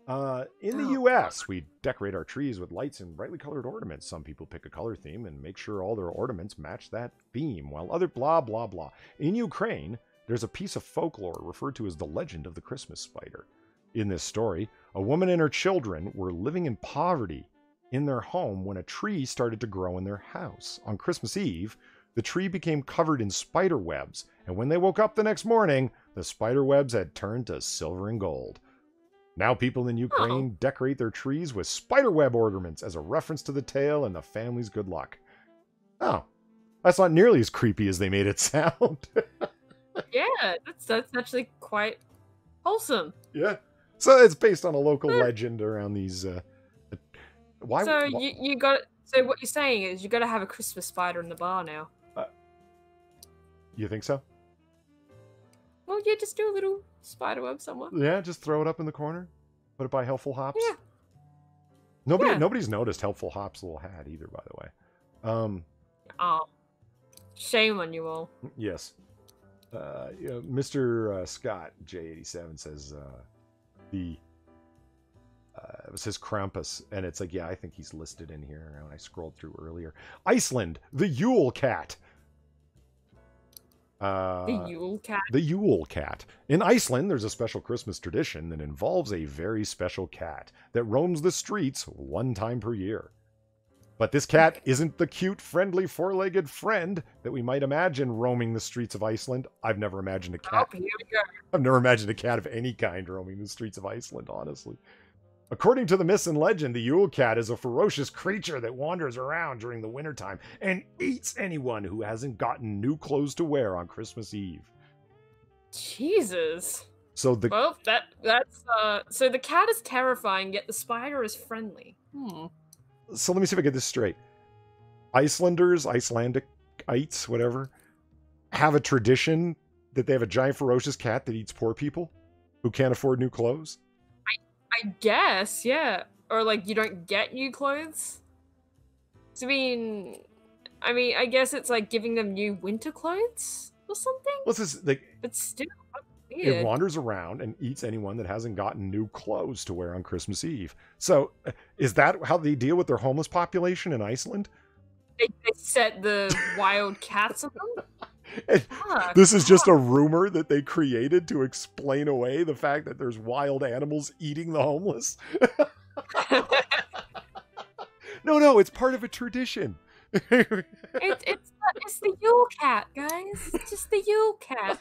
In the U.S., we decorate our trees with lights and brightly colored ornaments. Some people pick a color theme and make sure all their ornaments match that theme, while other blah, blah, blah. In Ukraine, there's a piece of folklore referred to as the legend of the Christmas spider. In this story, a woman and her children were living in poverty in their home when a tree started to grow in their house. On Christmas Eve, the tree became covered in spider webs, and when they woke up the next morning, the spider webs had turned to silver and gold. Now people in Ukraine decorate their trees with spiderweb ornaments as a reference to the tale and the family's good luck. Oh, that's not nearly as creepy as they made it sound. Yeah, that's actually quite wholesome. Yeah. So it's based on a local legend around these... why? So you got... So what you're saying is you got to have a Christmas spider in the bar now. You think so? Well, yeah, just do a little spiderweb somewhere. Yeah, just throw it up in the corner. Put it by Helpful Hops. Yeah. Nobody's noticed Helpful Hops' little hat either, by the way. Oh, shame on you all. Yes. Mr. Scott J87 says it was his Krampus, and it's like, yeah, I think he's listed in here. When I scrolled through earlier, Iceland, the Yule Cat. The Yule Cat? The Yule Cat. In Iceland, there's a special Christmas tradition that involves a very special cat that roams the streets one time per year. But this cat isn't the cute, friendly, four-legged friend that we might imagine roaming the streets of Iceland. I've never imagined a cat. Oh, here we go. I've never imagined a cat of any kind roaming the streets of Iceland, honestly. According to the myths and legend, the Yule Cat is a ferocious creature that wanders around during the wintertime and eats anyone who hasn't gotten new clothes to wear on Christmas Eve. Jesus. So so the cat is terrifying, yet the spider is friendly. So let me see if I get this straight. Icelandics, whatever, have a tradition that they have a giant ferocious cat that eats poor people who can't afford new clothes? I guess, yeah. Or, like, you don't get new clothes? So, I guess it's like giving them new winter clothes or something? What's this? Like, but still, weird. It wanders around and eats anyone that hasn't gotten new clothes to wear on Christmas Eve. So, is that how they deal with their homeless population in Iceland? They set the wild cats on them? This is just a rumor that they created to explain away the fact that there's wild animals eating the homeless. No, it's part of a tradition. It's the Yule Cat, guys. It's just the Yule Cat.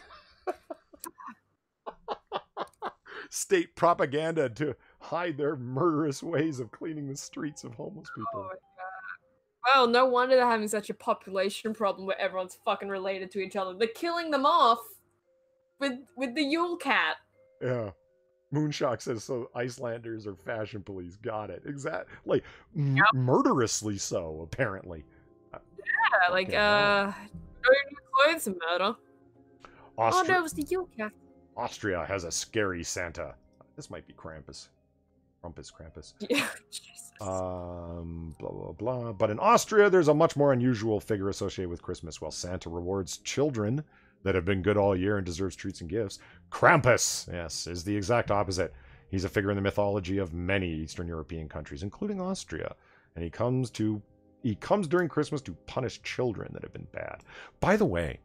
State propaganda to hide their murderous ways of cleaning the streets of homeless people. Oh my God. Well, no wonder they're having such a population problem where everyone's fucking related to each other. They're killing them off with the Yule Cat. Yeah. Moonshock says, so Icelanders are fashion police. Got it. Exactly. Like, murderously so, apparently. Yeah, like, no new clothes and murder. Oh, no, it was the Yule Cat. Austria has a scary Santa. This might be Krampus. Krampus. Yeah, Jesus. Blah, blah, blah. But in Austria, there's a much more unusual figure associated with Christmas. While Santa rewards children that have been good all year and deserves treats and gifts, Krampus, yes, is the exact opposite. He's a figure in the mythology of many Eastern European countries, including Austria. And he comes during Christmas to punish children that have been bad. By the way,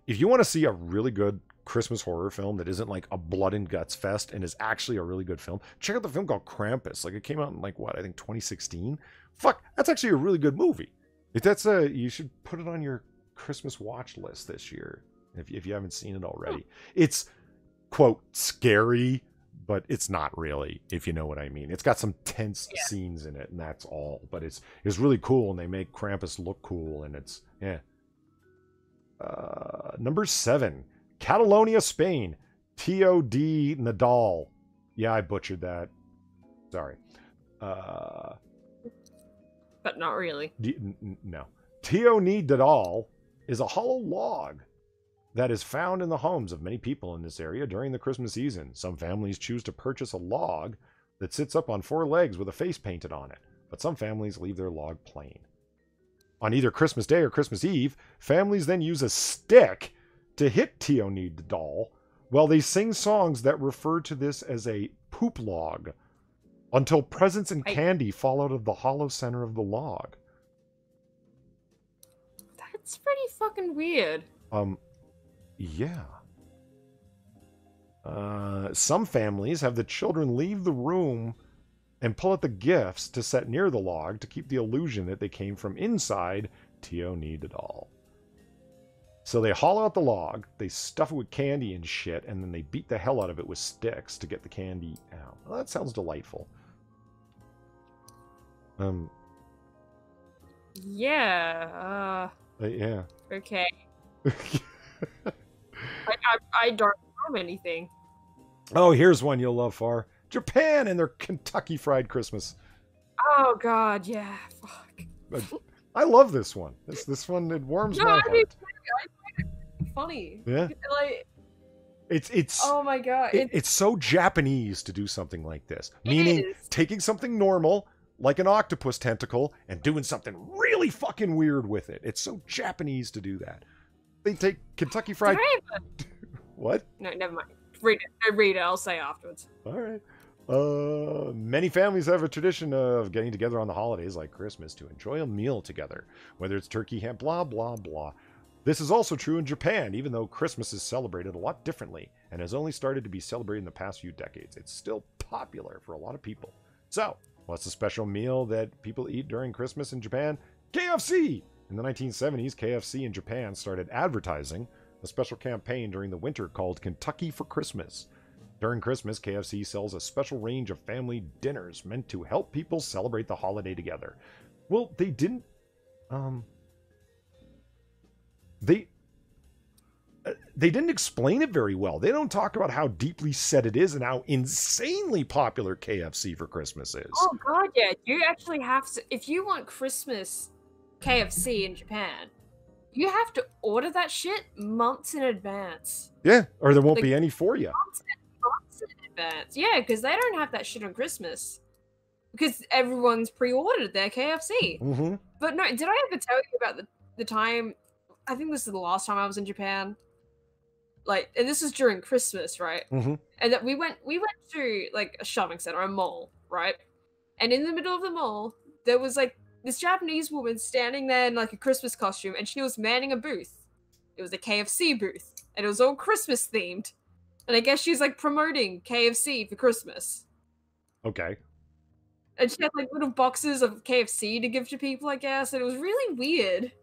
if you want to see a really good Christmas horror film that isn't like a blood and guts fest and is actually a really good film, check out the film called Krampus. Like, it came out in I think 2016. Fuck, that's actually a really good movie. If that's you should put it on your Christmas watch list this year. if you haven't seen it already. It's, quote, scary, but it's not really, if you know what I mean. It's got some tense scenes in it, and that's all. But it's really cool, and they make Krampus look cool, and it's, yeah. Number 7, Catalonia, Spain. T.O.D. Nadal. Yeah, I butchered that. Sorry. But not really. No. T.O.D. Nadal is a hollow log that is found in the homes of many people in this area during the Christmas season. Some families choose to purchase a log that sits up on 4 legs with a face painted on it, but some families leave their log plain. On either Christmas Day or Christmas Eve, families then use a stick to hit T.O.D. Nadal while they sing songs that refer to this as a poop log until presents and candy fall out of the hollow center of the log. That's pretty fucking weird. Yeah. Some families have the children leave the room and pull out the gifts to set near the log to keep the illusion that they came from inside T.O.D. Nadal. So they haul out the log, they stuff it with candy and shit, and then they beat the hell out of it with sticks to get the candy out. Well, that sounds delightful. Yeah. Yeah. Okay. I don't know anything. Oh, here's one you'll love, Far. Japan and their Kentucky Fried Christmas. Oh God, yeah. Fuck. I love this one. This one, it warms my heart. I find it funny. Yeah. Like, it's oh my God. It's so Japanese to do something like this. Meaning taking something normal, like an octopus tentacle, and doing something really fucking weird with it. It's so Japanese to do that. They take Kentucky Fried... What? No, never mind. Read it. I'll say afterwards. All right. Many families have a tradition of getting together on the holidays like Christmas to enjoy a meal together, whether it's turkey, ham, blah, blah, blah. This is also true in Japan, even though Christmas is celebrated a lot differently and has only started to be celebrated in the past few decades. It's still popular for a lot of people. So, what's the special meal that people eat during Christmas in Japan? KFC! In the 1970s, KFC in Japan started advertising a special campaign during the winter called Kentucky for Christmas. During Christmas, KFC sells a special range of family dinners meant to help people celebrate the holiday together. Well, they didn't... They didn't explain it very well. They don't talk about how deeply set it is and how insanely popular KFC for Christmas is. Oh God, yeah. You actually have to... If you want Christmas KFC in Japan, you have to order that shit months in advance. Yeah, or there won't be any for you. Months in advance. Yeah, because they don't have that shit on Christmas. Because everyone's pre-ordered their KFC. Mm-hmm. But no, did I ever tell you about the time... I think this is the last time I was in Japan. Like, and this was during Christmas, right? Mm-hmm. And that we went to like a shopping center, a mall, right? And in the middle of the mall, there was like this Japanese woman standing there in like a Christmas costume, and she was manning a booth. It was a KFC booth, and it was all Christmas themed. And I guess she's like promoting KFC for Christmas. Okay. And she had like little boxes of KFC to give to people, I guess. And it was really weird.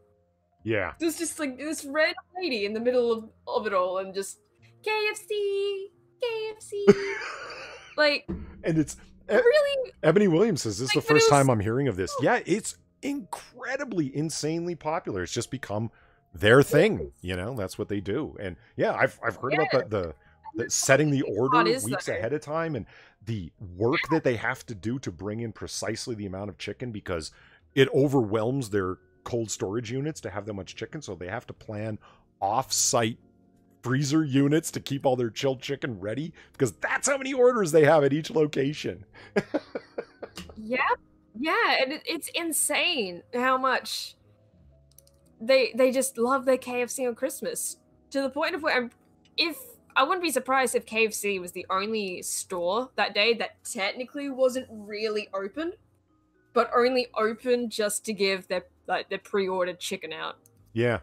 Yeah. It was just like this random lady in the middle of it all, and just KFC. Like, and it's really. Ebony Williams says this is like, the first time I'm hearing of this. Yeah, it's incredibly, insanely popular. It's just become their thing. You know, that's what they do. And yeah, I've heard about the setting the order weeks ahead of time, and the work that they have to do to bring in precisely the amount of chicken, because it overwhelms their cold storage units to have that much chicken, so they have to plan off-site freezer units to keep all their chilled chicken ready, because that's how many orders they have at each location. Yeah, and it's insane how much they just love their KFC on Christmas, to the point of where I wouldn't be surprised if KFC was the only store that day that technically wasn't really open, but only open just to give their pre-ordered chicken out. Yeah,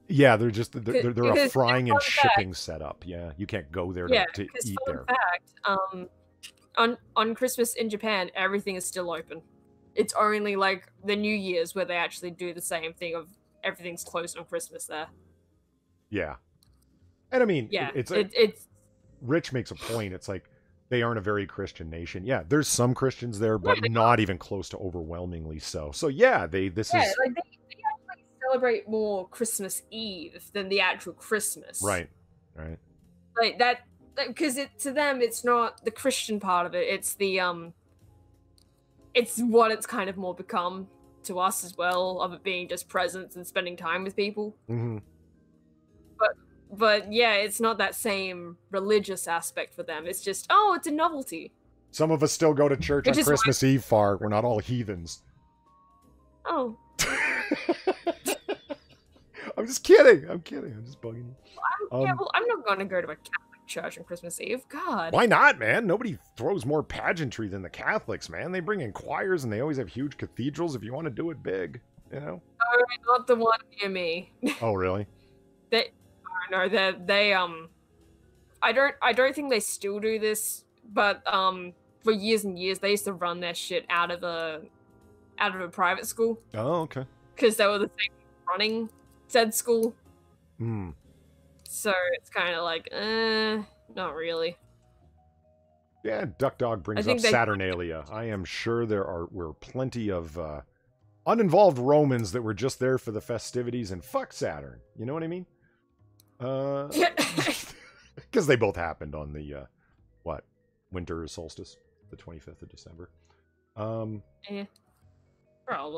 they're a frying and shipping setup. Yeah, you can't go there to eat there. In fact, on Christmas in Japan, everything is still open. It's only like the New Year's where they actually do the same thing of everything's closed on Christmas there. Yeah. And I mean, Yeah, it's Rich makes a point. It's like they aren't a very Christian nation. Yeah, there's some Christians there, but not even close to overwhelmingly so. So yeah, this is like they actually celebrate more Christmas Eve than the actual Christmas. right. Like that, because to them it's not the Christian part of it. It's the it's what it's kind of more become to us as well, of it being just presents and spending time with people. Mm-hmm. But yeah, it's not that same religious aspect for them. It's just, oh, it's a novelty. Some of us still go to church on Christmas Eve, Far. We're not all heathens. Oh. I'm just kidding. I'm just bugging you. Yeah, well, I'm not going to go to a Catholic church on Christmas Eve. God. Why not, man? Nobody throws more pageantry than the Catholics, man. They bring in choirs and they always have huge cathedrals if you want to do it big, you know? Oh, not the one near me. Oh, really? No, they I don't think they still do this, but for years and years they used to run their shit out of a private school. Oh, okay. Because they were the same running said school. Hmm. So it's kind of like, not really. Yeah, Duck Dog brings up Saturnalia. I am sure were plenty of uninvolved Romans that were just there for the festivities and fuck Saturn. You know what I mean? Because they both happened on the winter solstice, the 25th of December. Probably.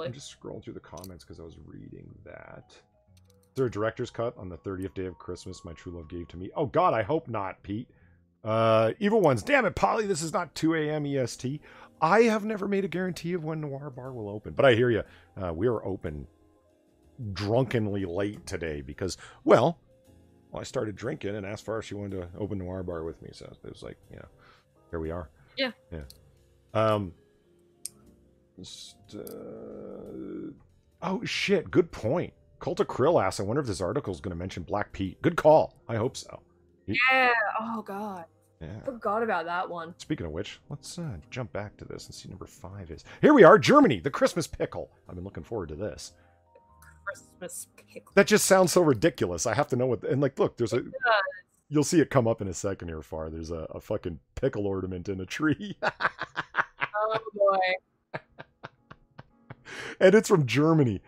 I'm just scrolling through the comments because I was reading that. Is there a director's cut on the 30th day of Christmas my true love gave to me? Oh God, I hope not, Pete. Evil Ones, damn it, Polly, this is not 2 a.m. EST. I have never made a guarantee of when Noir Bar will open, but I hear you. We are open drunkenly late today because, well, I started drinking and asked Farah if she wanted to open Noir Bar with me. So it was like, here we are. Yeah. Oh, shit. Good point. Cult of Krill asks, I wonder if this article is going to mention Black Pete. Good call. I hope so. Yeah. Oh, God. Yeah. Forgot about that one. Speaking of which, let's jump back to this and see number 5 is. Here we are, Germany, the Christmas pickle. I've been looking forward to this. Christmas pickle. That just sounds so ridiculous. I have to know what. And like, look, you'll see it come up in a second here, Far. There's a fucking pickle ornament in a tree. Oh boy. And it's from Germany.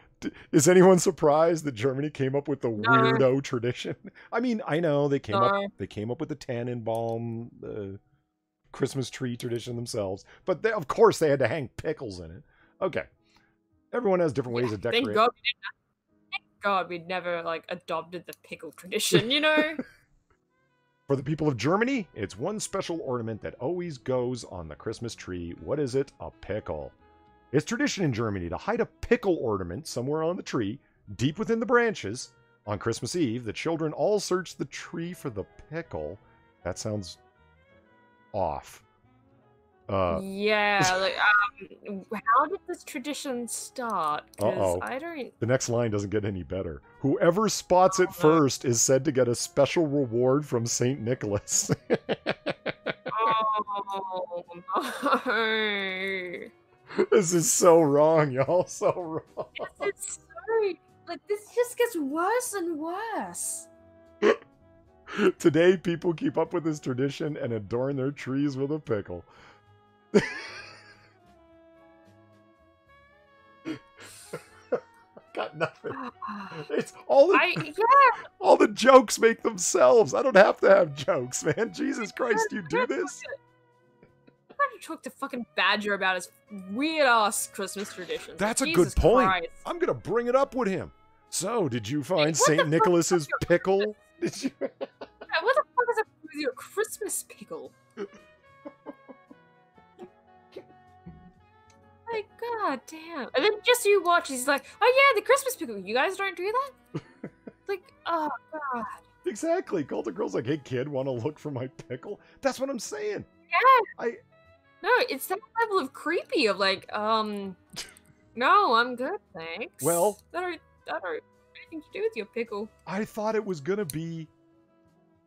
Is anyone surprised that Germany came up with the weirdo tradition? I mean, I know they came up with the Tannenbaum Christmas tree tradition themselves, but of course they had to hang pickles in it. Okay. Everyone has different ways of decorating. Thank God we'd never adopted the pickle tradition, you know? For the people of Germany, it's one special ornament that always goes on the Christmas tree. What is it? A pickle. It's tradition in Germany to hide a pickle ornament somewhere on the tree, deep within the branches. On Christmas Eve, the children all search the tree for the pickle. That sounds off. Yeah, how did this tradition start? Because I don't. The next line doesn't get any better. Whoever spots it first is said to get a special reward from Saint Nicholas. Oh no! This is so wrong, y'all. So wrong. This is so this just gets worse and worse. Today, people keep up with this tradition and adorn their trees with a pickle. Got nothing. It's all the jokes make themselves. I don't have to have jokes, man. Jesus Christ, you do this? I'm going to talk to fucking Badger about his weird ass Christmas traditions. That's a good point. Christ. I'm gonna bring it up with him. So, did you find Saint Nicholas's pickle? Did you? What the fuck is with your Christmas pickle? Like, god damn. And then just you watch, he's like, oh yeah, the Christmas pickle. You guys don't do that? Like, oh god. Exactly. Cult of Girl's like, hey kid, want to look for my pickle? That's what I'm saying. Yeah. No, it's that level of creepy of like, no, I'm good, thanks. Well, that are anything to do with your pickle. I thought it was gonna be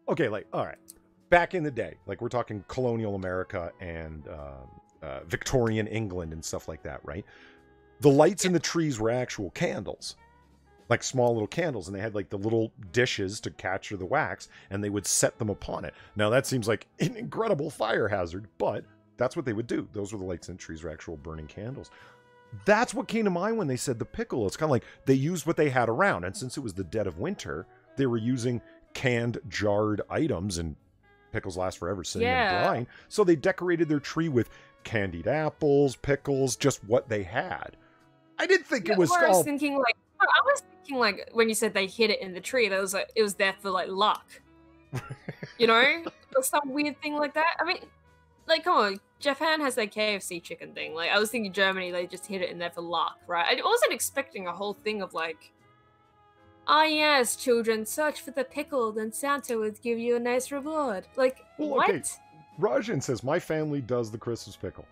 okay, like, all right. Back in the day, like we're talking colonial America and Victorian England and stuff like that, right? The lights in the trees were actual candles. like small little candles, and they had like the little dishes to capture the wax, and they would set them upon it. Now that seems like an incredible fire hazard, but that's what they would do. Those were the lights, and trees were actual burning candles. That's what came to mind when they said the pickle. It's kind of like they used what they had around, and since it was the dead of winter, they were using canned, jarred items, and pickles last forever sitting in brine. So they decorated their tree with candied apples, pickles, just what they had. I didn't think it was all... I was thinking like when you said they hid it in the tree, that was like it was there for like luck. You know? Or some weird thing like that. I mean, like, come on, Japan has their KFC chicken thing. Like, I was thinking Germany, they just hid it in there for luck, right? I wasn't expecting a whole thing of like, ah, yes, children, search for the pickle, then Santa would give you a nice reward. Like, well, what? Okay. Rajan says, my family does the Christmas pickle.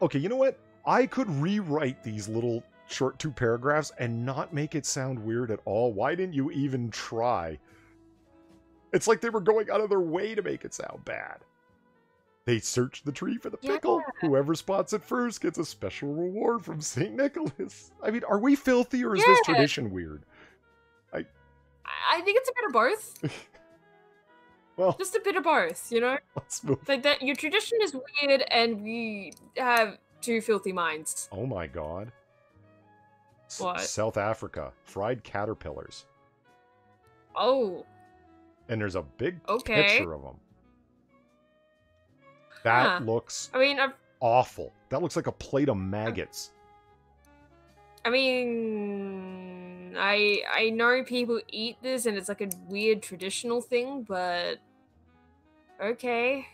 Okay, you know what? I could rewrite these little short 2 paragraphs and not make it sound weird at all. Why didn't you even try? It's like they were going out of their way to make it sound bad. They search the tree for the pickle. Whoever spots it first gets a special reward from St. Nicholas. I mean, are we filthy, or is this tradition weird? I think it's a bit of both. Well, just a bit of both, you know? Let's move. Like that, your tradition is weird, and we have 2 filthy minds. Oh my god. What? South Africa. Fried caterpillars. Oh. And there's a big picture of them. That looks awful. That looks like a plate of maggots. I mean, I know people eat this, and it's like a weird traditional thing, but okay.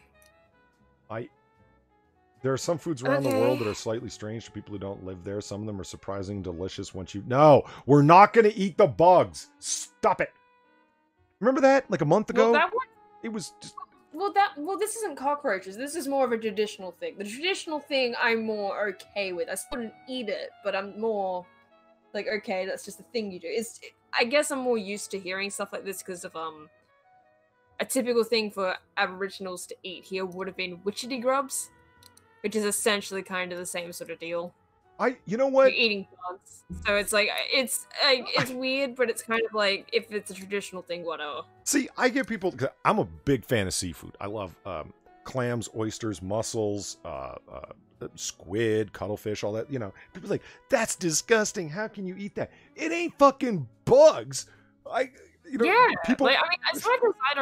There are some foods around the world that are slightly strange to people who don't live there. Some of them are surprisingly delicious once you... No, we're not going to eat the bugs. Stop it. Remember that? Like a month ago? Well, that one... It was just... Well, this isn't cockroaches. This is more of a traditional thing. The traditional thing I'm more okay with. I still wouldn't eat it, but I'm more like, okay, that's just a thing you do. I guess I'm more used to hearing stuff like this because of a typical thing for Aboriginals to eat here would have been witchetty grubs, which is essentially kind of the same sort of deal. You know what? You're eating bugs, so it's like it's weird, but it's kind of like if it's a traditional thing, whatever. See, I get people. I'm a big fan of seafood. I love clams, oysters, mussels, squid, cuttlefish, all that. You know, people are like, that's disgusting. How can you eat that? It ain't fucking bugs. People. Like, I mean, as much as I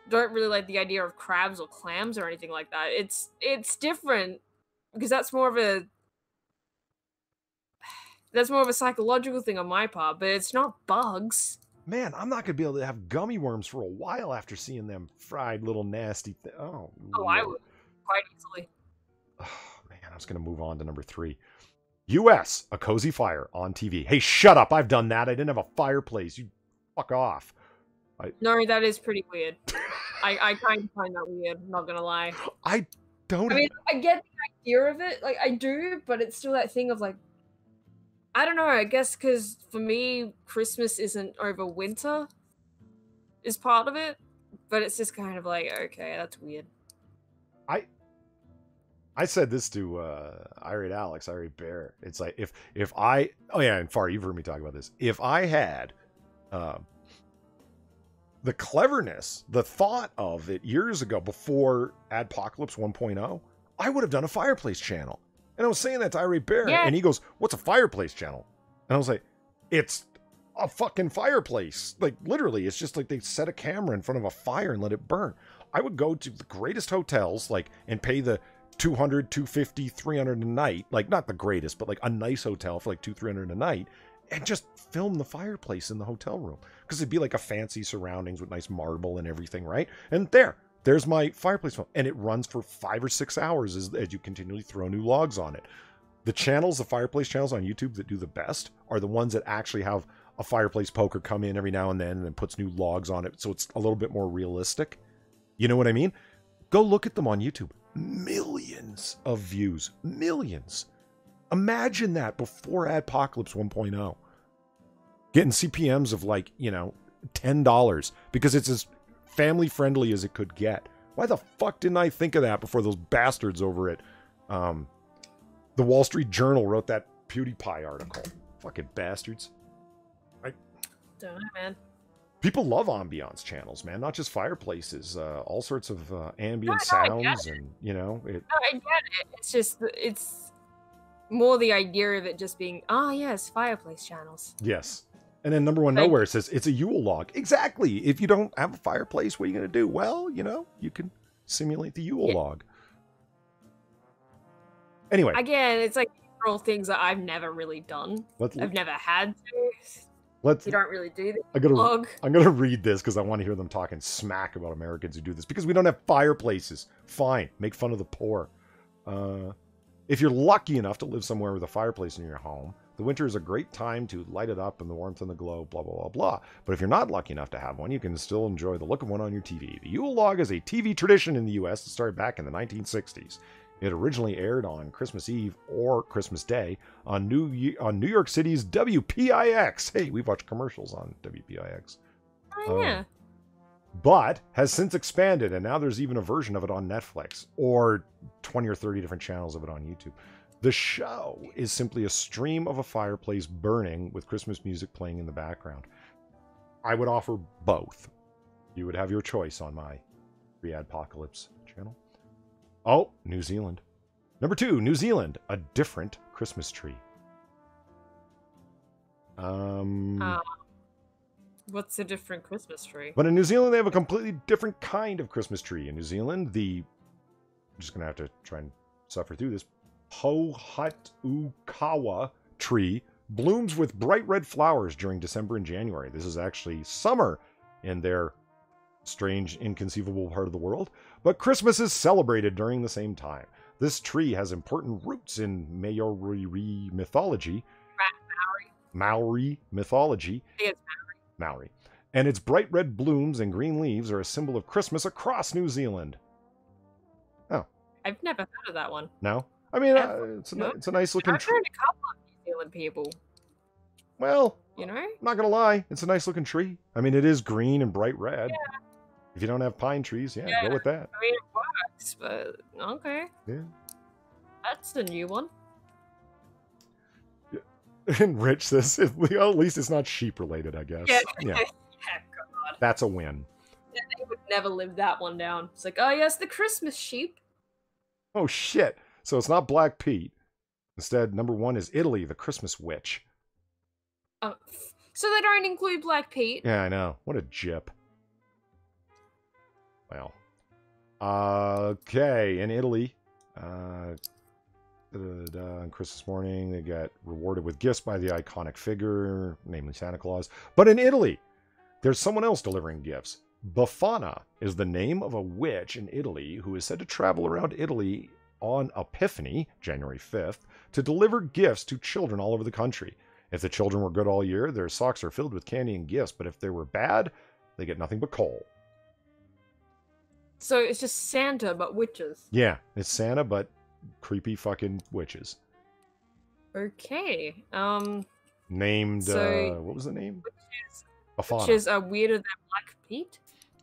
don't really like the idea of crabs or clams or anything like that. It's different because that's more of a psychological thing on my part, but it's not bugs. Man, I'm not going to be able to have gummy worms for a while after seeing them fried little nasty things. Oh, I would. Quite easily. Oh, man, I was going to move on to number 3. U.S., a cozy fire on TV. Hey, shut up. I've done that. I didn't have a fireplace. You fuck off. No, that is pretty weird. I kind of find that weird, I'm not going to lie. I mean, I get the idea of it. Like, I do, but it's still that thing of like, I don't know, I guess because for me, Christmas isn't over winter is part of it, but it's just kind of like, okay, that's weird. I said this to Irate Alex, Irate Bear. It's like, if I... Oh yeah, and Far, you've heard me talk about this. If I had the cleverness, the thought of it years ago before Adpocalypse 1.0, I would have done a fireplace channel. And I was saying that to Irate Bear, and he goes, what's a fireplace channel? And I was like, it's a fucking fireplace. Like, literally, it's just like they set a camera in front of a fire and let it burn. I would go to the greatest hotels, like, and pay the $200, $250, $300 a night. Like, not the greatest, but like a nice hotel for like $200, $300 a night, and just film the fireplace in the hotel room. Because it'd be like a fancy surroundings with nice marble and everything, right? And there's my fireplace film, and it runs for 5 or 6 hours as you continually throw new logs on it. The fireplace channels on YouTube that do the best are the ones that actually have a fireplace poker come in every now and then puts new logs on it, so it's a little bit more realistic. You know what I mean? Go look at them on YouTube. Millions of views. Millions. Imagine that before Adpocalypse 1.0. Getting CPMs of like, $10 because it's as family friendly as it could get. Why the fuck didn't I think of that before those bastards over at the Wall Street Journal wrote that PewDiePie article? Fucking bastards. Don't know, man. People love ambiance channels, man. Not just fireplaces. All sorts of ambient No, sounds, and you know it. No, I get it. It's just it's more the idea of it just being, oh yes, fireplace channels. Yes. And then number one Like- nowhere says it's a Yule log. Exactly. If you don't have a fireplace, what are you going to do? Well, you know, you can simulate the Yule log. Anyway, Again, it's like all things that I've never really done. I've never had to. You don't really do this. I'm gonna read this because I want to hear them talking smack about Americans who do this because we don't have fireplaces. Fine, make fun of the poor. If you're lucky enough to live somewhere with a fireplace in your home, the winter is a great time to light it up in the warmth and the glow, blah, blah, blah, blah. But if you're not lucky enough to have one, you can still enjoy the look of one on your TV. The Yule log is a TV tradition in the U.S. that started back in the 1960s. It originally aired on Christmas Eve or Christmas Day on New York City's WPIX. Hey, we've watched commercials on WPIX. Oh, yeah. But has since expanded, and now there's even a version of it on Netflix, or 20 or 30 different channels of it on YouTube. The show is simply a stream of a fireplace burning with Christmas music playing in the background. I would offer both. You would have your choice on my Readpocalypse channel. Oh, New Zealand. Number 2, New Zealand, a different Christmas tree. What's a different Christmas tree? But in New Zealand, they have a completely different kind of Christmas tree. In New Zealand, I'm just going to have to try and suffer through this. Pohatukawa tree blooms with bright red flowers during December and January. This is actually summer in their strange, inconceivable part of the world, but Christmas is celebrated during the same time. This tree has important roots in Maori mythology. Maori mythology. It's Maori. And its bright red blooms and green leaves are a symbol of Christmas across New Zealand. Oh. I've never heard of that one. No? I mean, it's a nice looking I've tree. heard a couple of New Zealand people. Well, you know? I'm not going to lie. It's a nice looking tree. I mean, it is green and bright red. Yeah. If you don't have pine trees, yeah, go with that. I mean, it works, but okay. Yeah. That's the new one. And Rich says, at least it's not sheep related, I guess. Yeah. Yeah. God. That's a win. Yeah, they would never live that one down. It's like, oh yes, the Christmas sheep. Oh shit. So it's not Black Pete. Instead, number 1 is Italy, the Christmas witch. Oh, so they don't include Black Pete? Yeah, I know. What a jip. Well. Okay, in Italy, on Christmas morning, they get rewarded with gifts by the iconic figure, namely Santa Claus. But in Italy, there's someone else delivering gifts. Befana is the name of a witch in Italy who is said to travel around Italy on Epiphany, January 5th, to deliver gifts to children all over the country. If the children were good all year, their socks are filled with candy and gifts, but if they were bad, they get nothing but coal. So it's just Santa, but witches. Yeah, it's Santa, but creepy fucking witches. Okay. Named, so what was the name? Which is weirder than Black Pete?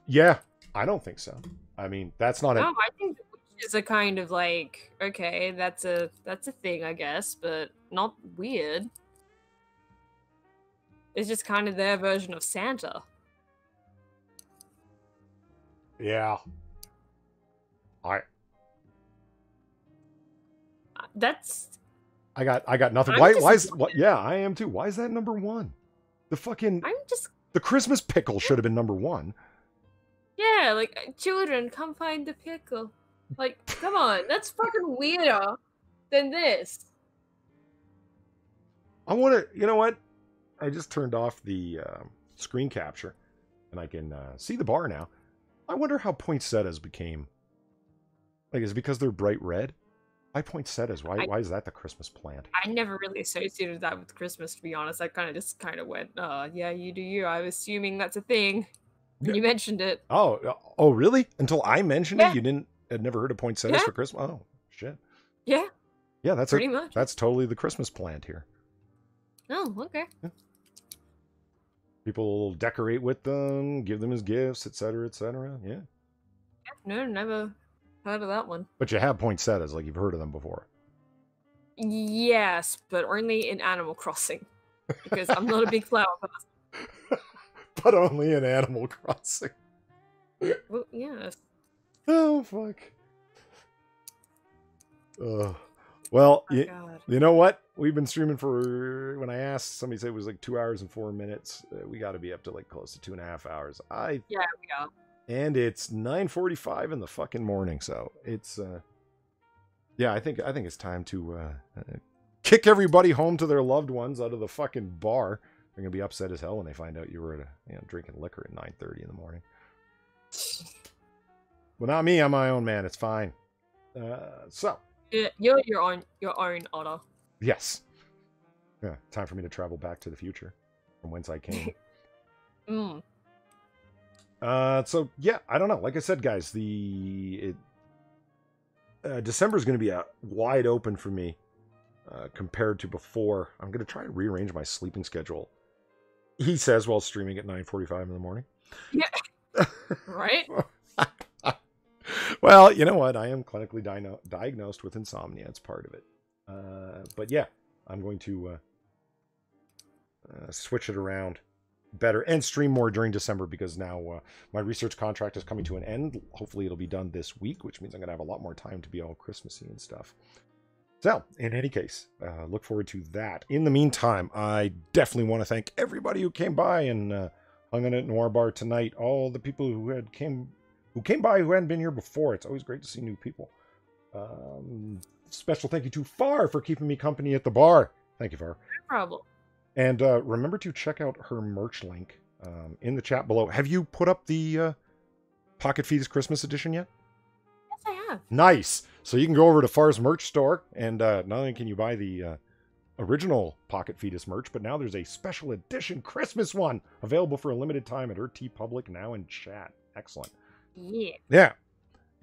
Yeah, I don't think so. I mean, that's not No, I think the witches are kind of like, okay, that's a thing, I guess, but not weird. It's just kind of their version of Santa. Yeah. I got nothing. Why is what? Yeah, I am too. Why is that number 1? The Christmas pickle should have been number 1. Yeah, like children, come find the pickle. Like, come on, that's fucking weirder than this. I want to. You know what? I just turned off the screen capture, and I can see the bar now. I wonder how poinsettias became. Like, is it because they're bright red? Why poinsettias? Why is that the Christmas plant? I never really associated that with Christmas, to be honest. I kind of went, yeah, you do you. I was assuming that's a thing. And you mentioned it. Oh, really? Until I mentioned it, you had never heard of poinsettias for Christmas? Oh, shit. Yeah. Yeah, that's pretty much. That's totally the Christmas plant here. Oh, okay. Yeah. People decorate with them, give them as gifts, etc., etc. Yeah. No, never heard of that one. But you have poinsettias, like you've heard of them before. Yes, but only in Animal Crossing. Because I'm not a big flower person. But only in Animal Crossing. Well, yes. Oh, fuck. Well, God. you know what? We've been streaming for, when I asked, somebody said it was like 2 hours and 4 minutes. We got to be up to like close to 2.5 hours. Yeah, we are. And it's 9:45 in the fucking morning, so it's yeah, I think it's time to kick everybody home to their loved ones out of the fucking bar. They're gonna be upset as hell when they find out you were drinking liquor at 9:30 in the morning. Well, not me. I'm my own man. It's fine. So You're your own otter. yes, yeah, time for me to travel back to the future from whence I came. So yeah, I don't know. Like I said, guys, December is going to be wide open for me compared to before. I'm going to try to rearrange my sleeping schedule. He says while streaming at 9:45 in the morning. Yeah. Right. Well, you know what? I am clinically diagnosed with insomnia. It's part of it. But yeah, I'm going to switch it around better and stream more during December because now my research contract is coming to an end. Hopefully it'll be done this week, which means I'm going to have a lot more time to be all Christmassy and stuff. So, in any case, look forward to that. In the meantime, I definitely want to thank everybody who came by and hung in at Noir Bar tonight. All the people who came by who hadn't been here before. It's always great to see new people. Special thank you to Far for keeping me company at the bar. Thank you, Far. No problem. And remember to check out her merch link in the chat below. Have you put up the Pocket Fetus Christmas edition yet? Yes, I have. Nice. So you can go over to Far's merch store, and not only can you buy the original Pocket Fetus merch, but now there's a special edition Christmas one available for a limited time at her TeePublic now in chat. Excellent. Yeah. Yeah.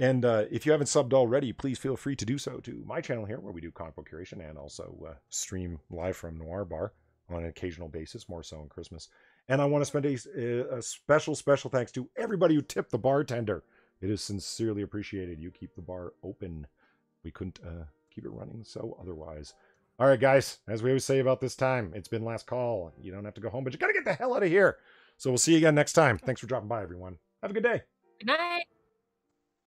And if you haven't subbed already, please feel free to do so to my channel here, where we do comic book curation and also stream live from Noir Bar on an occasional basis, more so on Christmas. And I want to spend a special thanks to everybody who tipped the bartender. It is sincerely appreciated. You keep the bar open. We couldn't keep it running so otherwise. All right, guys, as we always say about this time, it's been last call. You don't have to go home, but you got to get the hell out of here. So we'll see you again next time. Thanks for dropping by, everyone. Have a good day. Good night.